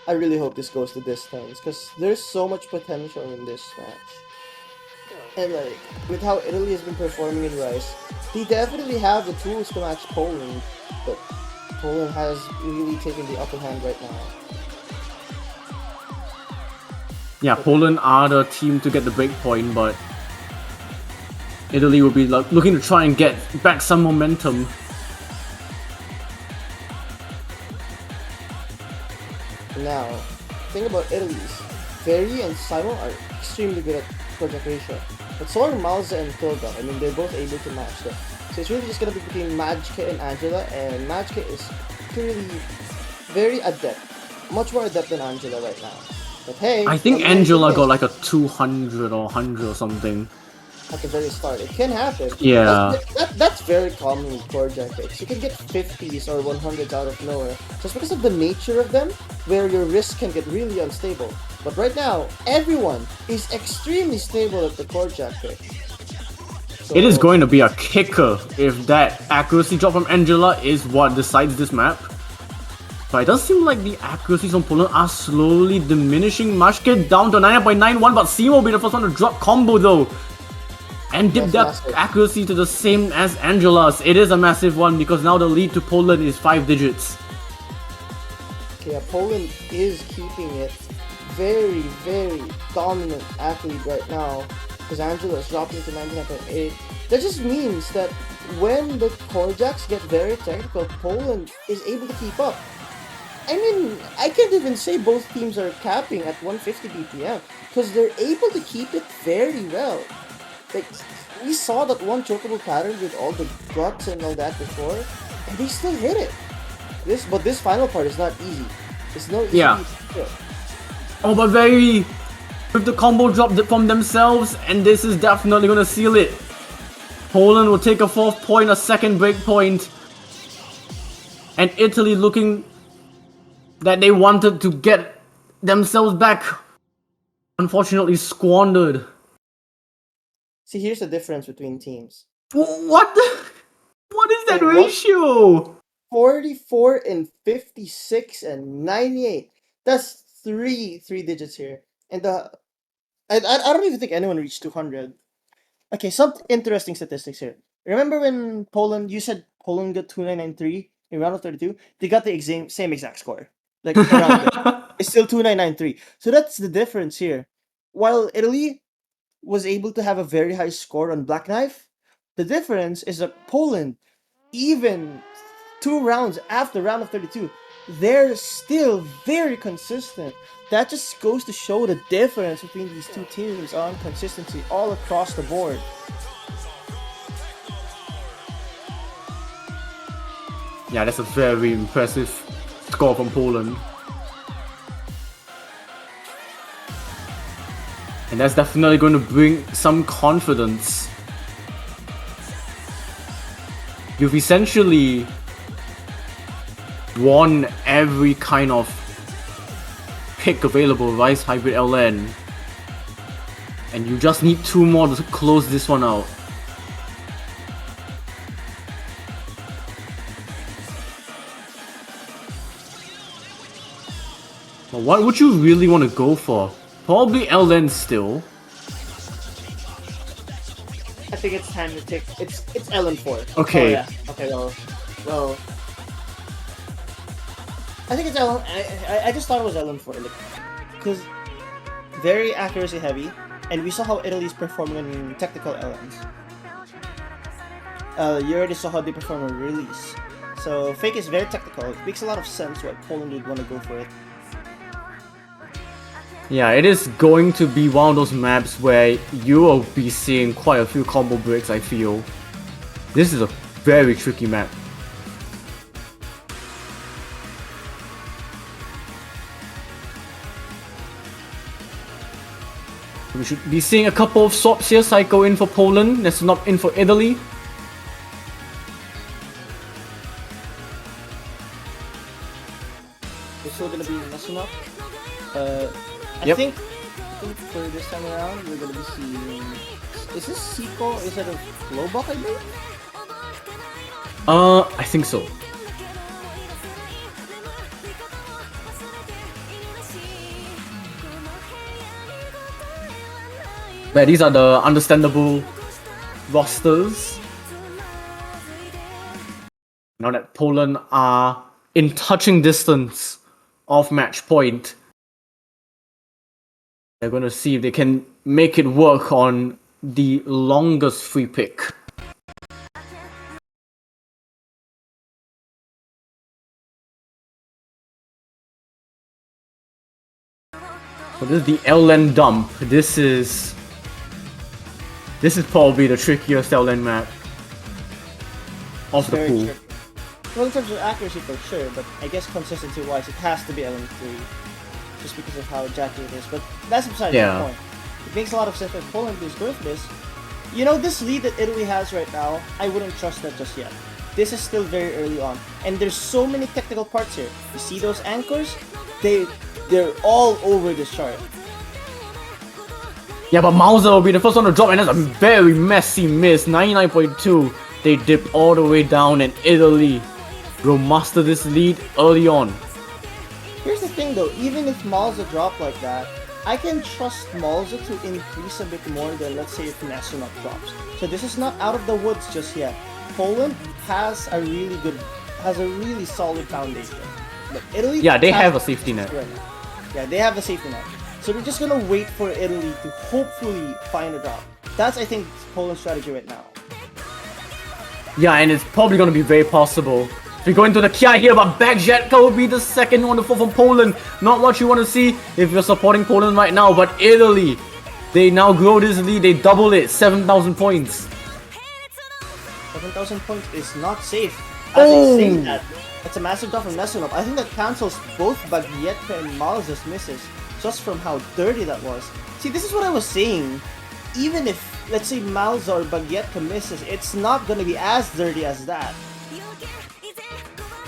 I really hope this goes to distance, because there's so much potential in this match. And like, with how Italy has been performing in Rise, they definitely have the tools to match Poland, but Poland has really taken the upper hand right now. Yeah, Poland are the team to get the break point, but Italy will be looking to try and get back some momentum. Now, think about Italy's. Fairy and Simon are extremely good at project ratio, but so are Malza and Tilda. I mean, they're both able to match them. So it's really just gonna be between Majka and Angela, and Majka is clearly very adept, much more adept than Angela right now. But hey, I think Angela got like a 200 or 100 or something. At the very start, it can happen. Yeah. That's very common with core picks. You can get 50s or 100s out of nowhere just because of the nature of them, where your risk can get really unstable. But right now, everyone is extremely stable at the core jack pick. It is going to be a kicker if that accuracy drop from Angela is what decides this map. But it does seem like the accuracies from Poland are slowly diminishing. Mashke down to 99.91, but Simo will be the first one to drop combo though. And dip that accuracy to the same as Angela's. It is a massive one because now the lead to Poland is 5 digits. Okay, Poland is keeping it very, very dominant athlete right now because Angela is dropping to 99.8. That just means that when the core jacks get very technical, Poland is able to keep up. I mean, I can't even say both teams are capping at 150 BPM because they're able to keep it very well. Like, we saw that one chokeable pattern with all the guts and all that before, and they still hit it. But this final part is not easy. It's no easy. Yeah. Oh, but very with the combo drop from themselves, and this is definitely gonna seal it. Poland will take a 4th point, a second break point, and Italy looking that they wanted to get themselves back, unfortunately squandered. See, here's the difference between teams. What is that ratio? 44 and 56 and 98. That's three digits here. And I don't even think anyone reached 200. Okay, some interesting statistics here. Remember when you said Poland got 2993 in round of 32? They got the same exact score. Like, around it. It's still 2993. So that's the difference here. While Italy was able to have a very high score on Black Knife, the difference is that Poland, even 2 rounds after round of 32, they're still very consistent. That just goes to show the difference between these two teams on consistency all across the board. Yeah, that's a very impressive score from Poland. And that's definitely going to bring some confidence. You've essentially won every kind of pick available, Rise, Hybrid, LN. And you just need 2 more to close this one out. But what would you really want to go for? Probably LN still. I think it's time to take. It's LN4. Okay. Oh, yeah. Okay. Well. I think it's LN. I just thought it was LN4, because very accuracy heavy, and we saw how Italy's performing in technical LNs. You already saw how they perform on release. So fake is very technical. It makes a lot of sense why Poland would want to go for it. Yeah, it is going to be one of those maps where you will be seeing quite a few combo breaks, I feel. This is a very tricky map. We should be seeing a couple of swaps here. Psycho in for Poland, that's not in for Italy. We're still gonna be messing up. I Yep. think for this time around, we're gonna be seeing. Is this sequel? Is it a Glowbuck, I believe? I think so. But these are the understandable rosters. Now that Poland are in touching distance of match point, they're going to see if they can make it work on the longest free pick. So this is the LN dump. This is probably the trickiest LN map of the Very pool. tricky. Well, in terms of accuracy for sure, but I guess consistency-wise, it has to be LN3, just because of how jacky it is. But that's beside the point. It makes a lot of sense that Poland is going for this. You know, this lead that Italy has right now, I wouldn't trust that just yet. This is still very early on, and there's so many technical parts here. You see those anchors? They're all over this chart. Yeah, but Mauser will be the first one to drop, and that's a very messy miss. 99.2. They dipped all the way down, and Italy will master this lead early on. Here's the thing though, even if Malza drop like that, I can trust Malza to increase a bit more than, let's say, if Nasunov drops. So this is not out of the woods just yet. Poland has a really solid foundation. But Italy, Yeah, they have a safety net. Right. Yeah, they have a safety net. So we're just gonna wait for Italy to hopefully find a drop. That's, I think, Poland's strategy right now. Yeah, and it's probably going to be very possible. We go into the Kia here, but Bagjetka will be the second one to fall from Poland. Not what you want to see if you're supporting Poland right now, but Italy, they now grow this lead. They double it, 7,000 points. 7,000 points is not safe. As I say that, it's a massive drop from Nesunov. I think that cancels both Bagietka and Malza's misses, just from how dirty that was. See, this is what I was saying. Even if, let's say, Malza or Bagietka misses, it's not gonna be as dirty as that.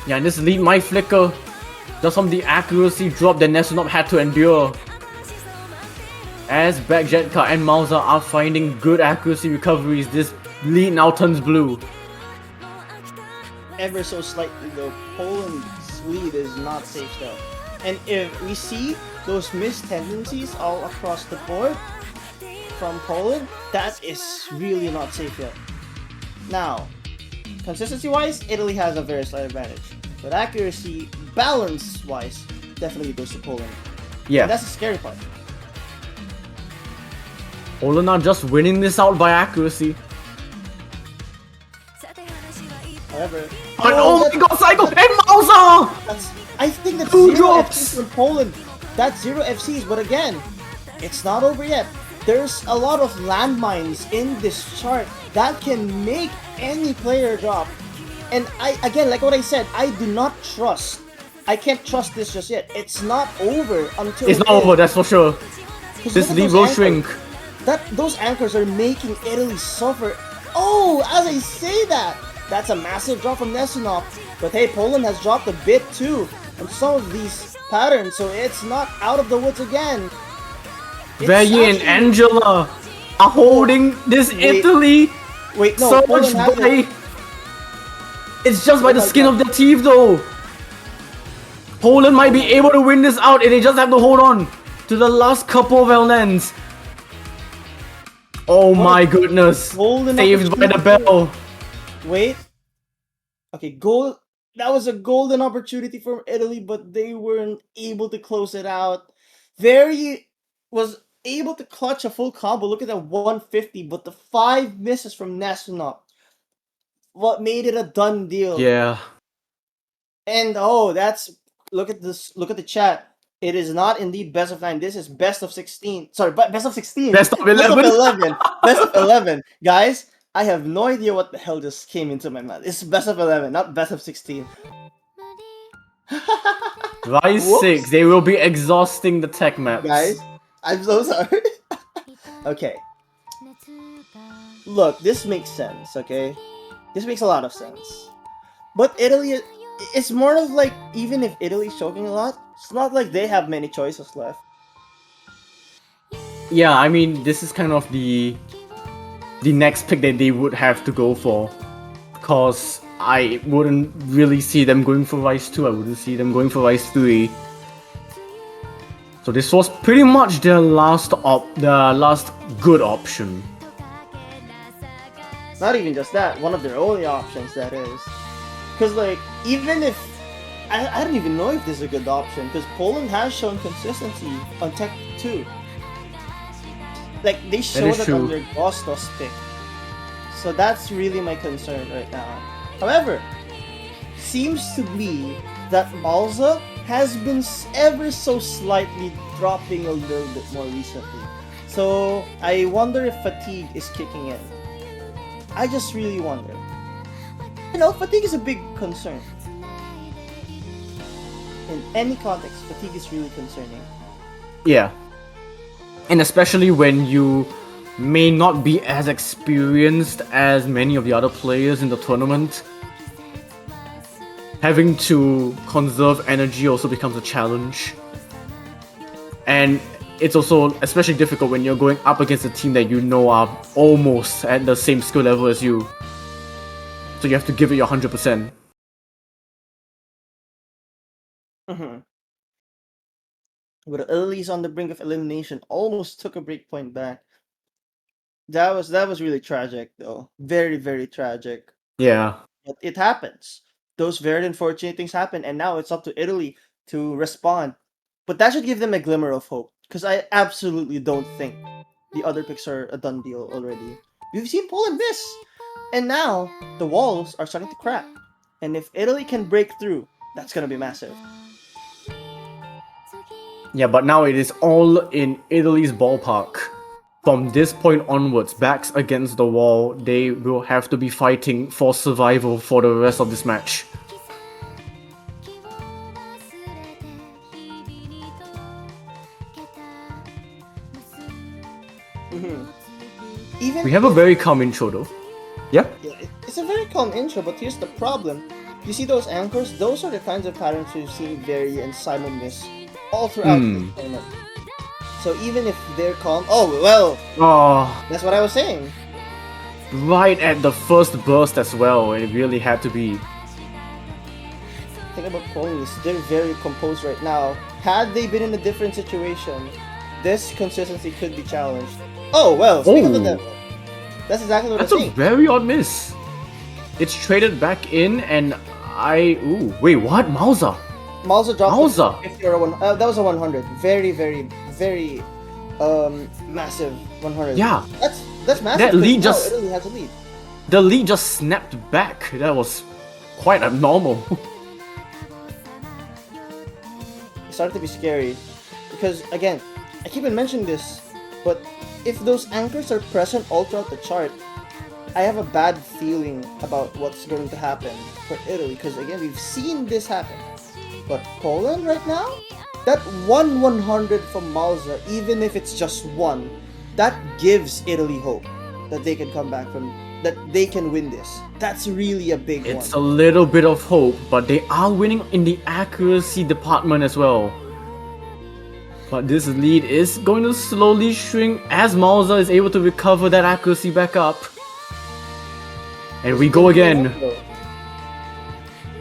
Yeah, and this lead might flicker just from the accuracy drop that Nesunov had to endure. As Bagjetka and Mauser are finding good accuracy recoveries, this lead now turns blue. Ever so slightly though, Poland's lead is not safe still. And if we see those missed tendencies all across the board from Poland, that is really not safe yet. Now, consistency-wise, Italy has a very slight advantage. But accuracy, balance-wise, definitely goes to Poland. Yeah, And that's the scary part. Poland are just winning this out by accuracy. However, But oh my god, Psycho and Mauser! I think that's Two 0 drops! FCs from Poland. That's 0 FCs, but again, it's not over yet. There's a lot of landmines in this chart that can make any player drop. And again, like what I said, I do not trust. I can't trust this just yet. It's not over until It's not over, that's for sure. 'Cause This look at lead those will anchors. shrink. Those anchors are making Italy suffer. Oh, as I say that, that's a massive drop from Nesunov. But hey, Poland has dropped a bit too on some of these patterns, so it's not out of the woods again. It's Veyi and actually- Angela are holding this Wait. Italy Wait, no, so Poland much has by... it. It's just by Oh the my skin God. of their teeth though. Poland might be able to win this out and they just have to hold on to the last couple of LNs. Oh my goodness. golden Saved by the opportunity. bell. Wait. Okay, goal. That was a golden opportunity for Italy, but they weren't able to close it out. Very was able to clutch a full combo. Look at that 150, but the 5 misses from Nesunov. What made it a done deal? Yeah. And oh, that's look at this. Look at the chat. It is not indeed best of 9. This is best of 16. Sorry, but best of 16. Best of Best 11. of 11. Best of 11. Guys, I have no idea what the hell just came into my mouth. It's best of 11, not best of 16. Rise Whoops. 6, they will be exhausting the tech maps. Guys, I'm so sorry. Okay. Look, this makes sense, okay? This makes a lot of sense. But Italy, it's more of like, even if Italy's choking a lot, it's not like they have many choices left. Yeah, I mean, this is kind of the next pick that they would have to go for. Because I wouldn't really see them going for Rise 2, I wouldn't see them going for Rise 3. So this was pretty much their last good option. Not even just that, one of their only options, that is. Because, like, even if... I don't even know if this is a good option, because Poland has shown consistency on Tech 2. Like, they showed is it true. on their Gostos pick. So that's really my concern right now. However, seems to be that Malza has been ever so slightly dropping a little bit more recently. So I wonder if fatigue is kicking in. I just really wonder. You know, fatigue is a big concern. In any context, fatigue is really concerning. Yeah. And especially when you may not be as experienced as many of the other players in the tournament. Having to conserve energy also becomes a challenge. And it's also especially difficult when you're going up against a team that you know are almost at the same skill level as you. So you have to give it your 100%. But Italy's on the brink of elimination, almost took a break point back. That was really tragic, though. Very, very tragic. Yeah. But it happens. Those very unfortunate things happen, and now it's up to Italy to respond. But that should give them a glimmer of hope, because I absolutely don't think the other picks are a done deal already. We've seen Poland miss, and now the walls are starting to crack. And if Italy can break through, that's gonna be massive. Yeah, but now it is all in Italy's ballpark. From this point onwards, backs against the wall, they will have to be fighting for survival for the rest of this match. Even We have a if- very calm intro though. Yeah? Yeah, it's a very calm intro, but here's the problem. You see those anchors? Those are the kinds of patterns we've seen Vary and Simon miss all throughout the tournament. So even if they're calm, oh well, Oh, that's what I was saying. right at the first burst as well. It really had to be. Think about ponies, they're very composed right now. Had they been in a different situation, this consistency could be challenged. Oh well, speaking of the Oh. devil, that's exactly what That's I'm a saying. very odd miss. It's traded back in and ooh, wait, what? Mauser? Malza dropped Malza. a 50 or a one. That was a 100. Very, very, very massive 100. Yeah. That's massive. That 'cause lead now just- Italy has a lead. The lead just snapped back. That was quite abnormal. It started to be scary because again, I keep on mentioning this, but if those anchors are present all throughout the chart, I have a bad feeling about what's going to happen for Italy because again, we've seen this happen. But Poland right now, that 100 from Malza, even if it's just one, that gives Italy hope that they can come back from, that they can win this. That's really a big It's one. a little bit of hope, but they are winning in the accuracy department as well. But this lead is going to slowly shrink as Mauser is able to recover that accuracy back up. And we go again.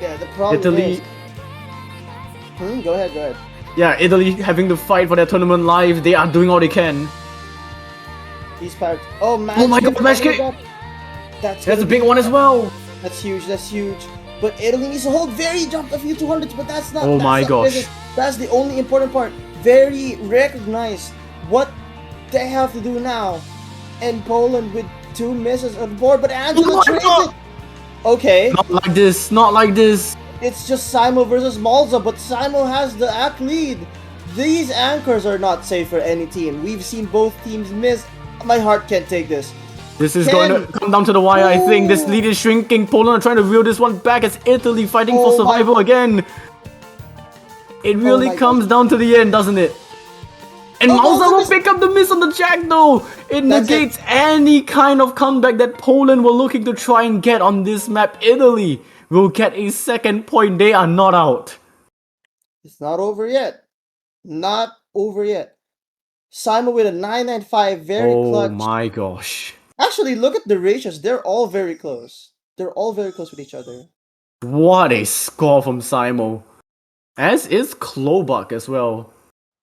Yeah, the problem Italy, is... Go ahead. yeah, Italy having to fight for their tournament life. They are doing all they can. These pirates... Oh, match Oh my kick, god, match kick! That's That's gonna a big be- one as well. That's huge. But Italy needs to hold. Very dropped a few 200s, but that's not. Oh that's my not gosh. business. That's the only important part. Very recognized what they have to do now. And Poland with 2 misses on board, but Angela Oh my trades God. it. Okay, Not like this, not like this. it's just Simo versus Malza, but Simo has the act lead. These anchors are not safe for any team. We've seen both teams miss. My heart can't take this. This is 10. going to come down to the wire, I think. This lead is shrinking. Poland are trying to reel this one back as Italy fighting for Oh my- survival again. It really my comes gosh. down to the end, doesn't it? And Oh, Mauser will this- pick up the miss on the jack though. It That's negates any kind of comeback that Poland were looking to try and get on this map. Italy will get a second point. They are not out. It's not over yet. Not over yet. Simon with a 995, very Oh clutch. my gosh. Actually, look at the ratios. They're all very close. They're all very close with each other. What a score from Simo. As is Klobuck as well.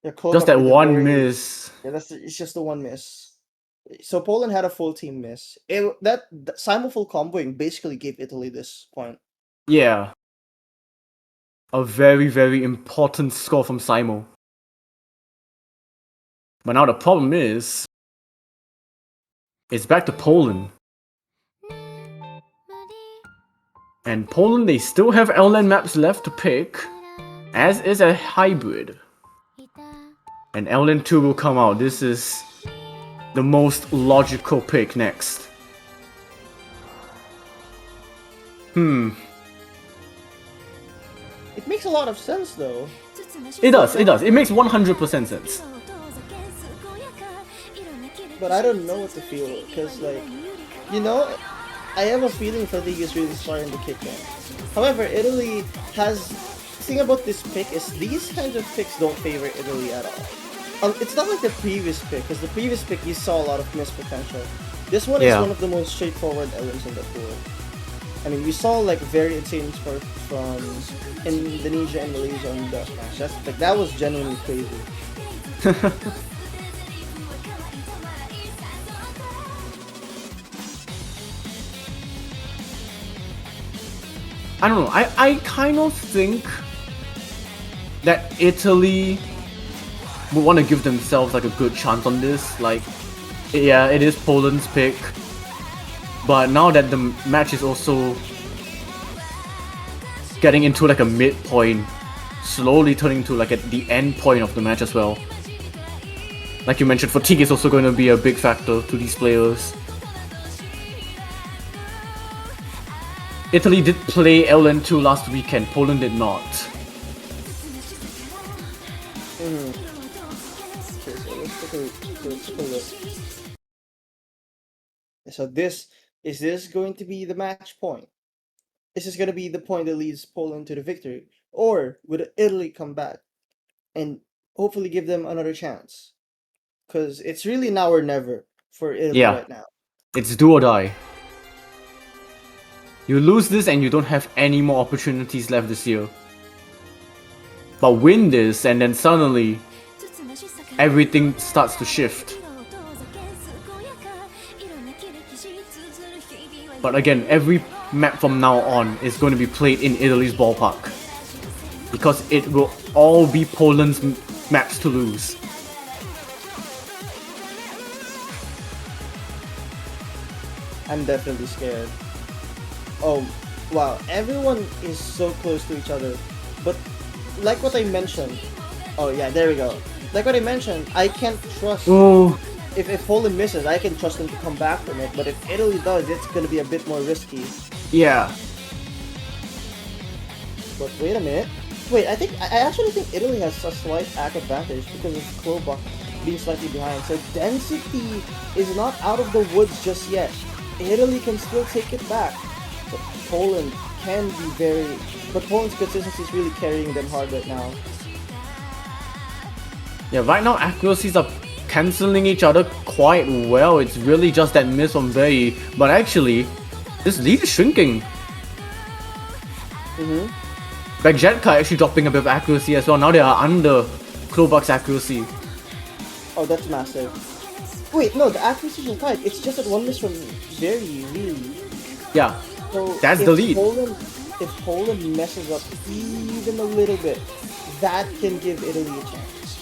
They're close Just up that with a one very- miss. Yeah, it's just the one miss. So Poland had a full team miss. That Simon full comboing basically gave Italy this point. Yeah. A very, very important score from Simo. But now the problem is, it's back to Poland. And Poland, they still have LN maps left to pick, as is a hybrid. And LN 2 will come out. This is the most logical pick next. It makes a lot of sense though. It does. It makes 100% sense. But I don't know what to feel because like, you know, I have a feeling that the league is really starting to kick in. However, Italy has... The thing about this pick is these kinds of picks don't favor Italy at all. it's not like the previous pick, because the previous pick you saw a lot of missed potential. This one is Yeah. one of the most straightforward elements in the pool. I mean, we saw like very insane scores from Indonesia and Malaysia on the match. That was genuinely crazy. I don't know. I kind of think that Italy would want to give themselves like a good chance on this. Like, yeah, it is Poland's pick, but now that the match is also getting into like a midpoint, slowly turning to like at the end point of the match as well. Like you mentioned, fatigue is also going to be a big factor to these players. Italy did play LN2 last weekend, Poland did not. Okay, so let's take a look. So is this going to be the match point? Is this going to be the point that leads Poland to the victory? Or would Italy come back and hopefully give them another chance? Because it's really now or never for Italy Yeah. right now. It's do or die. You lose this and you don't have any more opportunities left this year. But win this and then suddenly everything starts to shift. But again, every map from now on is going to be played in Italy's ballpark. Because it will all be Poland's maps to lose. I'm definitely scared. Oh, wow. Everyone is so close to each other. But like what I mentioned. Oh, yeah, there we go. Like what I mentioned, I can't trust. Oh, If Poland misses, I can trust them to come back from it. But if Italy does, it's going to be a bit more risky. yeah. But wait a minute. Wait, I actually think Italy has a slight act advantage because of Klobuck being slightly behind. So density is not out of the woods just yet. Italy can still take it back. But Poland can be but Poland's consistency is really carrying them hard right now. Yeah, right now accuracies are cancelling each other quite well. It's really just that miss from Vei. But actually, this lead is shrinking. Bagjetka actually dropping a bit of accuracy as well. Now they are under Klobuck's accuracy. Oh, that's massive. Wait, no, the accuracy is tight. It's just that one miss from Very, really. Yeah, So that's if the lead. If Poland messes up even a little bit, that can give Italy a chance.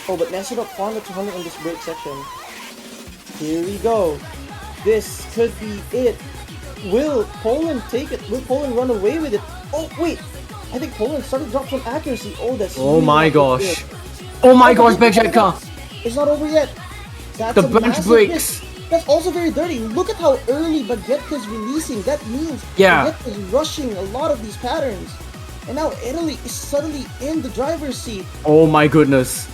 Oh, but mess it up 400 200 in this break section. Here we go. This could be it. Will Poland take it? Will Poland run away with it? Oh, wait. I think Poland started to drop some accuracy. Oh, that's Oh really my not gosh. good. Oh my gosh, but Bagjetka! It's not over yet. That's The a bench massive breaks. miss. That's also very dirty. Look at how early Baguette's releasing. That means Yeah. Baguette is rushing a lot of these patterns. And now Italy is suddenly in the driver's seat. Oh my goodness.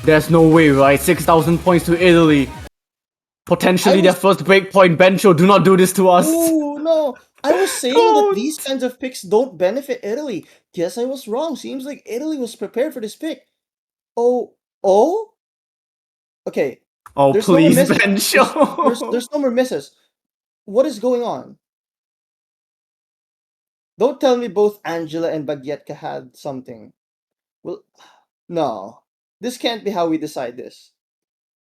There's no way, right? 6,000 points to Italy. Potentially their first breakpoint. Bencho, do not do this to us. Oh no! I was saying that Don't. these kinds of picks don't benefit Italy. Guess I was wrong. Seems like Italy was prepared for this pick. Oh, oh? Okay. Oh, There's no more please, misses. Bencho. There's no more misses. What is going on? Don't tell me both Angela and Bagyetka had something. Well, no. This can't be how we decide this.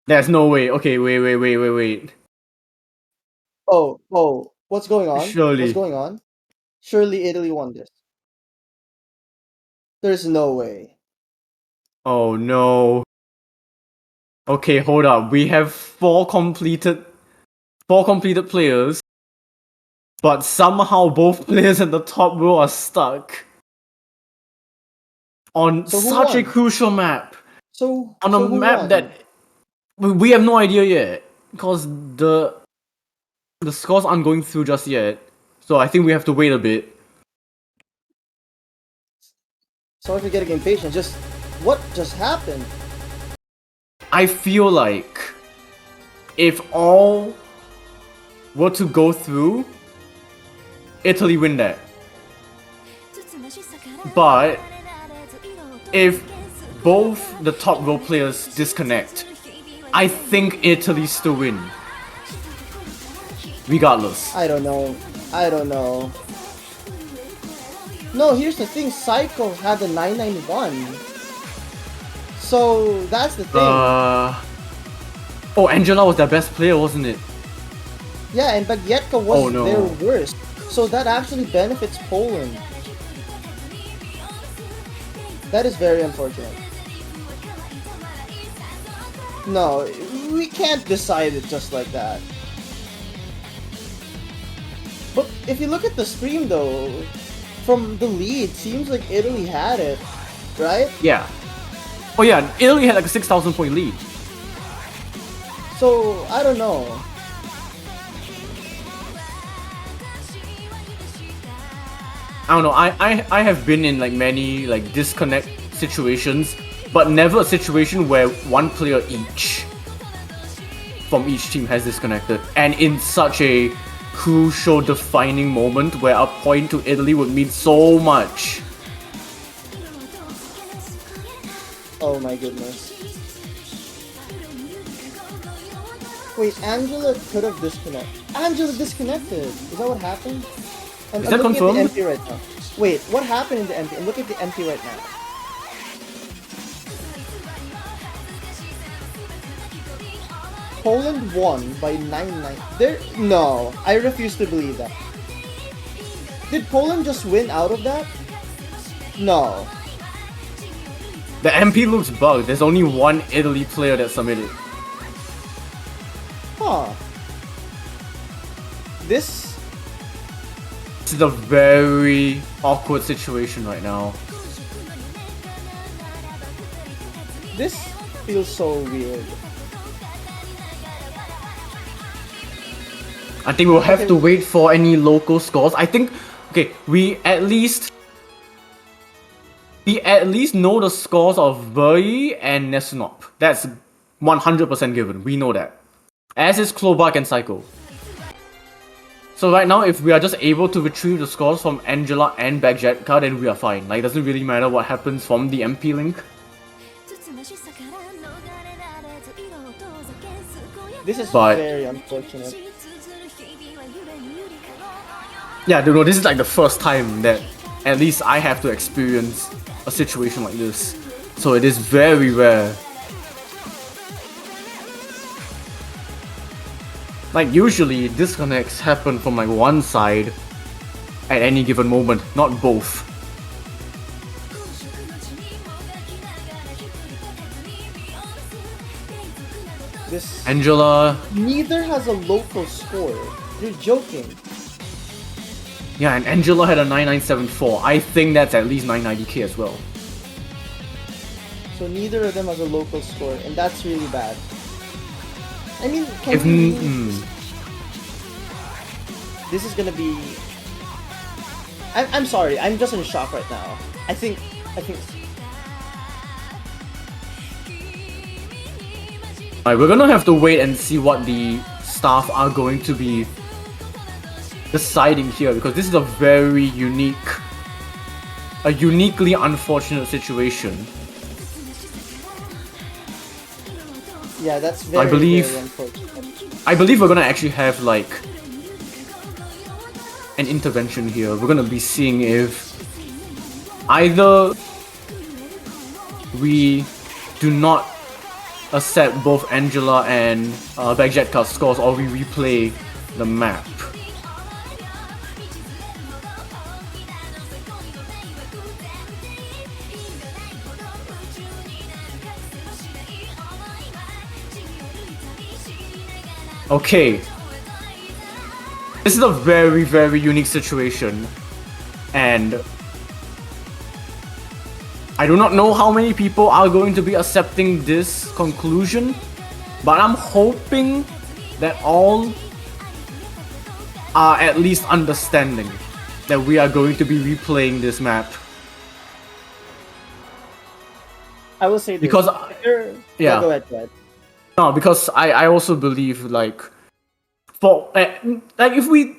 There's no way. Okay, wait. Oh, what's going on? What's Surely. going on? Surely Italy won this. There's no way. Oh no. Okay, hold up. We have four completed players, but somehow both players in the top row are stuck on So who such a won? crucial map. So On a who map won? that we have no idea yet because the scores aren't going through just yet. So I think we have to wait a bit. Sorry for getting impatient. Just what just happened? I feel like if all were to go through, Italy win that. But if both the top role players disconnect, I think Italy still win. Regardless. I don't know. I don't know. No, here's the thing. Psycho had the 991. So that's the thing. Oh, Angela was their best player, wasn't it? Yeah, and Bagietka was Oh, no. their worst. So that actually benefits Poland. That is very unfortunate. No, we can't decide it just like that. But if you look at the stream though, from the lead, seems like Italy had it, right? Yeah. Oh yeah, Italy had like a 6,000 point lead. So, I don't know. I don't know, I have been in like many like disconnect situations, but never a situation where one player each from each team has disconnected. And in such a crucial defining moment where a point to Italy would mean so much. Oh my goodness. Wait, Angela could have disconnected. Angela disconnected! Is that what happened? Is I'm that looking confirmed? at the MP right now. Wait, what happened in the MP? Look at the MP right now. Poland won by 9-9. No, I refuse to believe that. Did Poland just win out of that? No. The MP looks bugged. There's only one Italy player that submitted. Huh. This This is a very awkward situation right now. feels so weird. I think we'll have to wait for any local scores. I think, okay, we at least know the scores of Bui and Nesnop. That's 100% given. We know that. As is Klobak and Psycho. So right now, if we are just able to retrieve the scores from Angela and Bagjetka, then we are fine. Like, it doesn't really matter what happens from the MP link. This is But- very unfortunate. Yeah, dude, no, this is like the first time that at least I have to experience a situation like this. So it is very rare. Like, usually disconnects happen from like one side at any given moment, not both. This Angela, neither has a local score. You're joking. yeah, and Angela had a 9974. I think that's at least 990k as well. So neither of them has a local score, and that's really bad. I mean, can If we... This is gonna be... I'm sorry, I'm just in shock right now. I think... Alright, we're gonna have to wait and see what the staff are going to be deciding here, because this is a very uniquely unfortunate situation. Yeah, that's very, believe- very unfortunate. I believe we're gonna actually have like an intervention here. We're gonna be seeing if either we do not accept both Angela and Bagjetka's scores, or we replay the map. Okay. This is a very, very unique situation. And I do not know how many people are going to be accepting this conclusion, but I'm hoping that all are at least understanding that we are going to be replaying this map. I will say this. Because- yeah. Go ahead. No, because I also believe like like if we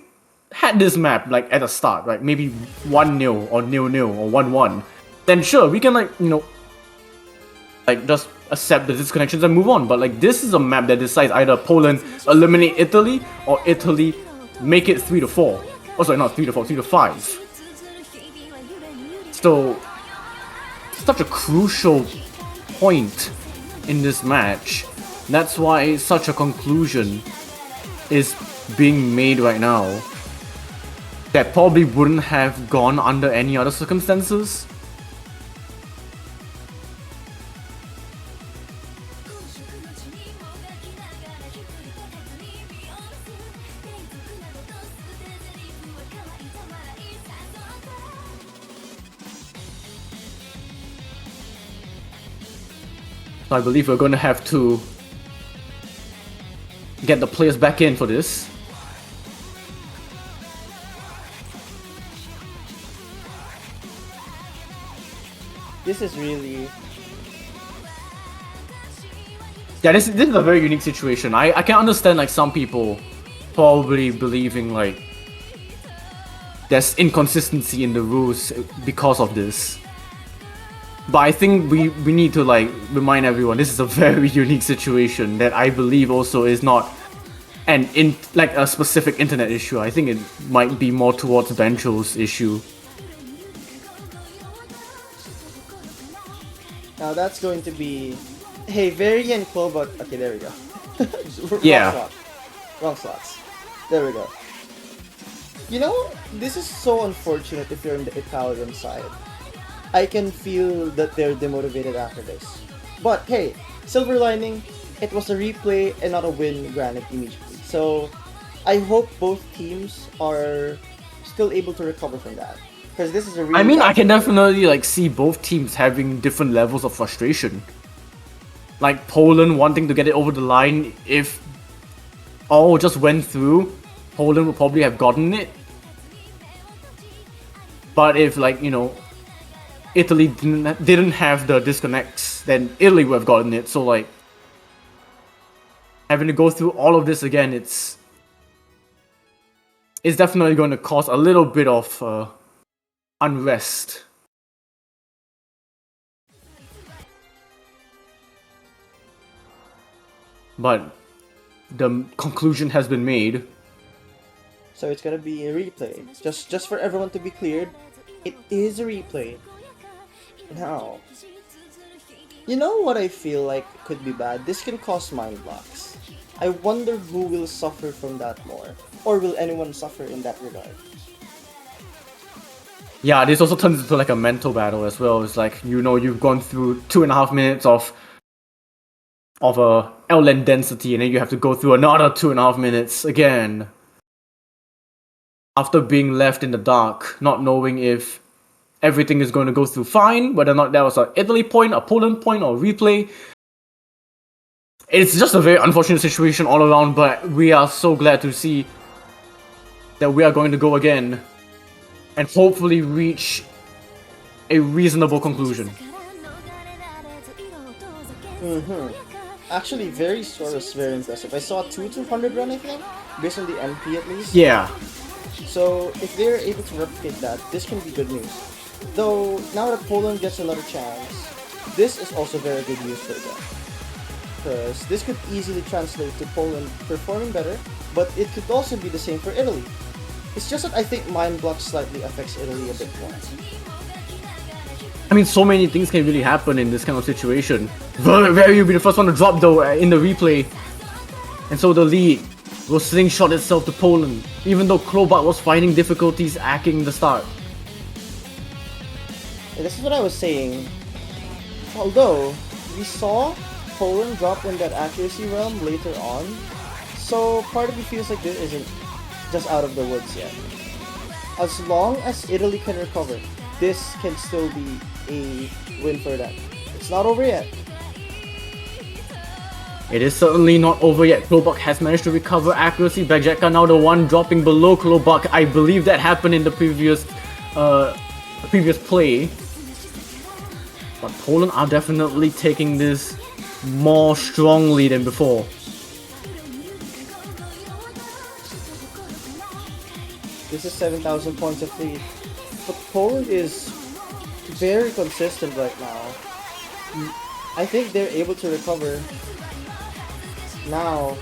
had this map like at the start, right? Maybe 1-0 or 0-0 or 1-1, then sure we can like, you know, like just accept the disconnections and move on. But like this is a map that decides either Poland eliminate Italy or Italy make it 3-4. Oh sorry, not 3-4, 3-5. So such a crucial point in this match. That's why such a conclusion is being made right now that probably wouldn't have gone under any other circumstances. So I believe we're going to have to get the players back in for this. This is really... Yeah, this is a very unique situation. I can understand like some people probably believing like there's inconsistency in the rules because of this. But I think we need to like remind everyone this is a very unique situation that I believe also is not like a specific internet issue. I think it might be more towards Bencho's issue. Now that's going to be... Hey, Varian Clobot... Okay, there we go. Yeah. Wrong slots. There we go. You know, this is so unfortunate if you're on the Italian side. I can feel that they're demotivated after this. But hey, silver lining, it was a replay and not a win granted immediately. So I hope both teams are still able to recover from that. Because this is a really... I mean, I can definitely like see both teams having different levels of frustration. Like Poland wanting to get it over the line. If all just went through, Poland would probably have gotten it. But if like, you know, Italy didn't have the disconnects, then Italy would have gotten it. So like having to go through all of this again, it's definitely going to cause a little bit of unrest. But the conclusion has been made. So it's gonna be a replay. Just for everyone to be cleared, it is a replay. Now, you know what I feel like could be bad? This can cause mind blocks. I wonder who will suffer from that more. Or will anyone suffer in that regard? Yeah, this also turns into like a mental battle as well. It's like, you know, you've gone through 2.5 minutes of a LN density, and then you have to go through another 2.5 minutes again. After being left in the dark, not knowing if everything is going to go through fine, whether or not that was an Italy point, a Poland point, or replay. It's just a very unfortunate situation all around, but we are so glad to see that we are going to go again and hopefully reach a reasonable conclusion. Actually, very impressive. I saw a 200 run, I think, based on the MP at least. Yeah. So if they're able to replicate that, this can be good news. Though, now that Poland gets another chance, this is also very good news for them. Because this could easily translate to Poland performing better, but it could also be the same for Italy. It's just that I think Mind Block slightly affects Italy a bit more. I mean, so many things can really happen in this kind of situation. Very will be the first one to drop though in the replay. And so the lead will slingshot itself to Poland, even though Klobat was finding difficulties acting the start. This is what I was saying. Although, we saw Poland drop in that accuracy realm later on, so part of me feels like this isn't just out of the woods yet. As long as Italy can recover, this can still be a win for them. It's not over yet. It is certainly not over yet. Klobuck has managed to recover accuracy. Bajeka now the one dropping below Klobuck. I believe that happened in the previous play. But Poland are definitely taking this more strongly than before. This is 7,000 points of lead. But Poland is very consistent right now. I think they're able to recover. Now,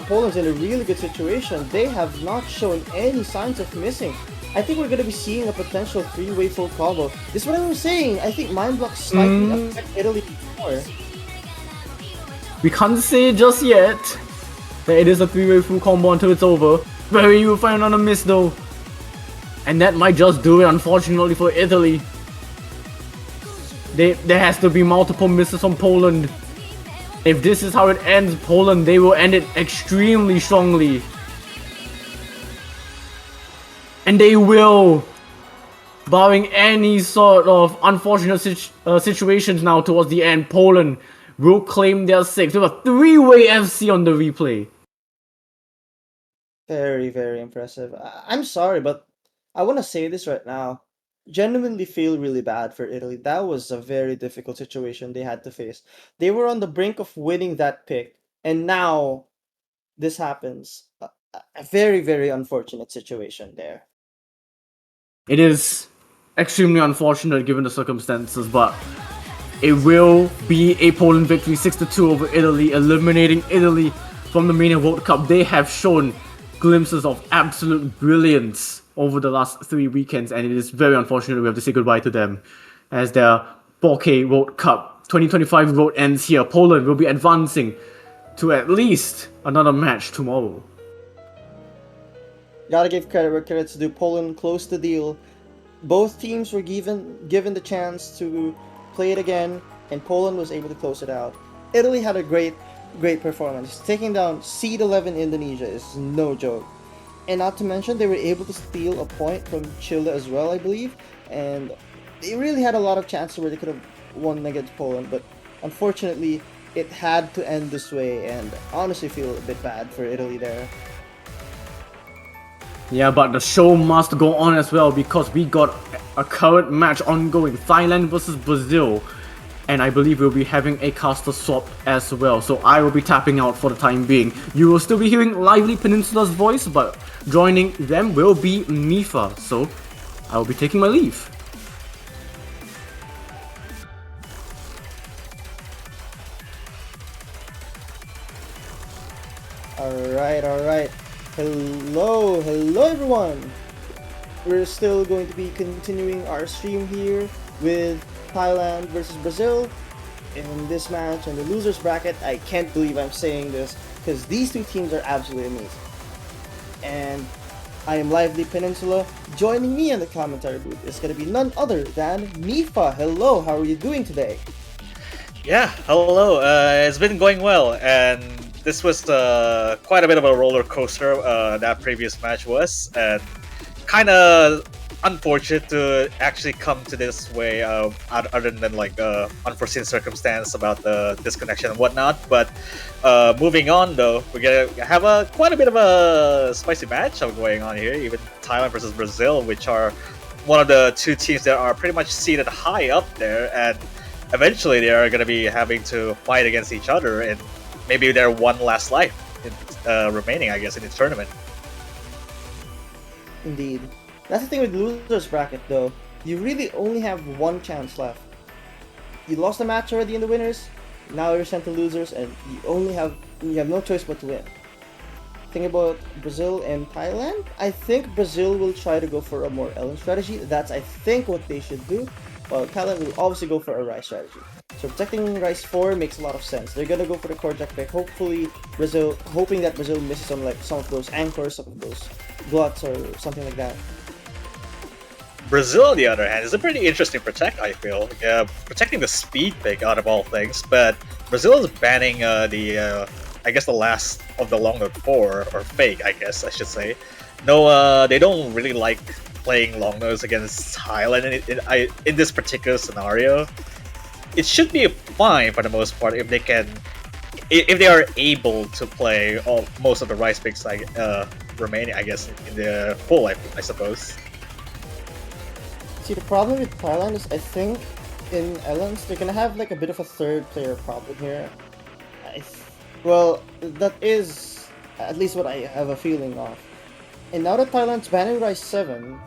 Poland's in a really good situation. They have not shown any signs of missing. I think we're gonna be seeing a potential three-way full combo. This is what I was saying. I think Mind Block slightly affect Italy more. We can't say just yet that it is a three-way full combo until it's over. Very will find another miss though. And that might just do it, unfortunately, for Italy. There has to be multiple misses from Poland. If this is how it ends, Poland, they will end it extremely strongly. And they will, barring any sort of unfortunate situations now towards the end, Poland will claim their 6th with a three-way FC on the replay. Very, very impressive. I'm sorry, but I want to say this right now. Genuinely feel really bad for Italy. That was a very difficult situation they had to face. They were on the brink of winning that pick, and now this happens. A very, very unfortunate situation there. It is extremely unfortunate given the circumstances, but it will be a Poland victory 6-2 over Italy, eliminating Italy from the Mania World Cup. They have shown glimpses of absolute brilliance over the last 3 weekends, and it is very unfortunate we have to say goodbye to them as their 4K World Cup 2025 road ends here. Poland will be advancing to at least another match tomorrow. Gotta give credit where credit's due. Poland closed the deal. Both teams were given the chance to play it again, and Poland was able to close it out. Italy had a great performance. Taking down seed 11 Indonesia is no joke. And not to mention, they were able to steal a point from Chile as well, I believe. And they really had a lot of chances where they could have won against Poland, but unfortunately, it had to end this way, and honestly feel a bit bad for Italy there. Yeah, but the show must go on as well because we got a current match ongoing, Thailand versus Brazil. And I believe we'll be having a caster swap as well, so I will be tapping out for the time being. You will still be hearing Lively Peninsula's voice, but joining them will be Mifa, so I will be taking my leave. Alright. Hello everyone! We're still going to be continuing our stream here with Thailand versus Brazil in this match in the losers bracket. I can't believe I'm saying this because these two teams are absolutely amazing. And I am Lively Peninsula. Joining me in the commentary booth is going to be none other than Mifa. Hello, how are you doing today? Yeah, hello. It's been going well, and this was quite a bit of a roller coaster. That previous match was, and kind of unfortunate to actually come to this way, other than like unforeseen circumstance about the disconnection and whatnot. But moving on, though, we're gonna have quite a bit of a spicy matchup going on here. Even Thailand versus Brazil, which are one of the two teams that are pretty much seated high up there, and eventually they are gonna be having to fight against each other, and maybe their one last life remaining, I guess, in the tournament. Indeed. That's the thing with losers bracket though. You really only have one chance left. You lost a match already in the winners, now you're sent to losers, and you have no choice but to win. Thing about Brazil and Thailand, I think Brazil will try to go for a more Ellen strategy. That's I think what they should do. Well, Thailand will obviously go for a Rice strategy. So protecting Rice 4 makes a lot of sense. They're gonna go for the core deck pick. Hoping that Brazil misses on like some of those anchors, some of those gluts or something like that. Brazil, on the other hand, is a pretty interesting protect, I feel. Protecting the speed pick out of all things, but Brazil is banning I guess the last of the long note 4, or fake, I guess I should say. No, they don't really like playing long notes against Thailand in this particular scenario. It should be fine for the most part if they are able to play most of the rice picks remaining, I guess, in the full, I suppose. See, the problem with Thailand is I think in Ellens they're gonna have like a bit of a third player problem here. Well, that is at least what I have a feeling of. And now that Thailand's banning Rice 7,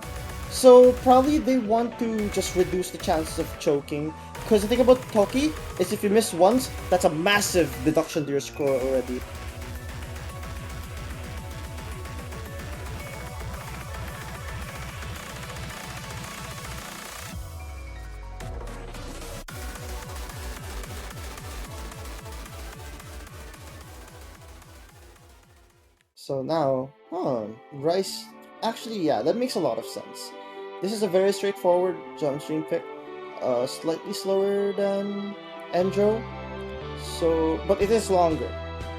so probably they want to just reduce the chances of choking Because the thing about Toki is if you miss once, that's a massive deduction to your score already. So now, Rice. Actually, yeah, that makes a lot of sense. This is a very straightforward jump stream pick. Slightly slower than Endro, so but it is longer.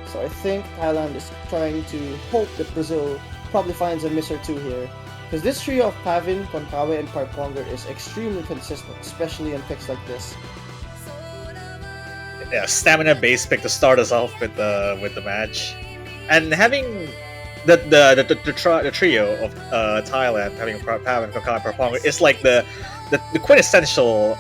So I think Thailand is trying to hope that Brazil probably finds a miss or two here. Because this trio of Pavin, Konkawa, and Parponger is extremely consistent, especially in picks like this. Yeah, stamina based pick to start us off with the match, and having the trio of Thailand having Pavan, Kokkan, Parponger is like the quintessential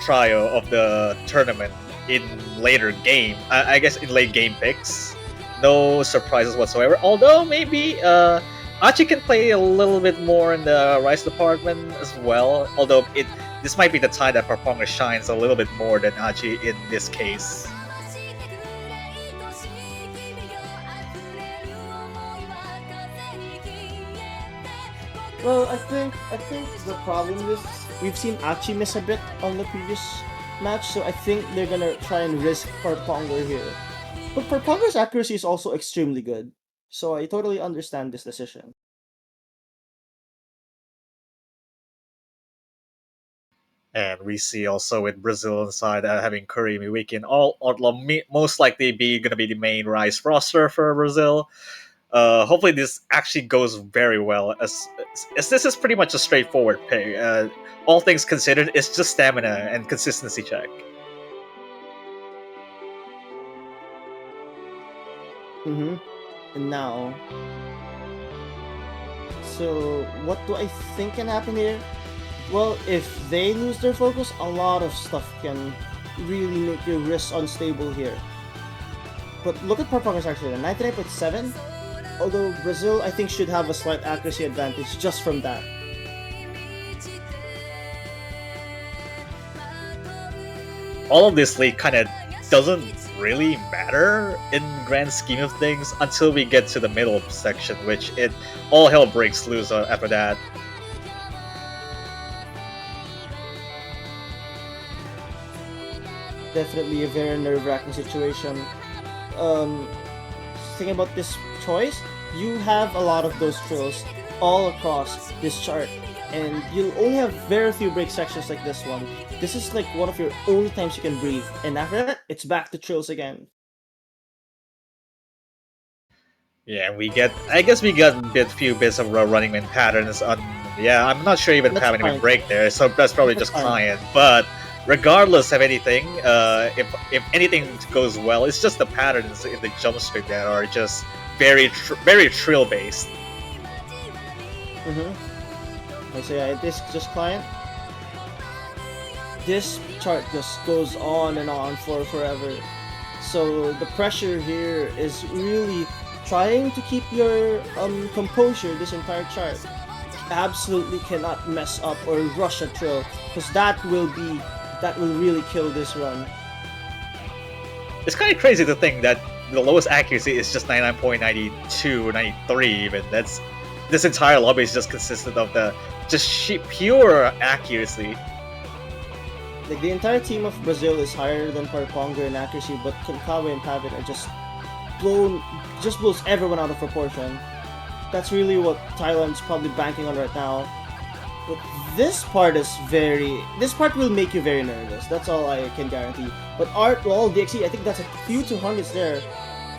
trio of the tournament in later game. I guess in late game picks, no surprises whatsoever. Although maybe Achi can play a little bit more in the Rice department as well. Although this might be the time that Parponger shines a little bit more than Achi in this case. Well, I think the problem is we've seen Achi miss a bit on the previous match, so I think they're gonna try and risk Parponger here. But Parponger's accuracy is also extremely good, so I totally understand this decision. And we see also with Brazil inside having Curry Weekend most likely be going to be the main Rice roster for Brazil. Hopefully this actually goes very well as this is pretty much a straightforward pick. All things considered, it's just stamina and consistency check. And now, so what do I think can happen here? Well, if they lose their focus, a lot of stuff can really make your wrist unstable here. But look at Parponger's actually, 99.7. Although Brazil, I think, should have a slight accuracy advantage just from that. All of this league kind of doesn't really matter in grand scheme of things until we get to the middle section, which all hell breaks loose after that. Definitely a very nerve-wracking situation. Thinking about this choice, you have a lot of those trills all across this chart, and you'll only have very few break sections like this one. This is like one of your only times you can breathe, and after that, it's back to trills again. Yeah, I guess we got a few bits of running man patterns on. Yeah, I'm not sure even That's having fine. even break there, so that's probably That's just fine. client. But regardless of anything, if anything goes well, it's just the patterns in the jump stream that are just very trill based. I say this just client. This chart just goes on and on for forever. So the pressure here is really trying to keep your composure this entire chart. Absolutely cannot mess up or rush a trill, because that will really kill this run. It's kind of crazy to think that the lowest accuracy is just 99.92 or 93 even. This entire lobby is just consistent of the pure accuracy. Like the entire team of Brazil is higher than Parponger in accuracy, but Konkawa and Pavin are just blows everyone out of proportion. That's really what Thailand's probably banking on right now. But this part will make you very nervous. That's all I can guarantee. But Art, well, DXE, I think that's a few 200s there.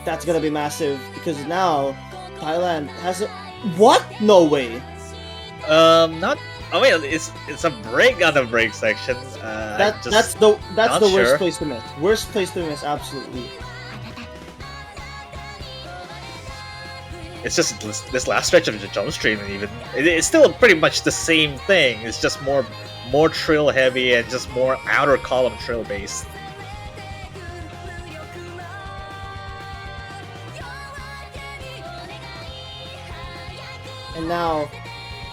That's gonna be massive because now Thailand has a what? No way. Not. Oh wait, it's a break on the break section. That's the worst sure. place to miss. Worst place to miss, absolutely. It's just this last stretch of the jump stream, and even it's still pretty much the same thing. It's just more trill heavy and just more outer column trill based. And now,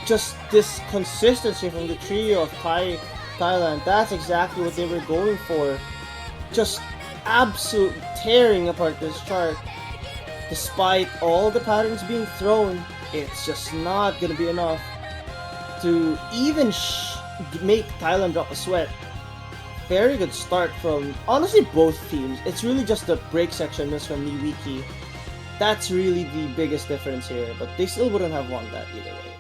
just this consistency from the trio of Pai, Thailand. That's exactly what they were going for. Just absolute tearing apart this chart. Despite all the patterns being thrown, it's just not gonna be enough to even make Thailand drop a sweat. Very good start from honestly both teams. It's really just the break section miss from Miwiki. That's really the biggest difference here, but they still wouldn't have won that either way.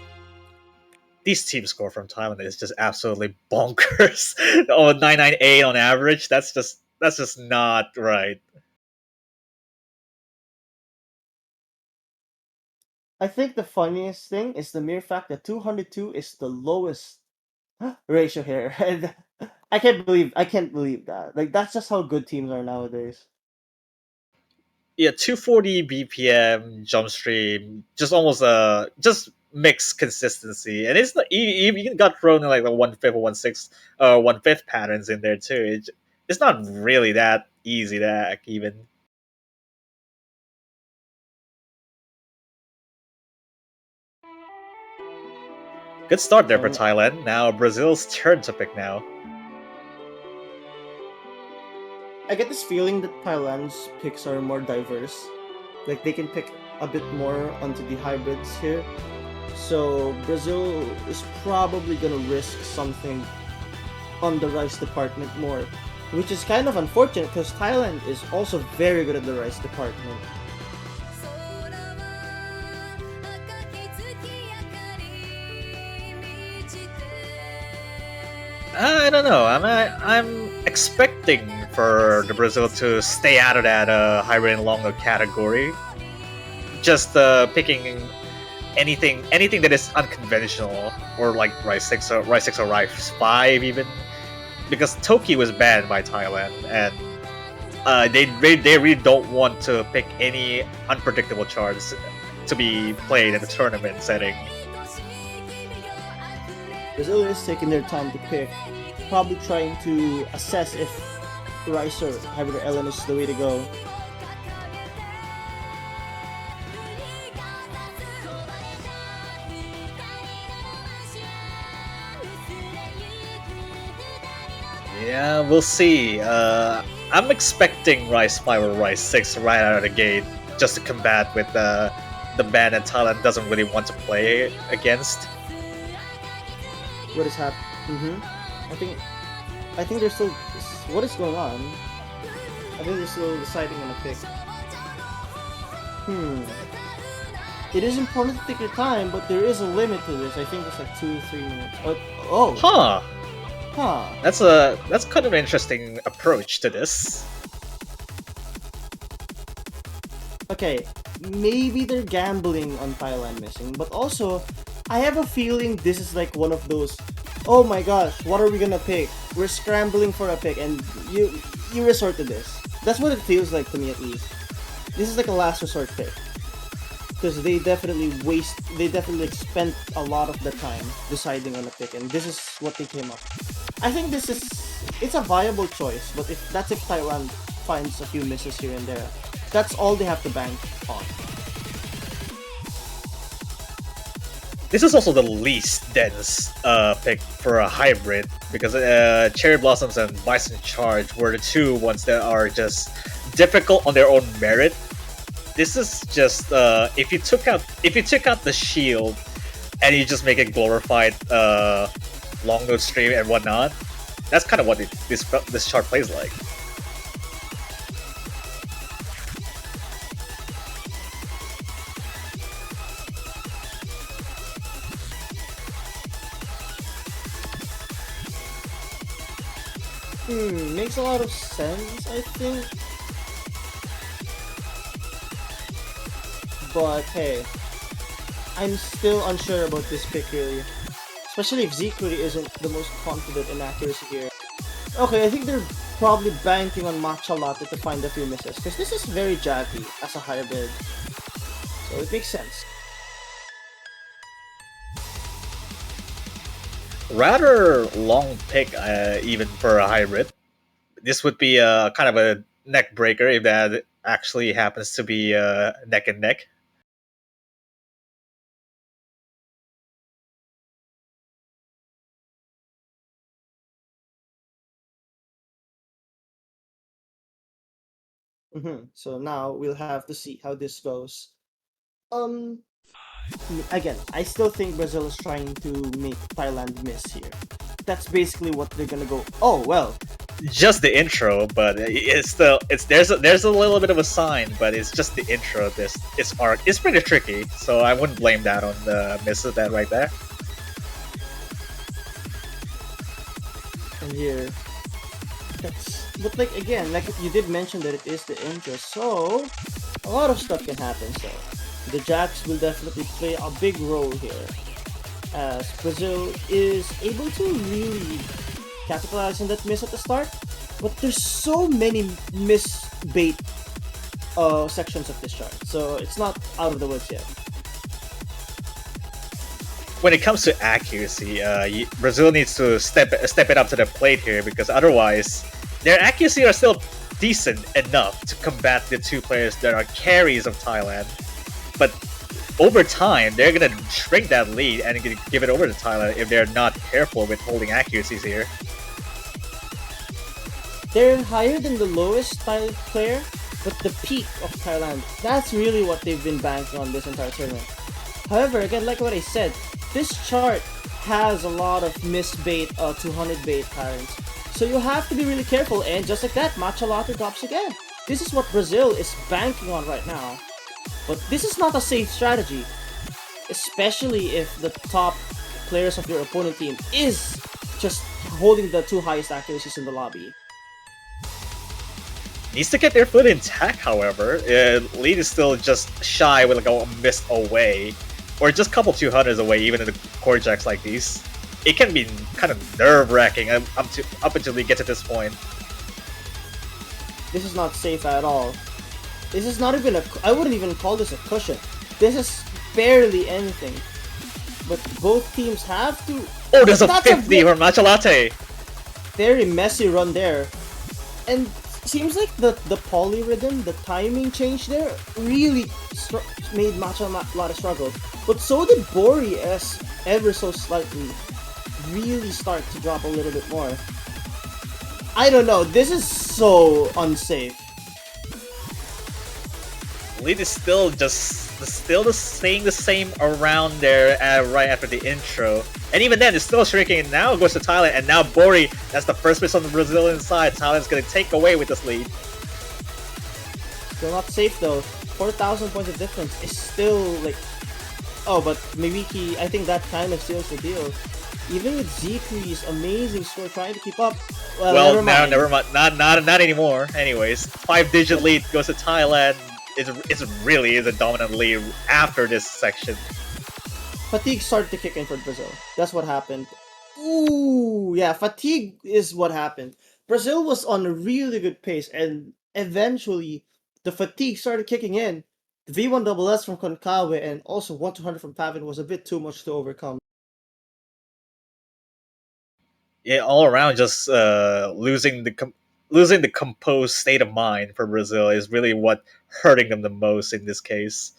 These team score from Thailand is just absolutely bonkers. Oh, 998 on average. That's just not right. I think the funniest thing is the mere fact that 202 is the lowest ratio here. And I can't believe that. Like that's just how good teams are nowadays. Yeah, 240 BPM jump stream, just almost just mixed consistency, and it's not you even got thrown in like the 1/5 or 1/6 1/5 patterns in there too. It's not really that easy to hack even. Good start there for So Thailand. Now Brazil's turn to pick now. I get this feeling that Thailand's picks are more diverse. Like they can pick a bit more onto the hybrids here. So Brazil is probably gonna risk something on the rice department more, which is kind of unfortunate because Thailand is also very good at the rice department. I don't know. I'm expecting for the Brazil to stay out of that hybrid and long category. Just picking anything that is unconventional or like Rice 6 or Rice 5 even, because Toki was banned by Thailand, and they really don't want to pick any unpredictable charts to be played in a tournament setting. Brazil is taking their time to pick, probably trying to assess if rice or hybrid or LN is the way to go. Yeah, we'll see. I'm expecting Rice 5 or Rice 6 right out of the gate, just to combat with the ban that Thailand doesn't really want to play against. What is happening? I think they're still. What is going on? I think they're still deciding on a pick. It is important to take your time, but there is a limit to this. I think it's like 2-3 minutes. Oh, Huh. huh. That's kind of an interesting approach to this. Okay, maybe they're gambling on Thailand missing, but also, I have a feeling this is like one of those. Oh my gosh, what are we gonna pick? We're scrambling for a pick, and you resort to this. That's what it feels like to me, at least. This is like a last resort pick. Because they definitely spent a lot of the time deciding on a pick, and this is what they came up. I think it's a viable choice, but if Taiwan finds a few misses here and there, that's all they have to bank on. This is also the least dense pick for a hybrid, because Cherry Blossoms and Bison Charge were the two ones that are just difficult on their own merit. This is just if you took out the shield and you just make it glorified long note stream and whatnot. That's kind of what this chart plays like. Makes a lot of sense, I think. But hey, I'm still unsure about this pick really. Especially if Zeke really isn't the most confident in accuracy here. Okay, I think they're probably banking on Matcha Latte to find a few misses, because this is very jaggy as a hybrid. So it makes sense. Rather long pick, even for a hybrid. This would be a kind of a neck breaker if that actually happens to be neck and neck. So now we'll have to see how this goes. Um, Again, I still think Brazil is trying to make Thailand miss here. That's basically what they're gonna go. Oh well, Just the intro, but it's still there's a little bit of a sign, but it's just the intro. This arc is pretty tricky, so I wouldn't blame that on the miss of that right there. and here that's. But like again, like you did mention that it is the intro, so a lot of stuff can happen. So the Jacks will definitely play a big role here, as Brazil is able to really capitalize on that miss at the start. But there's so many miss bait sections of this chart, so it's not out of the woods yet. When it comes to accuracy, Brazil needs to step it up to the plate here, because otherwise, their accuracy are still decent enough to combat the two players that are carries of Thailand. But over time, they're gonna shrink that lead and gonna give it over to Thailand if they're not careful with holding accuracies here. They're higher than the lowest Thai player, but the peak of Thailand, that's really what they've been banking on this entire tournament. However, again, like what I said, this chart has a lot of miss bait, 200 bait patterns. So you have to be really careful, and just like that, Matcha Latte drops again. This is what Brazil is banking on right now. But this is not a safe strategy, especially if the top players of your opponent team is just holding the two highest accuracies in the lobby. Needs to get their foot intact, however. Lead is still just shy with like a miss away, or just a couple 200s away, even in the core jacks like these. It can be kind of nerve-wracking up until we get to this point. This is not safe at all. This is not even I wouldn't even call this a cushion. This is barely anything. But both teams have to... Oh, there's a That's 50 from Matcha Latte! very messy run there. And seems like the polyrhythm, the timing change there, really made Matcha Latte struggle. But so did Bori, as ever so slightly really start to drop a little bit more. I don't know, this is so unsafe. Lead is still staying the same around there right after the intro. And even then, it's still shrinking, and now it goes to Thailand, and now Bori, that's the first miss on the Brazilian side. Thailand's gonna take away with this lead. Still not safe though. 4,000 points of difference is still like... Oh, but Mewiki, I think that kind of seals the deal. Even with Z3's amazing score trying to keep up, well, never mind. Not anymore. Anyways, 5-digit lead goes to Thailand. It really is a dominant lead after this section. Fatigue started to kick in for Brazil. That's what happened. Ooh, yeah, fatigue is what happened. Brazil was on a really good pace, and eventually the fatigue started kicking in. The V1SS from Konkawa and also 1-200 from Pavin was a bit too much to overcome. Yeah, all around, just losing the composed state of mind for Brazil is really what hurting them the most in this case.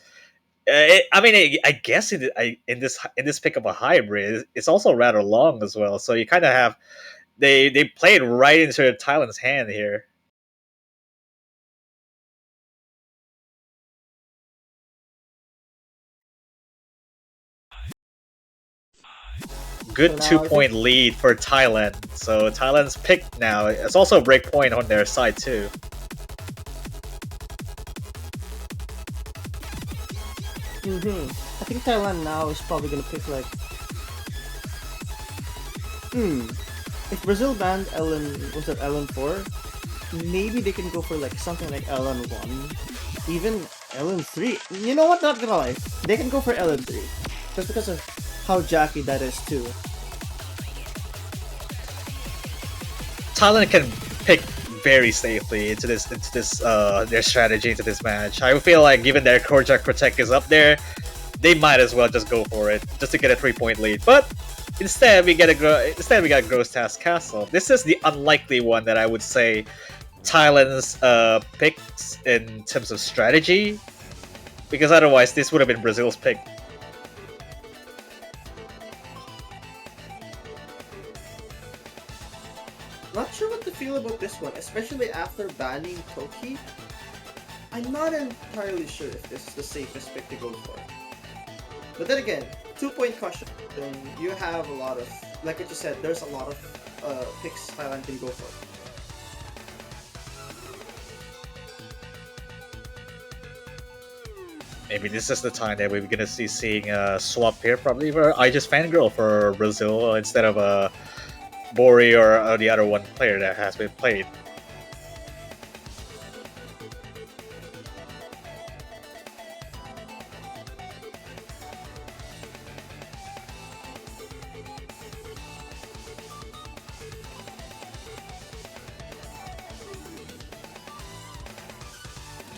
I guess in this pick of a hybrid, it's also rather long as well. So you kind of have they played right into Thailand's hand here. Good So now 2-point lead for Thailand. So Thailand's pick now. It's also a break point on their side too. I think Thailand now is probably gonna pick like... If Brazil banned was that LN4? Maybe they can go for like something like LN1. Even LN3. You know what, not gonna lie. They can go for LN3. Just because of how jacky that is too. Thailand can pick very safely into this their strategy into this match. I feel like given their core jack protect is up there, they might as well just go for it just to get a 3-point lead. But instead we got Gross Task Castle. This is the unlikely one that I would say Thailand's picks in terms of strategy, because otherwise this would have been Brazil's pick. Not sure what to feel about this one, especially after banning Toki. I'm not entirely sure if this is the safest pick to go for. But then again, 2-point caution. Then you have a lot of, like what you said, there's a lot of picks Thailand can go for. Maybe this is the time that we're gonna seeing a swap here, probably for Aegis Fangirl for Brazil instead of Bori or the other one player that has been played.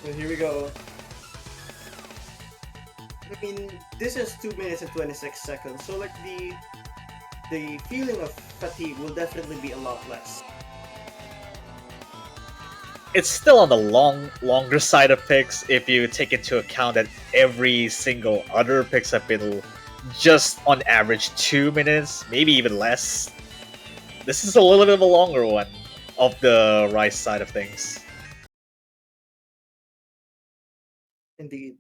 So here we go. I mean, this is 2 minutes and 26 seconds, so like the feeling of fatigue will definitely be a lot less. It's still on the longer side of picks if you take into account that every single other picks have been just on average 2 minutes, maybe even less. This is a little bit of a longer one of the Rice side of things. Indeed.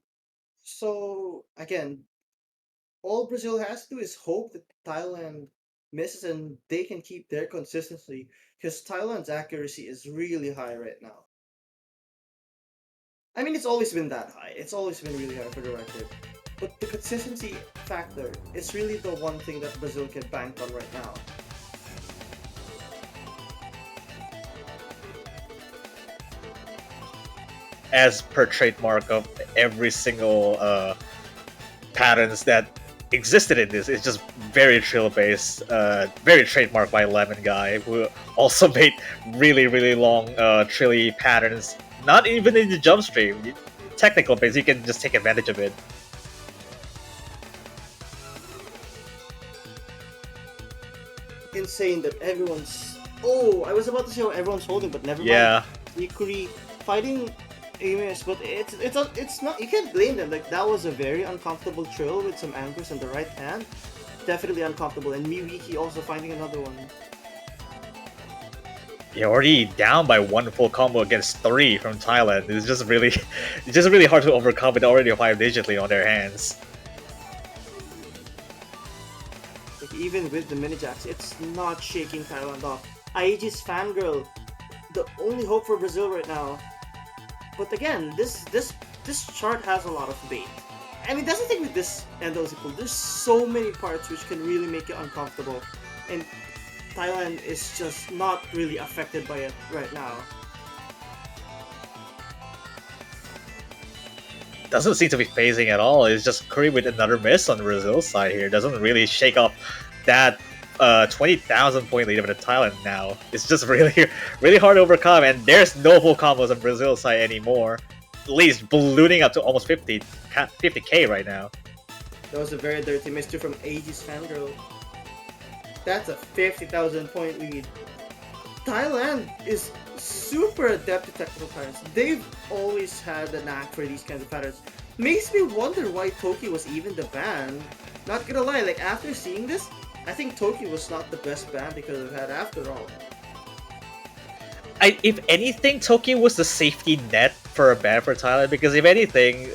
So again, all Brazil has to do is hope that Thailand misses and they can keep their consistency, because Thailand's accuracy is really high right now. I mean, it's always been that high. It's always been really high for the record. But the consistency factor is really the one thing that Brazil can bank on right now. As per trademark of every single patterns that existed in this, it's just very trill based, very trademarked by Lemon Guy, who also made really long trilly patterns. Not even in the jump stream, technical base, you can just take advantage of it. Insane that everyone's. Oh, I was about to say how everyone's holding, but never mind. Yeah. Ikuri fighting Amos, but it's not. You can't blame them. Like, that was a very uncomfortable trill with some anchors on the right hand. Definitely uncomfortable, and Miwiki also finding another one. Yeah, already down by one full combo against 3 from Thailand. It's just really hard to overcome with already 5 digitally on their hands. Like, even with the mini jacks, it's not shaking Thailand off. Aegis Fangirl, the only hope for Brazil right now. But again, this chart has a lot of bait. I mean, that's the thing with this Endo Zippo. There's so many parts which can really make you uncomfortable, and Thailand is just not really affected by it right now. Doesn't seem to be phasing at all. It's just Curry with another miss on Brazil's side here. Doesn't really shake off that 20,000 point lead over to Thailand now. It's just really hard to overcome, and there's no full combos on Brazil's side anymore. At least ballooning up to almost 50k right now. That was a very dirty miss too from Aegis Fangirl. That's a 50,000 point lead. Thailand is super adept to technical patterns. They've always had a knack for these kinds of patterns. Makes me wonder why Toki was even the ban. Not gonna lie, like, after seeing this, I think Toki was not the best ban they could have had after all. If anything, Toki was the safety net for a ban for Thailand, because if anything,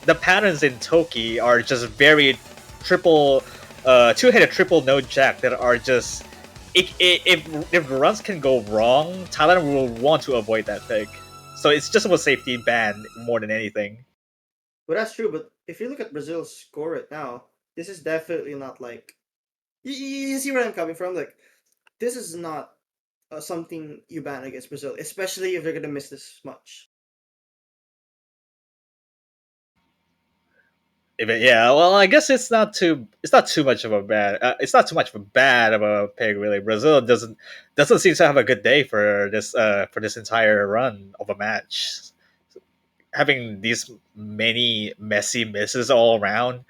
the patterns in Toki are just very triple, two-headed triple node jack that are just... If runs can go wrong, Thailand will want to avoid that pick. So it's just a safety ban more than anything. Well, that's true, but if you look at Brazil's score right now, this is definitely not like... You see where I'm coming from? Like, this is not something you ban against Brazil, especially if they're gonna miss this much. Yeah, well, I guess it's not too much of a bad of a pick, really. Brazil doesn't seem to have a good day for this entire run of a match. Having these many messy misses all around,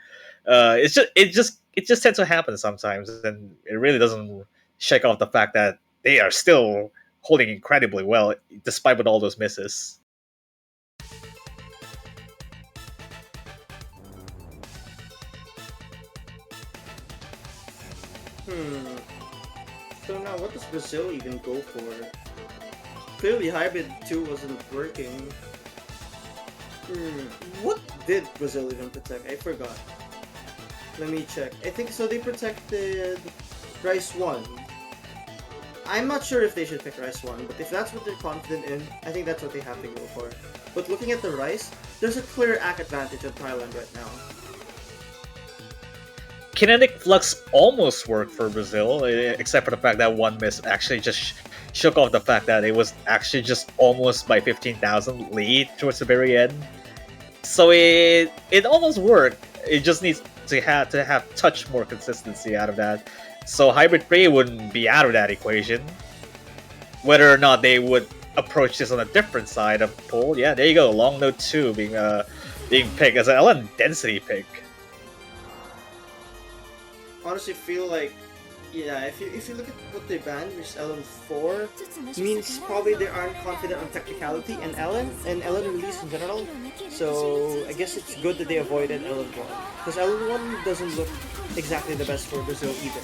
it just tends to happen sometimes, and it really doesn't shake off the fact that they are still holding incredibly well despite with all those misses. So now, what does Brazil even go for? Clearly, Hybrid 2 wasn't working. What did Brazil even protect? I forgot. Let me check. I think so. They protected Rice 1. I'm not sure if they should pick Rice 1, but if that's what they're confident in, I think that's what they have to go for. But looking at the Rice, there's a clear ACK advantage on Thailand right now. Kinetic Flux almost worked for Brazil, except for the fact that one miss actually just shook off the fact that it was actually just almost by 15,000 lead towards the very end. So it almost worked. It just needs to have touch more consistency out of that. So Hybrid 3 wouldn't be out of that equation. Whether or not they would approach this on a different side of the pool, yeah, there you go. Long Note 2 being picked as an LN density pick. Honestly, feel like, yeah, if you look at what they banned, which is LN4, means probably they aren't confident on technicality and LN release in general. So I guess it's good that they avoided LN1, because LN1 doesn't look exactly the best for Brazil either.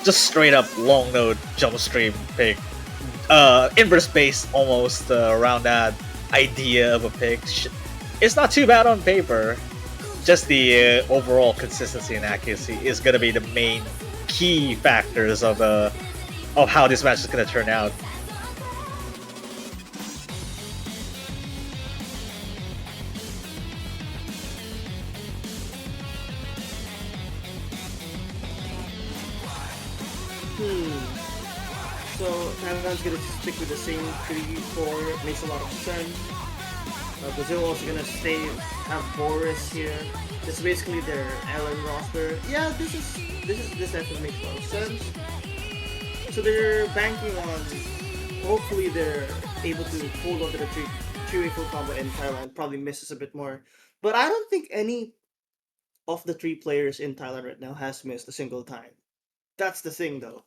Just straight up long node jump stream pick. Inverse base almost around that idea of a pick. It's not too bad on paper. Just the overall consistency and accuracy is gonna be the main key factors of how this match is gonna turn out. So Thailand's gonna stick with the same 3-4, makes a lot of sense. Brazil also gonna have Boris here. This is basically their Allen roster. Yeah, this actually makes a lot of sense. So they're banking on, hopefully they're able to hold on to the three-way full combo, and Thailand probably misses a bit more. But I don't think any of the 3 players in Thailand right now has missed a single time. That's the thing, though.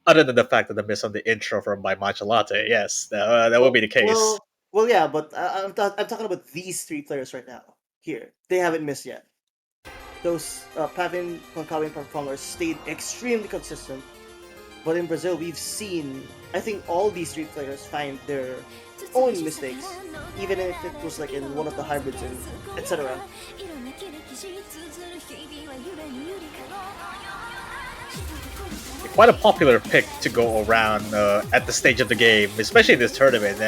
Other than the fact that the miss on the intro from my matcha latte, yes, that would be the case. Well, yeah, but I'm talking about these 3 players right now. Here, they haven't missed yet. Those Pavin, Konkawi, and Performers stayed extremely consistent. But in Brazil, we've seen, I think all these 3 players find their own mistakes, even if it was like in one of the hybrids and etc. Quite a popular pick to go around at the stage of the game, especially in this tournament.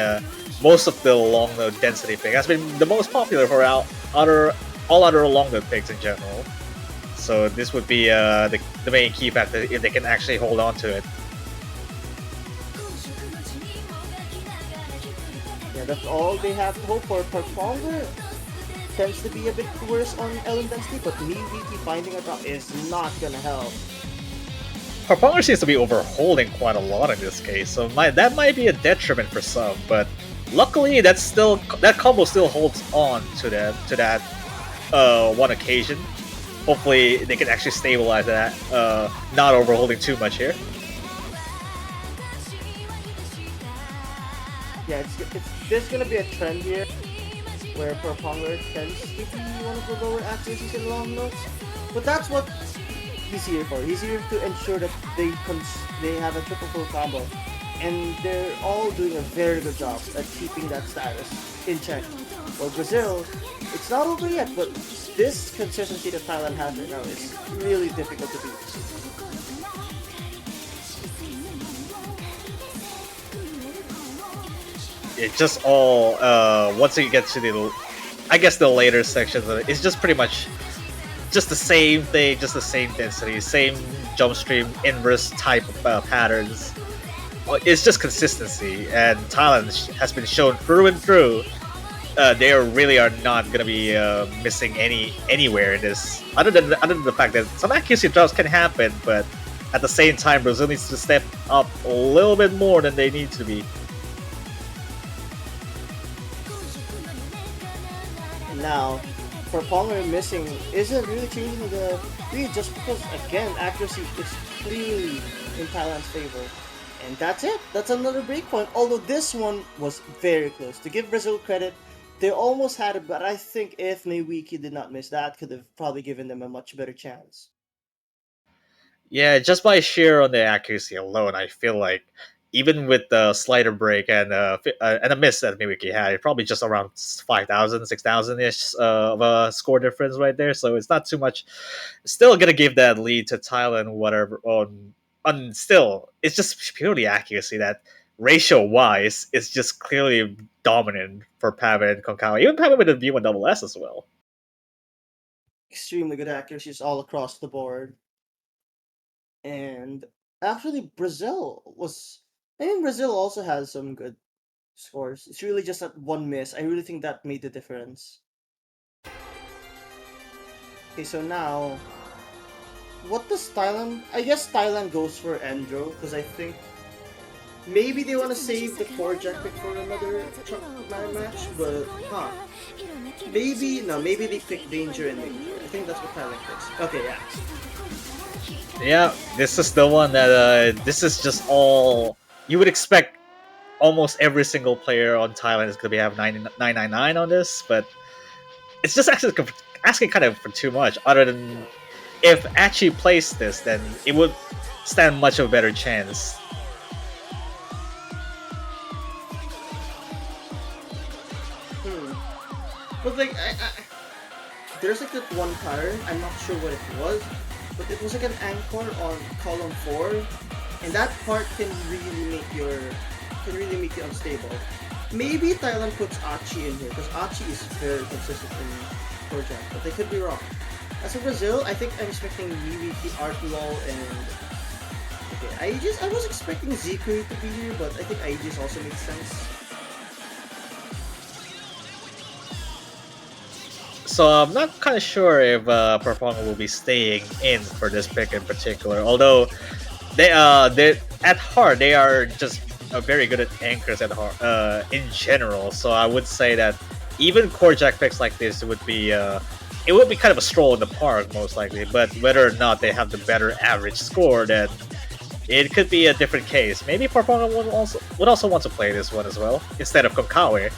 Most of the long node density pick has been the most popular for all other long node picks in general. So this would be the main key factor if they can actually hold on to it. Yeah, that's all they have to hope for. Performer tends to be a bit worse on Ellen density, but Miwiki finding a drop is not gonna help. Harponger seems to be overholding quite a lot in this case, so that might be a detriment for some, but luckily that combo still holds on to that one occasion. Hopefully they can actually stabilize that, not overholding too much here. Yeah, there's gonna be a trend here where Performer tends to be one of the lower accuracies in long notes, but that's what he's here for. He's here to ensure that they have a triple full combo, and they're all doing a very good job at keeping that status in check. Well, Brazil, it's not over yet, but this consistency that Thailand has right now is really difficult to beat. It just all once you get to the later sections of it, it's just pretty much just the same thing, just the same density, same jump stream, inverse type of patterns. It's just consistency, and Thailand has been shown through and through. They really are not going to be missing anywhere in this, other than the fact that some accuracy drops can happen, but at the same time, Brazil needs to step up a little bit more than they need to be. Now, for Palmer missing isn't really changing the lead, just because, again, accuracy is clearly in Thailand's favor. And that's it. That's another breakpoint. Although this one was very close. To give Brazil credit, they almost had it, but I think if Newiki did not miss that, could have probably given them a much better chance. Yeah, just by sheer on the accuracy alone, I feel like even with the slider break and a miss that Mimiki had, probably just around 5,000, 6,000 ish of a score difference right there. So it's not too much. Still gonna give that lead to Thailand, whatever. On still, it's just purely accuracy that ratio wise is just clearly dominant for Pavitt and Konkawa. Even Pavitt with a V1 double S as well. Extremely good accuracies all across the board. And actually, Brazil also has some good scores. It's really just that one miss. I really think that made the difference. Okay, so now, what does Thailand? I guess Thailand goes for Endro because I think maybe they want to save the core jack pick for another match, but maybe no, maybe they pick danger and danger. I think that's what Thailand picks. Okay, yeah. Yeah, this is the one that this is just all you would expect. Almost every single player on Thailand is going to be have 999 on this, but it's just actually asking kind of for too much. Other than if Achi plays this, then it would stand much of a better chance. But like, there's like that one pattern. I'm not sure what it was, but it was like an anchor on column 4, and that part can really make you unstable. Maybe Thailand puts Achi in here because Achi is very consistent in project, but they could be wrong. As for Brazil, I think I'm expecting Mimiki, Artlol, and okay, I was expecting Zikui to be here, but I think Aegis also makes sense. So I'm not kind of sure if Perponga will be staying in for this pick in particular. Although they at heart they are just very good at anchors at heart in general. So I would say that even core jack picks like this would be kind of a stroll in the park most likely. But whether or not they have the better average score, then it could be a different case. Maybe Perponga would also want to play this one as well instead of Konkawe.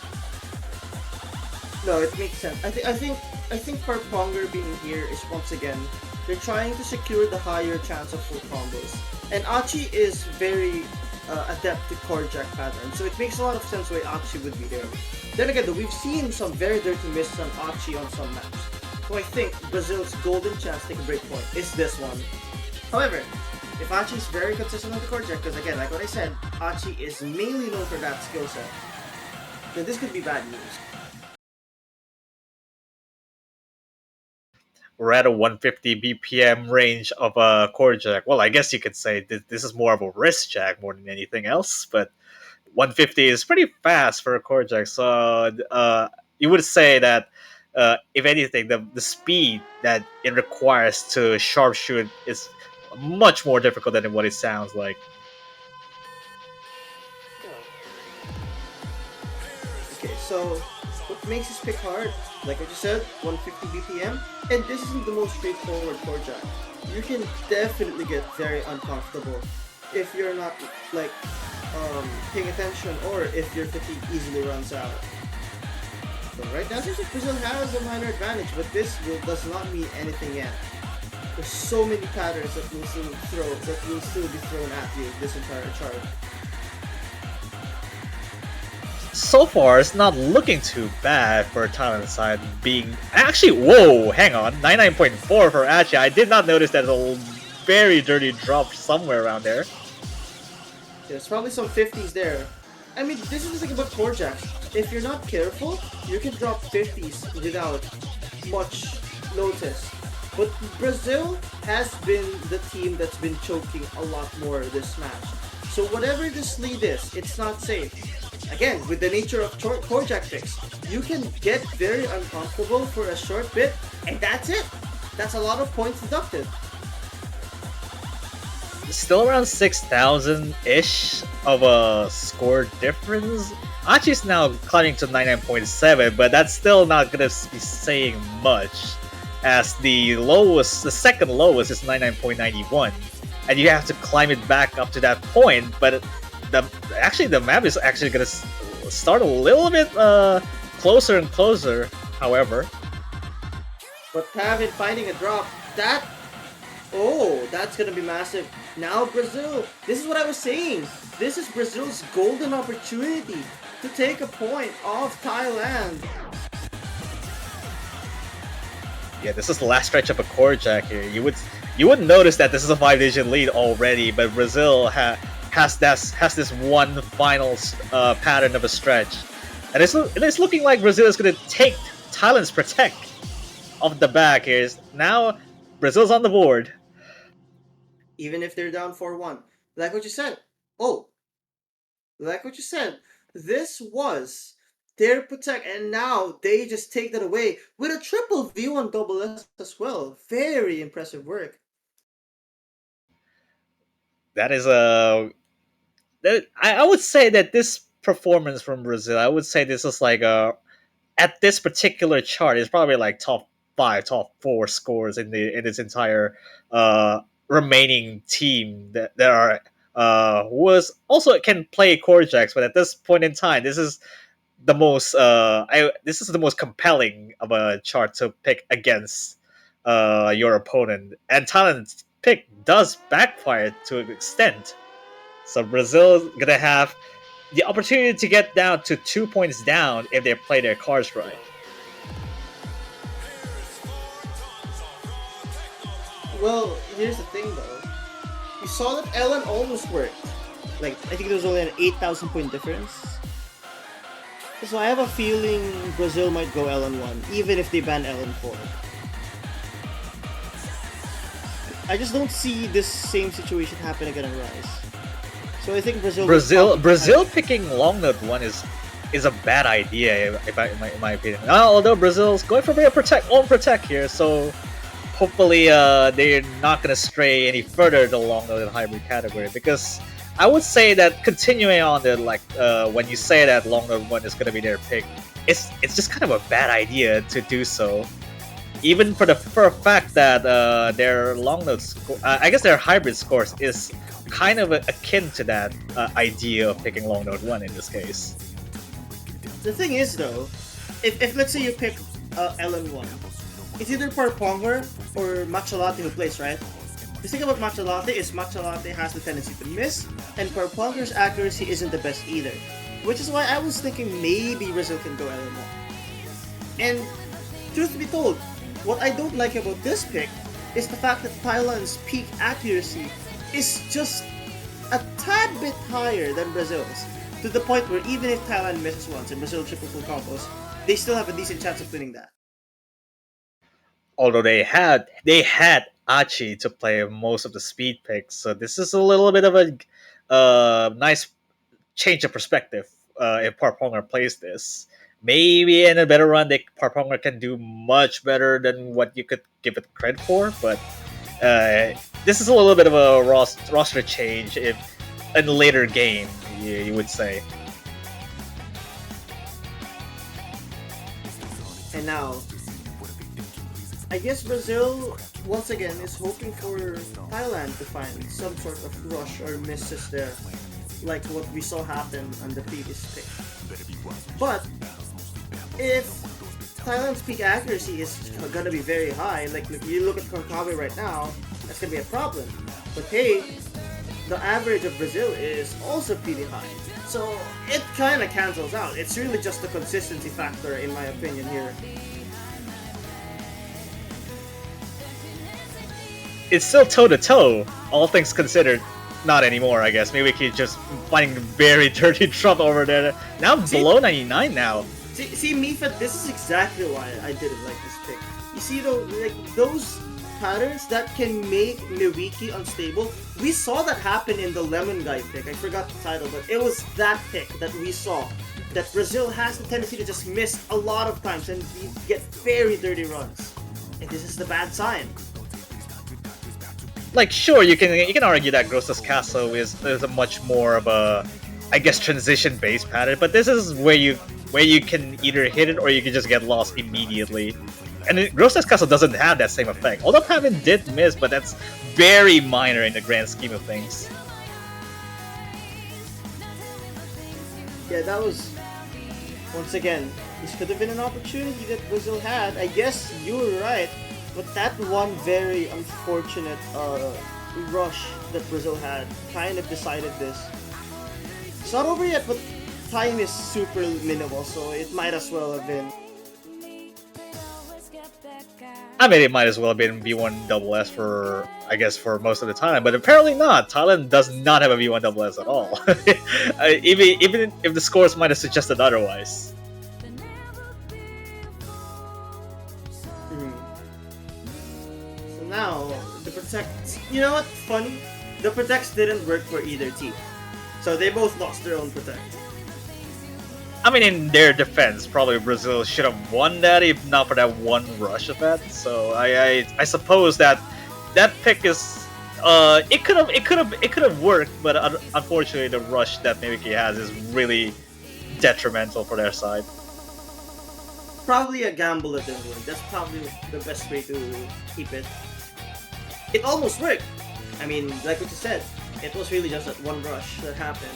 No, it makes sense. I think Parponger being here is once again they're trying to secure the higher chance of full combos, and Achi is very adept to core jack pattern, so it makes a lot of sense why Achi would be there. Then again, though, we've seen some very dirty misses on Achi on some maps, so I think Brazil's golden chance to take a break point is this one. However, if Achi is very consistent on the core jack, because again, like what I said, Achi is mainly known for that skill set, then this could be bad news. We're at a 150 BPM range of a core jack. Well, I guess you could say this is more of a wrist jack more than anything else, but 150 is pretty fast for a core jack. So you would say that if anything, the speed that it requires to sharpshoot is much more difficult than what it sounds like. Okay, so what makes this pick hard? Like I just said, 150 BPM, and this isn't the most straightforward core jack. You can definitely get very uncomfortable if you're not like paying attention or if your fatigue easily runs out. So right now, seems like Brazil has a minor advantage, but this does not mean anything yet. There's so many patterns that will still be thrown at you this entire chart. So far, it's not looking too bad for Thailand side being actually. Whoa, hang on, 99.4 for Achi. I did not notice that a very dirty drop somewhere around there. There's probably some 50s there. I mean, this is the thing about core jacks. If you're not careful, you can drop 50s without much notice. But Brazil has been the team that's been choking a lot more this match. So whatever this lead is, it's not safe. Again, with the nature of core jack picks, you can get very uncomfortable for a short bit, and that's it. That's a lot of points deducted. Still around 6,000-ish of a score difference. Achi's now climbing to 99.7, but that's still not going to be saying much, as the second lowest is 99.91, and you have to climb it back up to that point, but the map is actually going to start a little bit closer and closer, however. But Pavitt finding a drop, that Oh, that's gonna be massive. Now Brazil, this is what I was saying. This is Brazil's golden opportunity to take a point off Thailand. Yeah, this is the last stretch of a core jack here. You would notice that this is a 5-digit lead already, but Brazil has this one final pattern of a stretch, and it's looking like Brazil is going to take Thailand's protect off the back here. Now Brazil's on the board. Even if they're down 4-1. Like what you said. Oh, like what you said. This was their protect, and now they just take that away with a triple V1 double S as well. Very impressive work. That is I would say that this performance from Brazil, I would say this is like at this particular chart, it's probably like top 5, top 4 scores in this entire uh, remaining team that are was also can play core jacks, but at this point in time, this is the most compelling of a chart to pick against your opponent, and Thailand's pick does backfire to an extent. So Brazil is gonna have the opportunity to get down to 2 points down if they play their cards right. Well, here's the thing though. You saw that Ellen almost worked. Like, I think there was only an 8,000 point difference. So I have a feeling Brazil might go LN1, even if they ban LN4. I just don't see this same situation happen again on Rise. So I think Brazil picking long note 1 is a bad idea in my opinion. Although Brazil's going for their protect here, so hopefully they're not going to stray any further to long note and hybrid category, because I would say that continuing on the when you say that long note 1 is going to be their pick, it's just kind of a bad idea to do so. Even for a fact that their long note I guess their hybrid scores is kind of akin to that idea of picking long note 1 in this case. The thing is though, if let's say you pick LN1, it's either Parponger or Matcha Latte who plays, right? The thing about Matcha Latte is Matcha Latte has the tendency to miss, and Parponger's accuracy isn't the best either. Which is why I was thinking maybe Brazil can go LN1. And truth be told, what I don't like about this pick is the fact that Thailand's peak accuracy is just a tad bit higher than Brazil's, to the point where even if Thailand misses once and Brazil triple full combos, they still have a decent chance of winning that. Although they had Achi to play most of the speed picks, so this is a little bit of a nice change of perspective if Parponger plays this. Maybe in a better run, Parponger can do much better than what you could give it credit for, but this is a little bit of a roster change in a later game, you would say. And now, I guess Brazil, once again, is hoping for Thailand to find some sort of rush or misses there, like what we saw happen on the previous pick. But if Thailand's peak accuracy is gonna be very high, like if you look at Konkawi right now, that's gonna be a problem. But hey, the average of Brazil is also pretty high. So it kinda cancels out. It's really just the consistency factor in my opinion here. It's still toe-to-toe, all things considered. Not anymore, I guess. Maybe we keep just finding very dirty Trump over there. Now below 99 now. See, Mifa, this is exactly why I didn't like this pick. You see, though, like those patterns that can make Miwiki unstable, we saw that happen in the Lemon Guy pick. I forgot the title, but it was that pick that we saw. That Brazil has the tendency to just miss a lot of times and get very dirty runs. And this is the bad sign. Like, sure, you can argue that Grossa's Castle is a much more of a, I guess, transition-based pattern, but this is where you can either hit it or you can just get lost immediately. And Grossa's Castle doesn't have that same effect. Although Pavin did miss, but that's very minor in the grand scheme of things. Yeah, that was, once again, this could have been an opportunity that Brazil had. I guess you were right But that one very unfortunate rush that Brazil had kind of decided this. It's not over yet, but time is super minimal, so it might as well have been. I mean, it might as well have been V1 double S for, I guess, for most of the time, but apparently not. Thailand does not have a V1 double S at all. Even if the scores might have suggested otherwise. Hmm. So now, the Protects. You know what's funny? The Protects didn't work for either team. So they both lost their own Protect. I mean, in their defense, probably Brazil should have won that if not for that one rush of that. So I suppose that pick is it could have worked, but unfortunately the rush that Mimiki has is really detrimental for their side. Probably a gamble at this point. That's probably the best way to keep it. It almost worked. I mean, like what you said, it was really just that one rush that happened.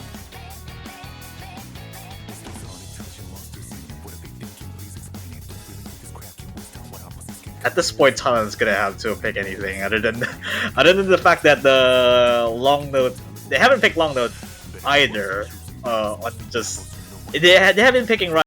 At this point, Thailand's gonna have to pick anything other than the fact that the long note they haven't picked long note either. On just they have been picking right.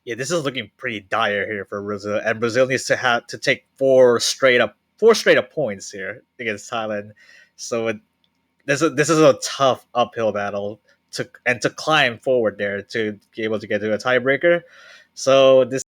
Yeah, this is looking pretty dire here for Brazil, and Brazil needs to have to take four straight up points here against Thailand. So this is a tough uphill battle to climb forward there to be able to get to a tiebreaker. So this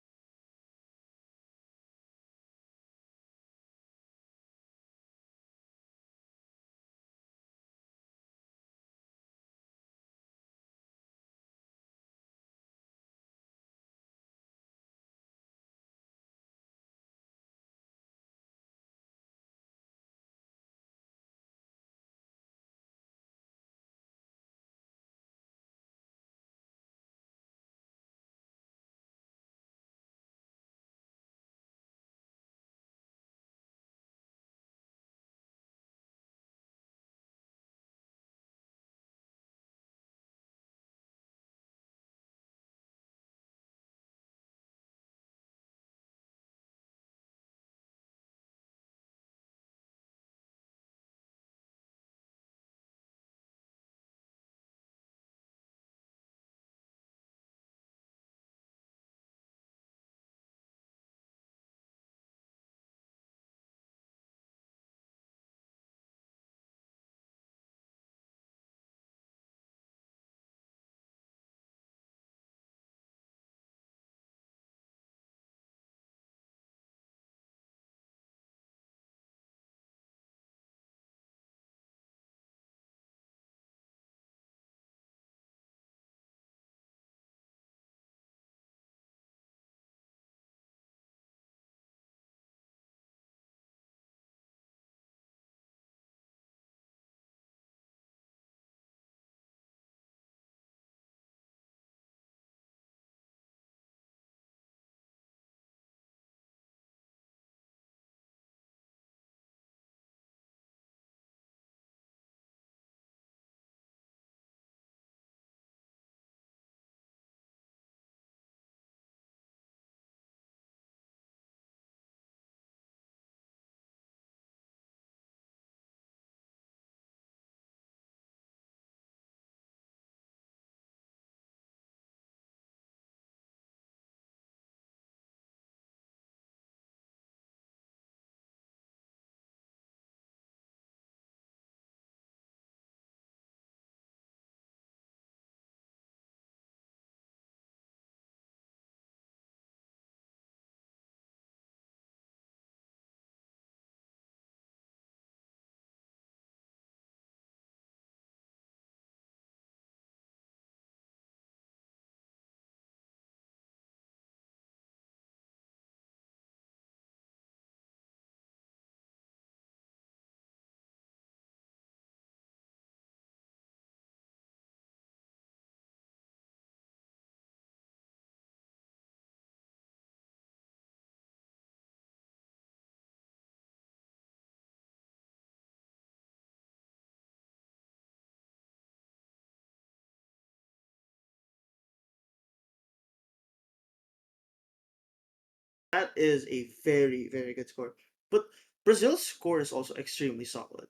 That is a very, very good score. But Brazil's score is also extremely solid.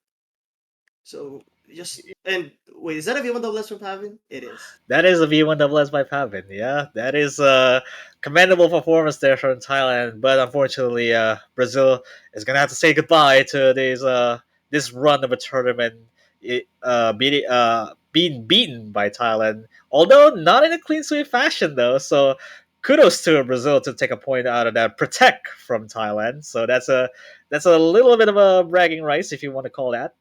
So just and wait, is that a V1 double S from Pavin? It is. That is a V1 double S by Pavin. Yeah, that is a commendable performance there from Thailand. But unfortunately, Brazil is gonna have to say goodbye to this run of a tournament, being beaten by Thailand. Although not in a clean sweep fashion though. So kudos to Brazil to take a point out of that protect from Thailand. So that's a little bit of a bragging rights if you want to call that.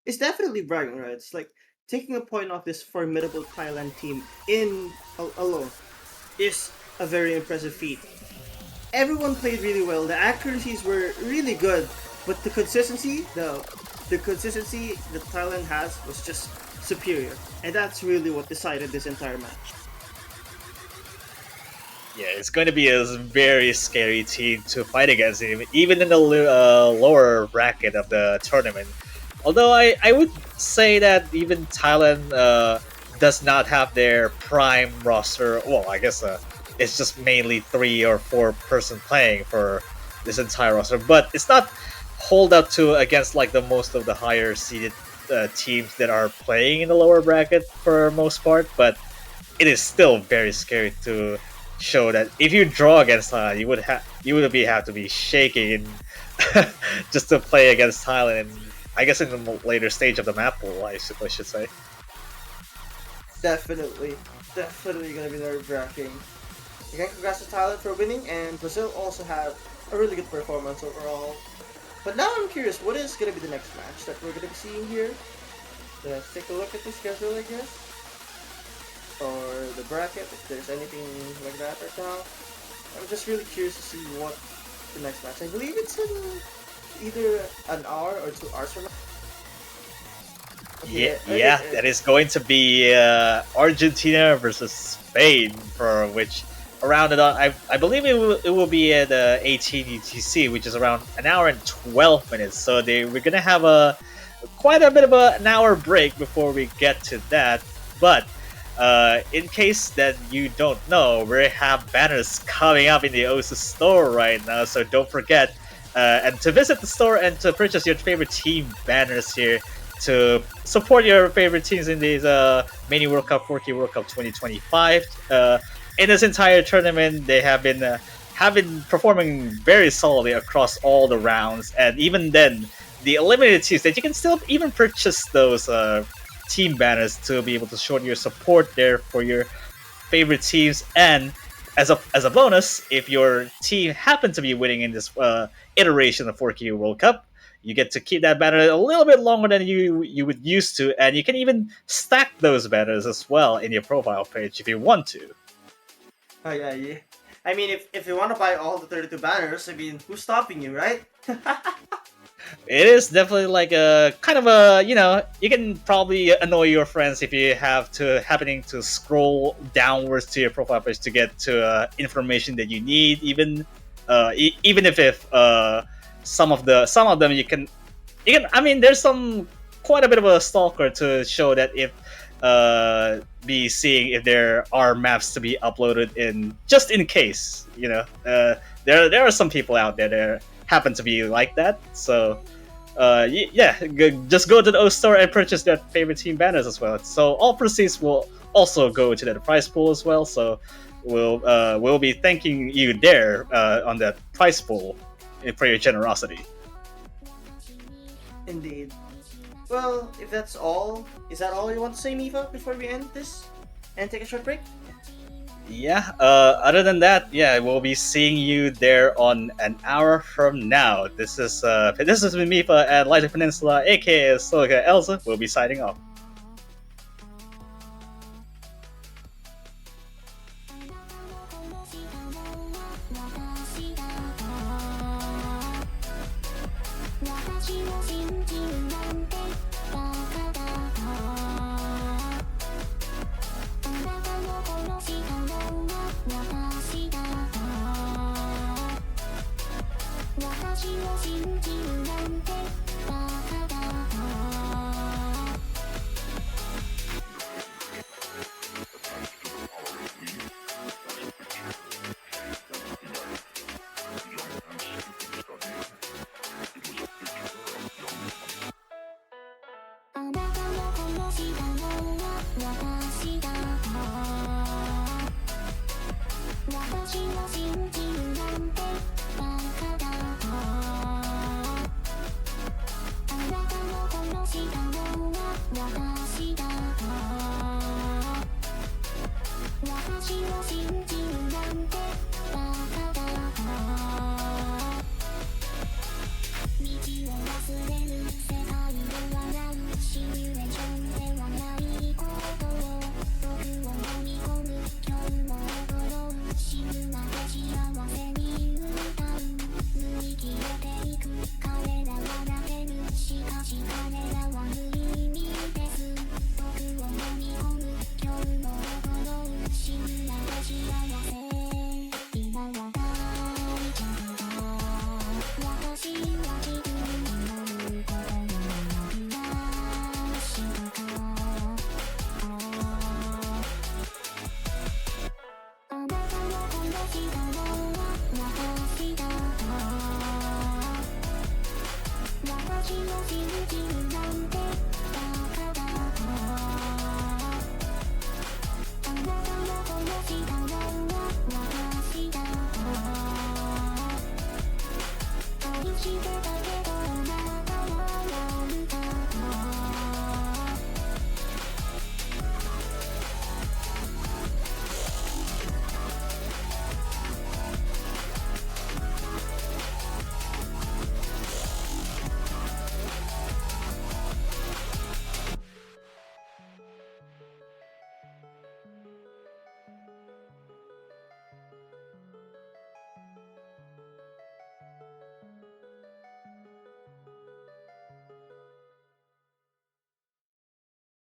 It's definitely bragging rights. Like taking a point off this formidable Thailand team in alone is a very impressive feat. Everyone played really well. The accuracies were really good, but the consistency that Thailand has was just superior, and that's really what decided this entire match. Yeah, it's going to be a very scary team to fight against, even in the lower bracket of the tournament. Although I would say that even Thailand does not have their prime roster. Well, I guess it's just mainly 3 or 4 person playing for this entire roster, but it's not hold up to against like the most of the higher seeded teams that are playing in the lower bracket for most part. But it is still very scary to show that if you draw against Thailand, have to be shaking just to play against Thailand. And I guess in the later stage of the map pool, I should say. Definitely, definitely gonna be nerve wracking. Again, congrats to Thailand for winning, and Brazil also have a really good performance overall. But now I'm curious, what is gonna be the next match that we're gonna be seeing here? Let's take a look at the schedule, I guess, or the bracket, if there's anything like that right now. I'm just really curious to see what the next match. I believe it's in either an hour or 2 hours from now. Yeah, that is going to be Argentina versus Spain, for which around I believe it will be at 18 UTC, which is around an hour and 12 minutes. So we're gonna have quite a bit of an hour break before we get to that. But in case that you don't know, we have banners coming up in the OSU store right now, so don't forget and to visit the store and to purchase your favorite team banners here to support your favorite teams in these Mini World Cup, 4K World Cup 2025. In this entire tournament, they have been performing very solidly across all the rounds, and even then, the eliminated teams that you can still even purchase those team banners to be able to show your support there for your favorite teams. And as a bonus, if your team happens to be winning in this iteration of 4K World Cup, you get to keep that banner a little bit longer than you would used to, and you can even stack those banners as well in your profile page if you want to. Oh yeah. I mean, if you want to buy all the 32 banners, I mean, who's stopping you, right? It is definitely like a kind of a, you can probably annoy your friends if you have to happening to scroll downwards to your profile page to get to information that you need, even even if some of them you can I mean, there's some quite a bit of a stalker to show that if be seeing if there are maps to be uploaded in, just in case, there are some people out there that happen to be like that. So just go to the O store and purchase their favorite team banners as well. So all proceeds will also go to the prize pool as well. So we'll be thanking you there on that prize pool for your generosity. Indeed. Well, if that's all, is that all you want to say, Mifa, before we end this and take a short break? Yeah, other than that, yeah, we'll be seeing you there on an hour from now. This is Mifa at Lighter Peninsula, aka Silica Elsa. We'll be signing off.